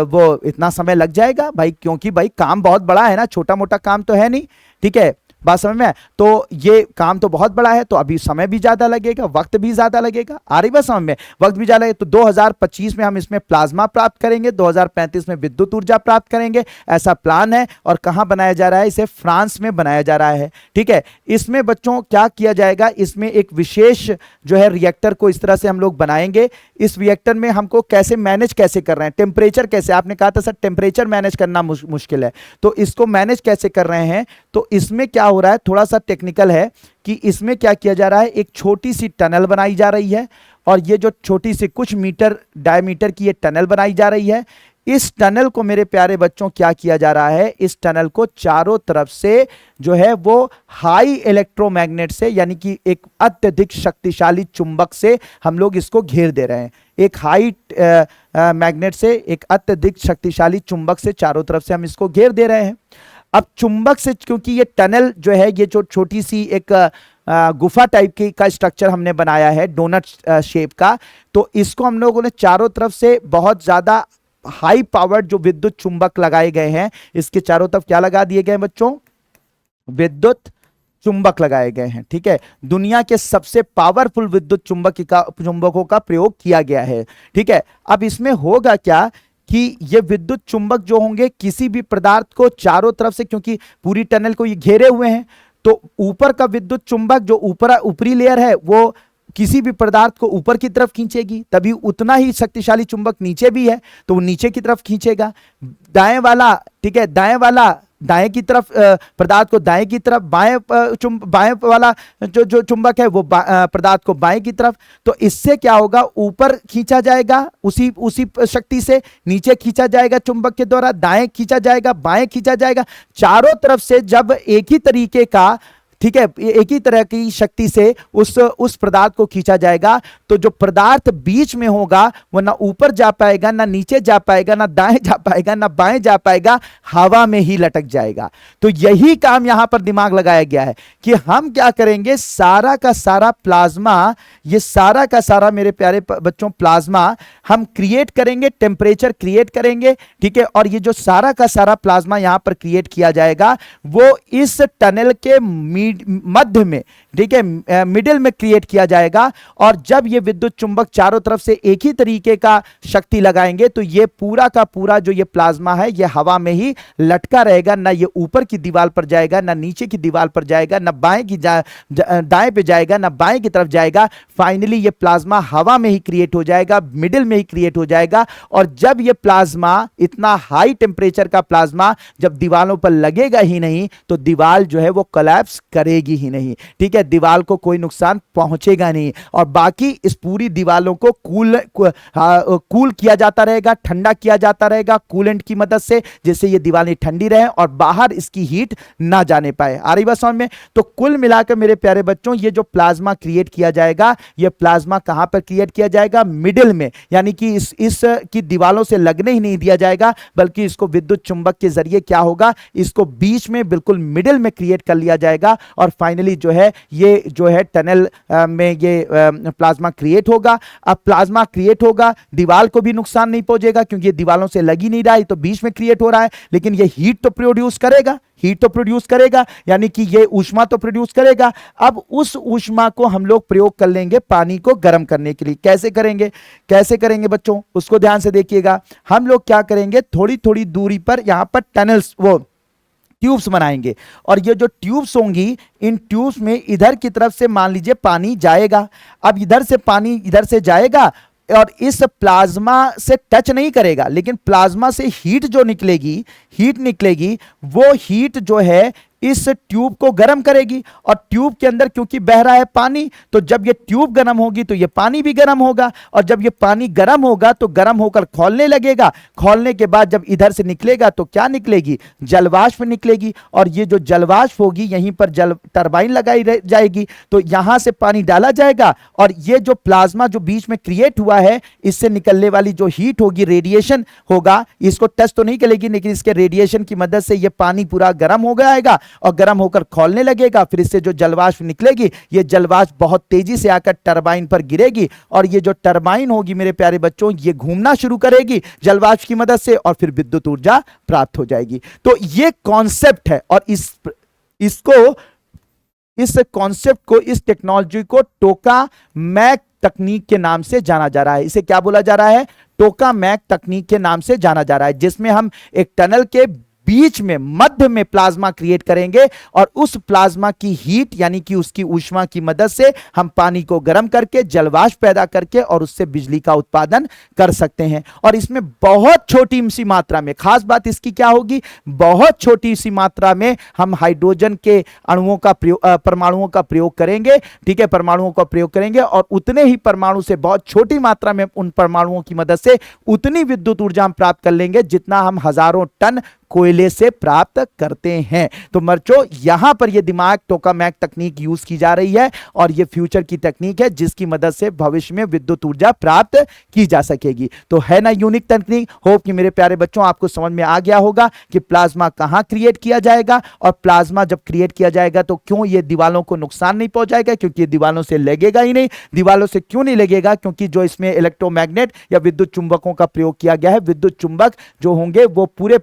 Speaker 1: वो इतना समय लग जाएगा भाई, क्योंकि भाई काम बहुत बड़ा है ना, छोटा मोटा काम तो है नहीं, ठीक है, बात समझ में। तो ये काम तो बहुत बड़ा है, तो अभी समय भी ज्यादा लगेगा, वक्त भी ज्यादा लगेगा, आ रही बात समझ में, वक्त भी ज्यादा लगेगा। तो 2025 में हम इसमें प्लाज्मा प्राप्त करेंगे, 2035 में विद्युत ऊर्जा प्राप्त करेंगे, ऐसा प्लान है। और कहां बनाया जा रहा है, इसे फ्रांस में बनाया जा रहा है, ठीक है। इसमें बच्चों क्या किया जाएगा, इसमें एक विशेष जो है रिएक्टर को इस तरह से हम लोग बनाएंगे। इस रिएक्टर में हमको कैसे मैनेज कैसे कर रहे हैं, टेम्परेचर कैसे, आपने कहा था सर टेम्परेचर मैनेज करना मुश्किल है, तो इसको मैनेज कैसे कर रहे हैं। तो इसमें क्या हो रहा है, थोड़ा सा टेक्निकल है कि इसमें क्या किया जा रहा है, एक छोटी सी टनल बनाई जा रही है, और ये जो छोटी सी कुछ मीटर डायमीटर की ये टनल बनाई जा रही है। इस टनल को मेरे प्यारे बच्चों क्या किया जा रहा है, इस टनल को चारों तरफ से जो है वो हाई इलेक्ट्रोमैग्नेट से, यानी कि एक अत्यधिक शक्तिशाली चुंबक से हम लोग इसको घेर दे रहे हैं। एक हाई मैग्नेट से, एक अत्यधिक शक्तिशाली चुंबक से चारों तरफ से हम इसको घेर दे रहे हैं। अब चुंबक से, क्योंकि ये टनल जो है, ये जो छोटी सी एक गुफा टाइप की का स्ट्रक्चर हमने बनाया है डोनट शेप का, तो इसको हम लोगों ने चारों तरफ से बहुत ज्यादा हाई पावर्ड जो विद्युत चुंबक लगाए गए हैं, इसके चारों तरफ क्या लगा दिए गए बच्चों, विद्युत चुंबक लगाए गए हैं, ठीक है। दुनिया के सबसे पावरफुल विद्युत चुंबकों का प्रयोग किया गया है, ठीक है। अब इसमें होगा क्या कि ये विद्युत चुंबक जो होंगे किसी भी पदार्थ को चारों तरफ से, क्योंकि पूरी टनल को ये घेरे हुए हैं, तो ऊपर का विद्युत चुंबक जो ऊपरी लेयर है वो किसी भी पदार्थ को ऊपर की तरफ खींचेगी, तभी उतना ही शक्तिशाली चुंबक नीचे भी है तो वो नीचे की तरफ खींचेगा। दाएं वाला, ठीक है, दाएं वाला दाएं की तरफ पदार्थ को दाएं की तरफ, बाएं वाला जो चुंबक है वो पदार्थ को बाएं की तरफ। तो इससे क्या होगा, ऊपर खींचा जाएगा उसी शक्ति से, नीचे खींचा जाएगा चुंबक के द्वारा, दाएं खींचा जाएगा, बाएं खींचा जाएगा, चारों तरफ से जब एक ही तरीके का, ठीक है, एक ही तरह की शक्ति से उस पदार्थ को खींचा जाएगा, तो जो पदार्थ बीच में होगा वो ना ऊपर जा पाएगा, ना नीचे जा पाएगा, ना दाएं जा पाएगा, ना बाएं जा पाएगा, हवा में ही लटक जाएगा। तो यही काम यहां पर दिमाग लगाया गया है कि हम क्या करेंगे, सारा का सारा प्लाज्मा, ये सारा का सारा मेरे प्यारे बच्चों प्लाज्मा हम क्रिएट करेंगे, टेम्परेचर क्रिएट करेंगे, ठीक है। और ये जो सारा का सारा प्लाज्मा यहां पर क्रिएट किया जाएगा वो इस टनल के मध्य में, ठीक है, मिडिल में क्रिएट किया जाएगा। और जब ये विद्युत चुंबक चारों तरफ से एक ही तरीके का शक्ति लगाएंगे तो ये पूरा का पूरा जो ये प्लाज्मा है ये हवा में ही लटका रहेगा, ना ये ऊपर की दीवार पर जाएगा, ना नीचे की दीवार पर जाएगा, ना बाएं की दाएं पे जाएगा, ना बाएं की तरफ जाएगा। फाइनली ये प्लाज्मा हवा में ही क्रिएट हो जाएगा, मिडिल में ही क्रिएट हो जाएगा। और जब ये प्लाज्मा, इतना हाई टेम्परेचर का प्लाज्मा जब दीवारों पर लगेगा ही नहीं, तो दीवार जो है वो कोलैप्स करेगी ही नहीं, ठीक है, दीवार को कोई नुकसान पहुंचेगा नहीं। और बाकी इस पूरी दीवारों को कूल किया जाता रहेगा, ठंडा किया जाता रहेगा कूलेंट की मदद से, जिससे ये दीवारें ठंडी रहे और बाहर इसकी हीट ना जाने पाए। आ रही बात समझ में? तो कुल मिलाकर मेरे प्यारे बच्चों, ये जो प्लाज्मा क्रिएट किया जाएगा, ये प्लाज्मा कहां पर क्रिएट किया जाएगा? मिडिल में, यानी कि इस की दीवारों से लगने ही नहीं दिया जाएगा, बल्कि इसको विद्युत चुंबक के जरिए क्या होगा, इसको बीच में बिल्कुल मिडिल में क्रिएट कर लिया जाएगा। और फाइनली जो है ये जो है टनल में ये प्लाज्मा क्रिएट होगा। अब प्लाज्मा क्रिएट होगा, दीवार को भी नुकसान नहीं पहुंचेगा क्योंकि ये दीवारों से लगी नहीं रहा है, तो बीच में क्रिएट हो रहा है, लेकिन ये हीट तो प्रोड्यूस करेगा, हीट तो प्रोड्यूस करेगा, यानी कि ये ऊष्मा तो प्रोड्यूस करेगा। अब उस ऊष्मा को हम लोग प्रयोग कर लेंगे पानी को गर्म करने के लिए। कैसे करेंगे? कैसे करेंगे बच्चों, उसको ध्यान से देखिएगा। हम लोग क्या करेंगे, थोड़ी थोड़ी दूरी पर यहां पर टनल्स, वो ट्यूब्स बनाएंगे, और ये जो ट्यूब्स होंगी, इन ट्यूब्स में इधर की तरफ से मान लीजिए पानी जाएगा। अब इधर से पानी इधर से जाएगा और इस प्लाज्मा से टच नहीं करेगा, लेकिन प्लाज्मा से हीट जो निकलेगी, हीट निकलेगी, वो हीट जो है इस ट्यूब को गर्म करेगी। और ट्यूब के अंदर क्योंकि बह रहा है पानी, तो जब ये ट्यूब गर्म होगी तो ये पानी भी गर्म होगा, और जब ये पानी गर्म होगा तो गर्म होकर खौलने लगेगा। खौलने के बाद जब इधर से निकलेगा तो क्या निकलेगी? जलवाष्प निकलेगी। और ये जो जलवाष्प होगी, यहीं पर जल टरबाइन लगाई जाएगी, तो यहां से पानी डाला जाएगा, और ये जो प्लाज्मा जो बीच में क्रिएट हुआ है, इससे निकलने वाली जो हीट होगी, रेडिएशन होगा, इसको टच तो नहीं करेगी, लेकिन इसके रेडिएशन की मदद से ये पानी पूरा गर्म हो जाएगा और गर्म होकर खौलने लगेगा। फिर इससे जो जलवाष्प निकलेगी, ये जलवाष्प बहुत तेजी से आकर टरबाइन पर गिरेगी, और ये जो टरबाइन होगी मेरे प्यारे बच्चों, ये घूमना शुरू करेगी जलवाष्प की मदद से, और फिर विद्युत ऊर्जा प्राप्त हो जाएगी। तो ये कॉन्सेप्ट है, और इस कॉन्सेप्ट को, इस टेक्नोलॉजी को टोकामैक तकनीक के नाम से जाना जा रहा है। इसे क्या बोला जा रहा है? टोकामैक तकनीक के नाम से जाना जा रहा है, जिसमें हम एक टनल के बीच में, मध्य में प्लाज्मा क्रिएट करेंगे, और उस प्लाज्मा की हीट यानी कि उसकी ऊष्मा की मदद से हम पानी को गर्म करके जलवाष्प पैदा करके और उससे बिजली का उत्पादन कर सकते हैं। और इसमें बहुत छोटी सी मात्रा में, खास बात इसकी क्या होगी, बहुत छोटी सी मात्रा में हम हाइड्रोजन के अणुओं का प्रयोग, परमाणुओं का प्रयोग करेंगे, ठीक है, परमाणुओं का प्रयोग करेंगे, और उतने ही परमाणु से, बहुत छोटी मात्रा में उन परमाणुओं की मदद से उतनी विद्युत ऊर्जा हम प्राप्त कर लेंगे जितना हम हजारों टन कोयले से प्राप्त करते हैं। तो बच्चों, यहां पर यह दिमाग टोकामैक तकनीक यूज की जा रही है, और यह फ्यूचर की तकनीक है जिसकी मदद से भविष्य में विद्युत ऊर्जा प्राप्त की जा सकेगी। तो है ना यूनिक तकनीक। होप कि मेरे प्यारे बच्चों आपको समझ में आ गया होगा कि प्लाज्मा कहां क्रिएट किया जाएगा, और प्लाज्मा जब क्रिएट किया जाएगा तो क्यों यह दीवारों को नुकसान नहीं पहुंचाएगा, क्योंकि ये दीवारों से लगेगा ही नहीं। दीवारों से क्यों नहीं लगेगा? क्योंकि जो इसमें इलेक्ट्रोमैग्नेट या विद्युत चुंबकों का प्रयोग किया गया है, विद्युत चुंबक जो होंगे वो पूरे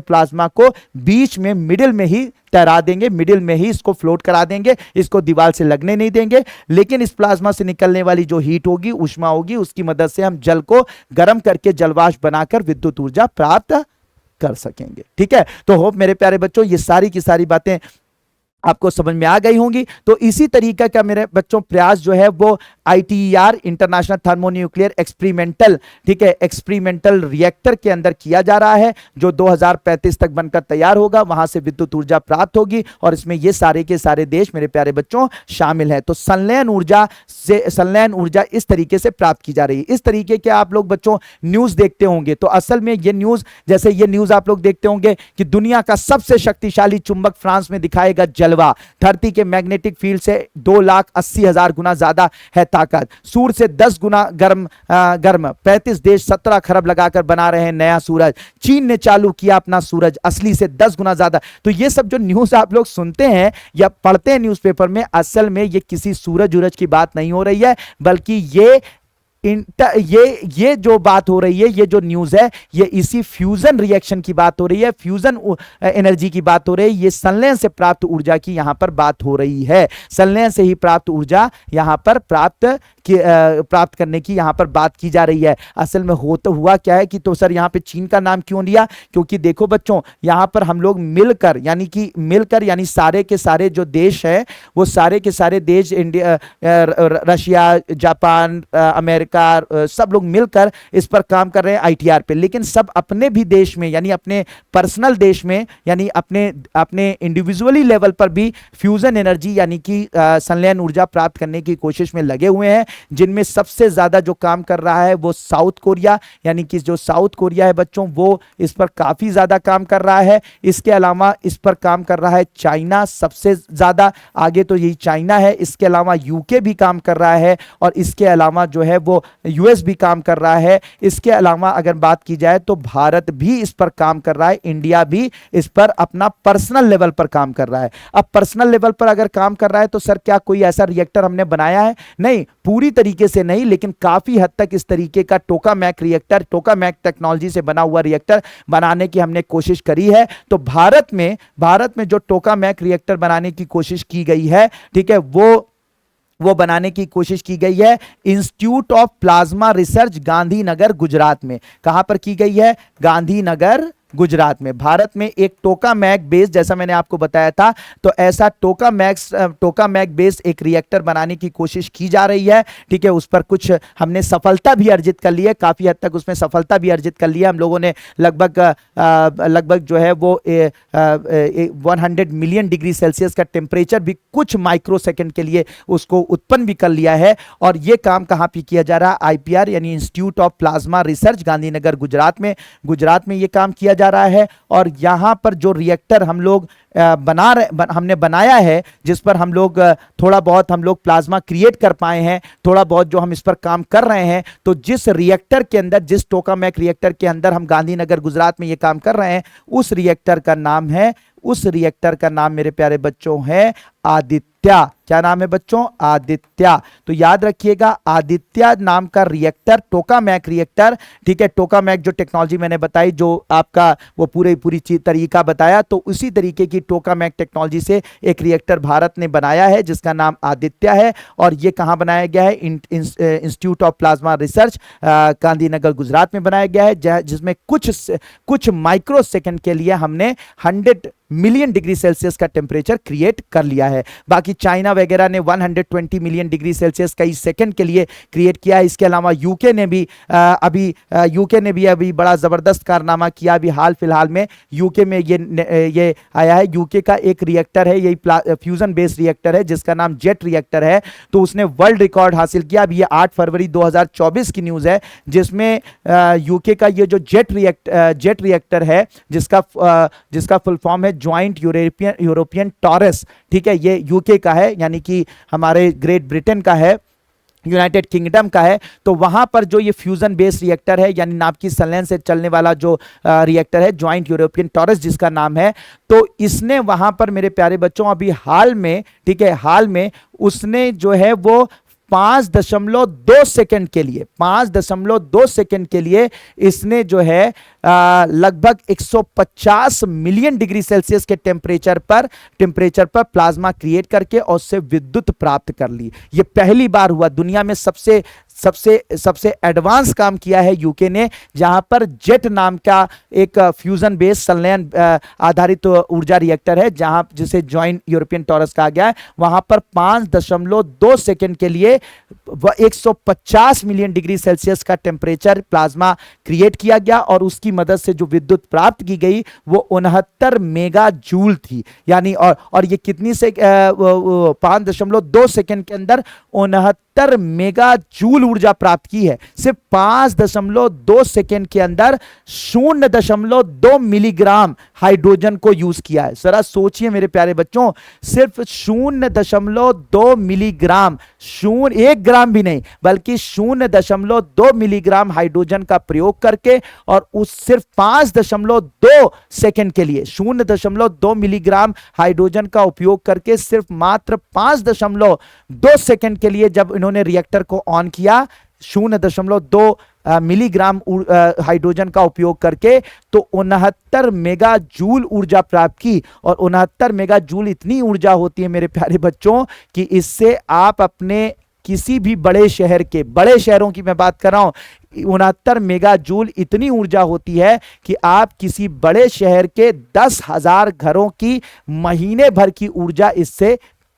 Speaker 1: प्लाज्मा को बीच में, मिडिल में ही तैरा देंगे, मिडिल में ही इसको फ्लोट करा देंगे, इसको दीवार से लगने नहीं देंगे। लेकिन इस प्लाज्मा से निकलने वाली जो हीट होगी, ऊष्मा होगी, उसकी मदद से हम जल को गर्म करके जलवाष्प बनाकर विद्युत ऊर्जा प्राप्त कर सकेंगे। ठीक है, तो होप मेरे प्यारे बच्चों ये सारी की सारी बातें आपको समझ में आ गई होंगी। तो इसी तरीका का मेरे बच्चों प्रयास जो है वो ITER, इंटरनेशनल थर्मोन्यूक्लियर एक्सपेरिमेंटल, ठीक है, एक्सपेरिमेंटल रिएक्टर के अंदर किया जा रहा है, जो 2035 तक बनकर तैयार होगा। वहां से विद्युत ऊर्जा प्राप्त होगी, और इसमें ये सारे के सारे देश मेरे प्यारे बच्चों शामिल हैं। तो संलयन ऊर्जा इस तरीके से प्राप्त की जा रही है। इस तरीके के आप लोग बच्चों न्यूज देखते होंगे, तो असल में ये न्यूज, जैसे ये न्यूज आप लोग देखते होंगे कि दुनिया का सबसे शक्तिशाली चुंबक फ्रांस में दिखाएगा जलवा, धरती के मैग्नेटिक फील्ड से 2,80,000 गुना ज्यादा है ताकत, सूर्य से 10 गुना गर्म 35 देश 17 खरब लगाकर बना रहे हैं नया सूरज, चीन ने चालू किया अपना सूरज असली से 10 गुना ज्यादा। तो ये सब जो न्यूज आप लोग सुनते हैं या पढ़ते हैं न्यूज़पेपर में, असल में ये किसी सूरज की बात नहीं हो रही है, बल्कि ये जो बात हो रही है, ये जो न्यूज है, ये इसी फ्यूजन रिएक्शन की बात हो रही है, फ्यूजन एनर्जी की बात हो रही है। ये संलयन से प्राप्त ऊर्जा की यहां पर बात हो रही है, संलयन से ही प्राप्त ऊर्जा यहां पर प्राप्त प्राप्त करने की यहाँ पर बात की जा रही है। असल में हो तो हुआ क्या है कि तो सर यहाँ पे चीन का नाम क्यों लिया, क्योंकि देखो बच्चों यहाँ पर हम लोग मिलकर यानी सारे के सारे जो देश है वो सारे के सारे देश इंडिया, रशिया, जापान, अमेरिका, सब लोग मिलकर इस पर काम कर रहे हैं आईटीआर पे, लेकिन सब अपने भी देश में यानी अपने पर्सनल देश में यानी अपने इंडिविजुअली लेवल पर भी फ्यूजन एनर्जी यानी कि संलयन ऊर्जा प्राप्त करने की कोशिश में लगे हुए हैं, जिनमें सबसे ज्यादा जो काम कर रहा है वो साउथ कोरिया, यानी कि जो साउथ कोरिया है बच्चों वो इस पर काफी ज्यादा काम कर रहा है। इसके अलावा इस पर काम कर रहा है चाइना, सबसे ज्यादा आगे तो यही चाइना है। इसके अलावा यूके भी काम कर रहा है और इसके अलावा जो है वो यूएस भी काम कर रहा है। इसके अलावा अगर बात की जाए तो भारत भी इस पर काम कर रहा है, इंडिया भी इस पर अपना पर्सनल लेवल पर काम कर रहा है। अब पर्सनल लेवल पर अगर काम कर रहा है तो सर क्या कोई ऐसा रिएक्टर हमने बनाया है? नहीं, पूरी तरीके से नहीं, लेकिन काफी हद तक इस तरीके का टोकामैक रिएक्टर, टोकामैक टेक्नोलॉजी से बना हुआ रिएक्टर बनाने की हमने कोशिश करी है। तो भारत में जो टोकामैक रिएक्टर बनाने की कोशिश की गई है, ठीक है, वो बनाने की कोशिश की गई है institute of plasma research Gandhinagar Gujarat में। कहां पर की गई है? गांधीनगर गुजरात में। भारत में एक टोकामैक बेस, जैसा मैंने आपको बताया था, तो ऐसा टोकामैक बेस एक रिएक्टर बनाने की कोशिश की जा रही है, ठीक है। उस पर कुछ हमने सफलता भी अर्जित कर ली है, काफी हद तक उसमें सफलता भी अर्जित कर ली है। हम लोगों ने लगभग जो है वो 100 मिलियन डिग्री सेल्सियस का टेम्परेचर भी कुछ माइक्रो सेकेंड के लिए उसको उत्पन्न भी कर लिया है। और ये काम कहां पे किया जा रहा है? आईपीआर यानी institute of plasma research Gandhinagar Gujarat में ये काम किया जा रहा है। और यहां पर जो रिएक्टर हम लोग हमने बनाया है, जिस पर हम लोग थोड़ा बहुत हम लोग प्लाज्मा क्रिएट कर पाए हैं, थोड़ा बहुत जो हम इस पर काम कर रहे हैं, तो जिस रिएक्टर के अंदर, जिस टोकामैक रिएक्टर के अंदर हम गांधीनगर गुजरात में ये काम कर रहे हैं, उस रिएक्टर का नाम मेरे प्यारे बच्चों है आदित्य। क्या नाम है बच्चों? आदित्य। तो याद रखिएगा, आदित्य नाम का रिएक्टर, टोकामैक रिएक्टर, ठीक है। टोकामैक जो टेक्नोलॉजी मैंने बताई, जो आपका वो पूरी चीज तरीका बताया, तो उसी तरीके की टोकामैक टेक्नोलॉजी से एक रिएक्टर भारत ने बनाया है जिसका नाम आदित्य है। और ये कहां बनाया गया है? Institute of plasma research Gandhinagar Gujarat में बनाया गया है, जिसमें कुछ माइक्रो सेकेंड के लिए हमने 100 मिलियन डिग्री सेल्सियस का टेम्परेचर क्रिएट कर लिया है। बाकी चाइना वगैरह ने 120 मिलियन डिग्री सेल्सियस कई सेकंड के लिए क्रिएट किया है। इसके अलावा यूके ने भी अभी बड़ा जबरदस्त कारनामा किया। अभी हाल फिलहाल में यूके में ये आया है। यूके का एक रिएक्टर है, यही फ्यूजन बेस्ड रिएक्टर है जिसका नाम जेट रिएक्टर है, तो उसने वर्ल्ड रिकॉर्ड हासिल किया। अभी ये 8 फरवरी 2024 की न्यूज है, जिसमें यूके का ये जो जेट रिएक्टर है, जिसका फुल फॉर्म है ज्वाइंट यूरोपियन टॉरस, ठीक है, ये यूके का है, यानी कि हमारे ग्रेट ब्रिटेन का है, यूनाइटेड किंगडम का है। तो वहां पर जो ये फ्यूजन बेस्ड रिएक्टर है, यानी नाभ की संलयन से चलने वाला जो रिएक्टर है, ज्वाइंट यूरोपियन टॉरस जिसका नाम है, तो इसने वहां पर मेरे प्यारे बच्चों अभी हाल में, ठीक है, हाल में उसने जो है वो 5.2 सेकंड के लिए इसने जो है लगभग 150 मिलियन डिग्री सेल्सियस के टेम्परेचर पर प्लाज्मा क्रिएट करके और उससे विद्युत प्राप्त कर ली। ये पहली बार हुआ दुनिया में। सबसे एडवांस काम किया है यूके ने, जहां पर जेट नाम का एक फ्यूजन बेस्ड संलयन आधारित ऊर्जा रिएक्टर है, जिसे ज्वाइंट यूरोपियन टॉरस कहा गया है। वहां पर 5.2 सेकंड के लिए 150 मिलियन डिग्री सेल्सियस का टेम्परेचर प्लाज्मा क्रिएट किया गया और उसकी मदद से जो विद्युत प्राप्त की गई वो 69 मेगा जूल थी। यानी और ये कितनी से 5.2 सेकंड के अंदर 69 मेगा जूल ऊर्जा प्राप्त की है। सिर्फ 5.2 सेकंड के अंदर 0.2 मिलीग्राम हाइड्रोजन को यूज किया है। जरा सोचिए मेरे प्यारे बच्चों, सिर्फ 0.2 मिलीग्राम, 1 ग्राम भी नहीं बल्कि 0.2 मिलीग्राम हाइड्रोजन का प्रयोग करके और उस सिर्फ 5.2 सेकंड के लिए 0.2 मिलीग्राम हाइड्रोजन का उपयोग करके सिर्फ मात्र 5.2 सेकंड के लिए जब इन्होंने रिएक्टर को ऑन किया, 0.2 मिलीग्राम हाइड्रोजन का उपयोग करके, तो 69 मेगा जूल ऊर्जा प्राप्त की। और 69 मेगा जूल इतनी ऊर्जा होती है मेरे प्यारे बच्चों कि इससे आप अपने किसी भी बड़े शहर के, बड़े शहरों की मैं बात कर रहा हूं, 69 मेगा जूल इतनी ऊर्जा होती है कि आप किसी बड़े शहर के 10,000 घरों की महीने भर की ऊर्जा इससे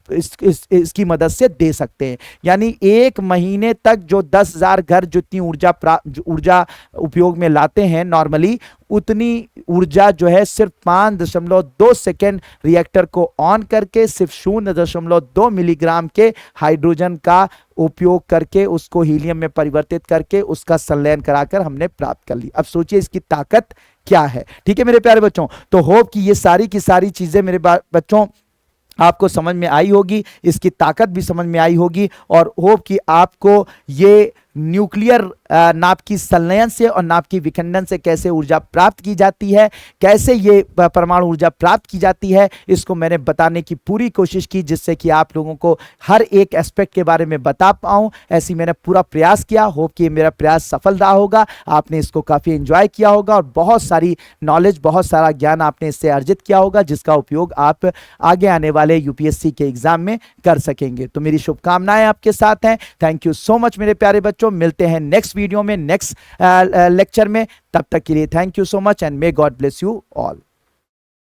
Speaker 1: इसकी मदद से दे सकते हैं। यानी एक महीने तक जो 10,000 घर जितनी ऊर्जा उपयोग में लाते हैं नॉर्मली, उतनी ऊर्जा जो है सिर्फ 5.2 सेकेंड रिएक्टर को ऑन करके सिर्फ 0.2 मिलीग्राम के हाइड्रोजन का उपयोग करके उसको हीलियम में परिवर्तित करके उसका संलयन कराकर हमने प्राप्त कर ली। अब सोचिए इसकी ताकत क्या है। ठीक है मेरे प्यारे बच्चों, तो होप कि ये सारी की सारी चीजें मेरे बच्चों आपको समझ में आई होगी, इसकी ताकत भी समझ में आई होगी, और होप कि आपको ये न्यूक्लियर नाप की संलयन से और नाप की विखंडन से कैसे ऊर्जा प्राप्त की जाती है, कैसे ये परमाणु ऊर्जा प्राप्त की जाती है, इसको मैंने बताने की पूरी कोशिश की, जिससे कि आप लोगों को हर एक एस्पेक्ट के बारे में बता पाऊँ। ऐसी मैंने पूरा प्रयास किया। होप कि मेरा प्रयास सफल रहा होगा, आपने इसको काफ़ी एंजॉय किया होगा और बहुत सारी नॉलेज, बहुत सारा ज्ञान आपने इससे अर्जित किया होगा, जिसका उपयोग आप आगे आने वाले यूपीएससी के एग्जाम में कर सकेंगे। तो मेरी शुभकामनाएं आपके साथ हैं। थैंक यू सो मच मेरे प्यारे बच्चों। मिलते हैं नेक्स्ट वीडियो में, नेक्स्ट लेक्चर में। तब तक के लिए thank you so much and may God bless you all.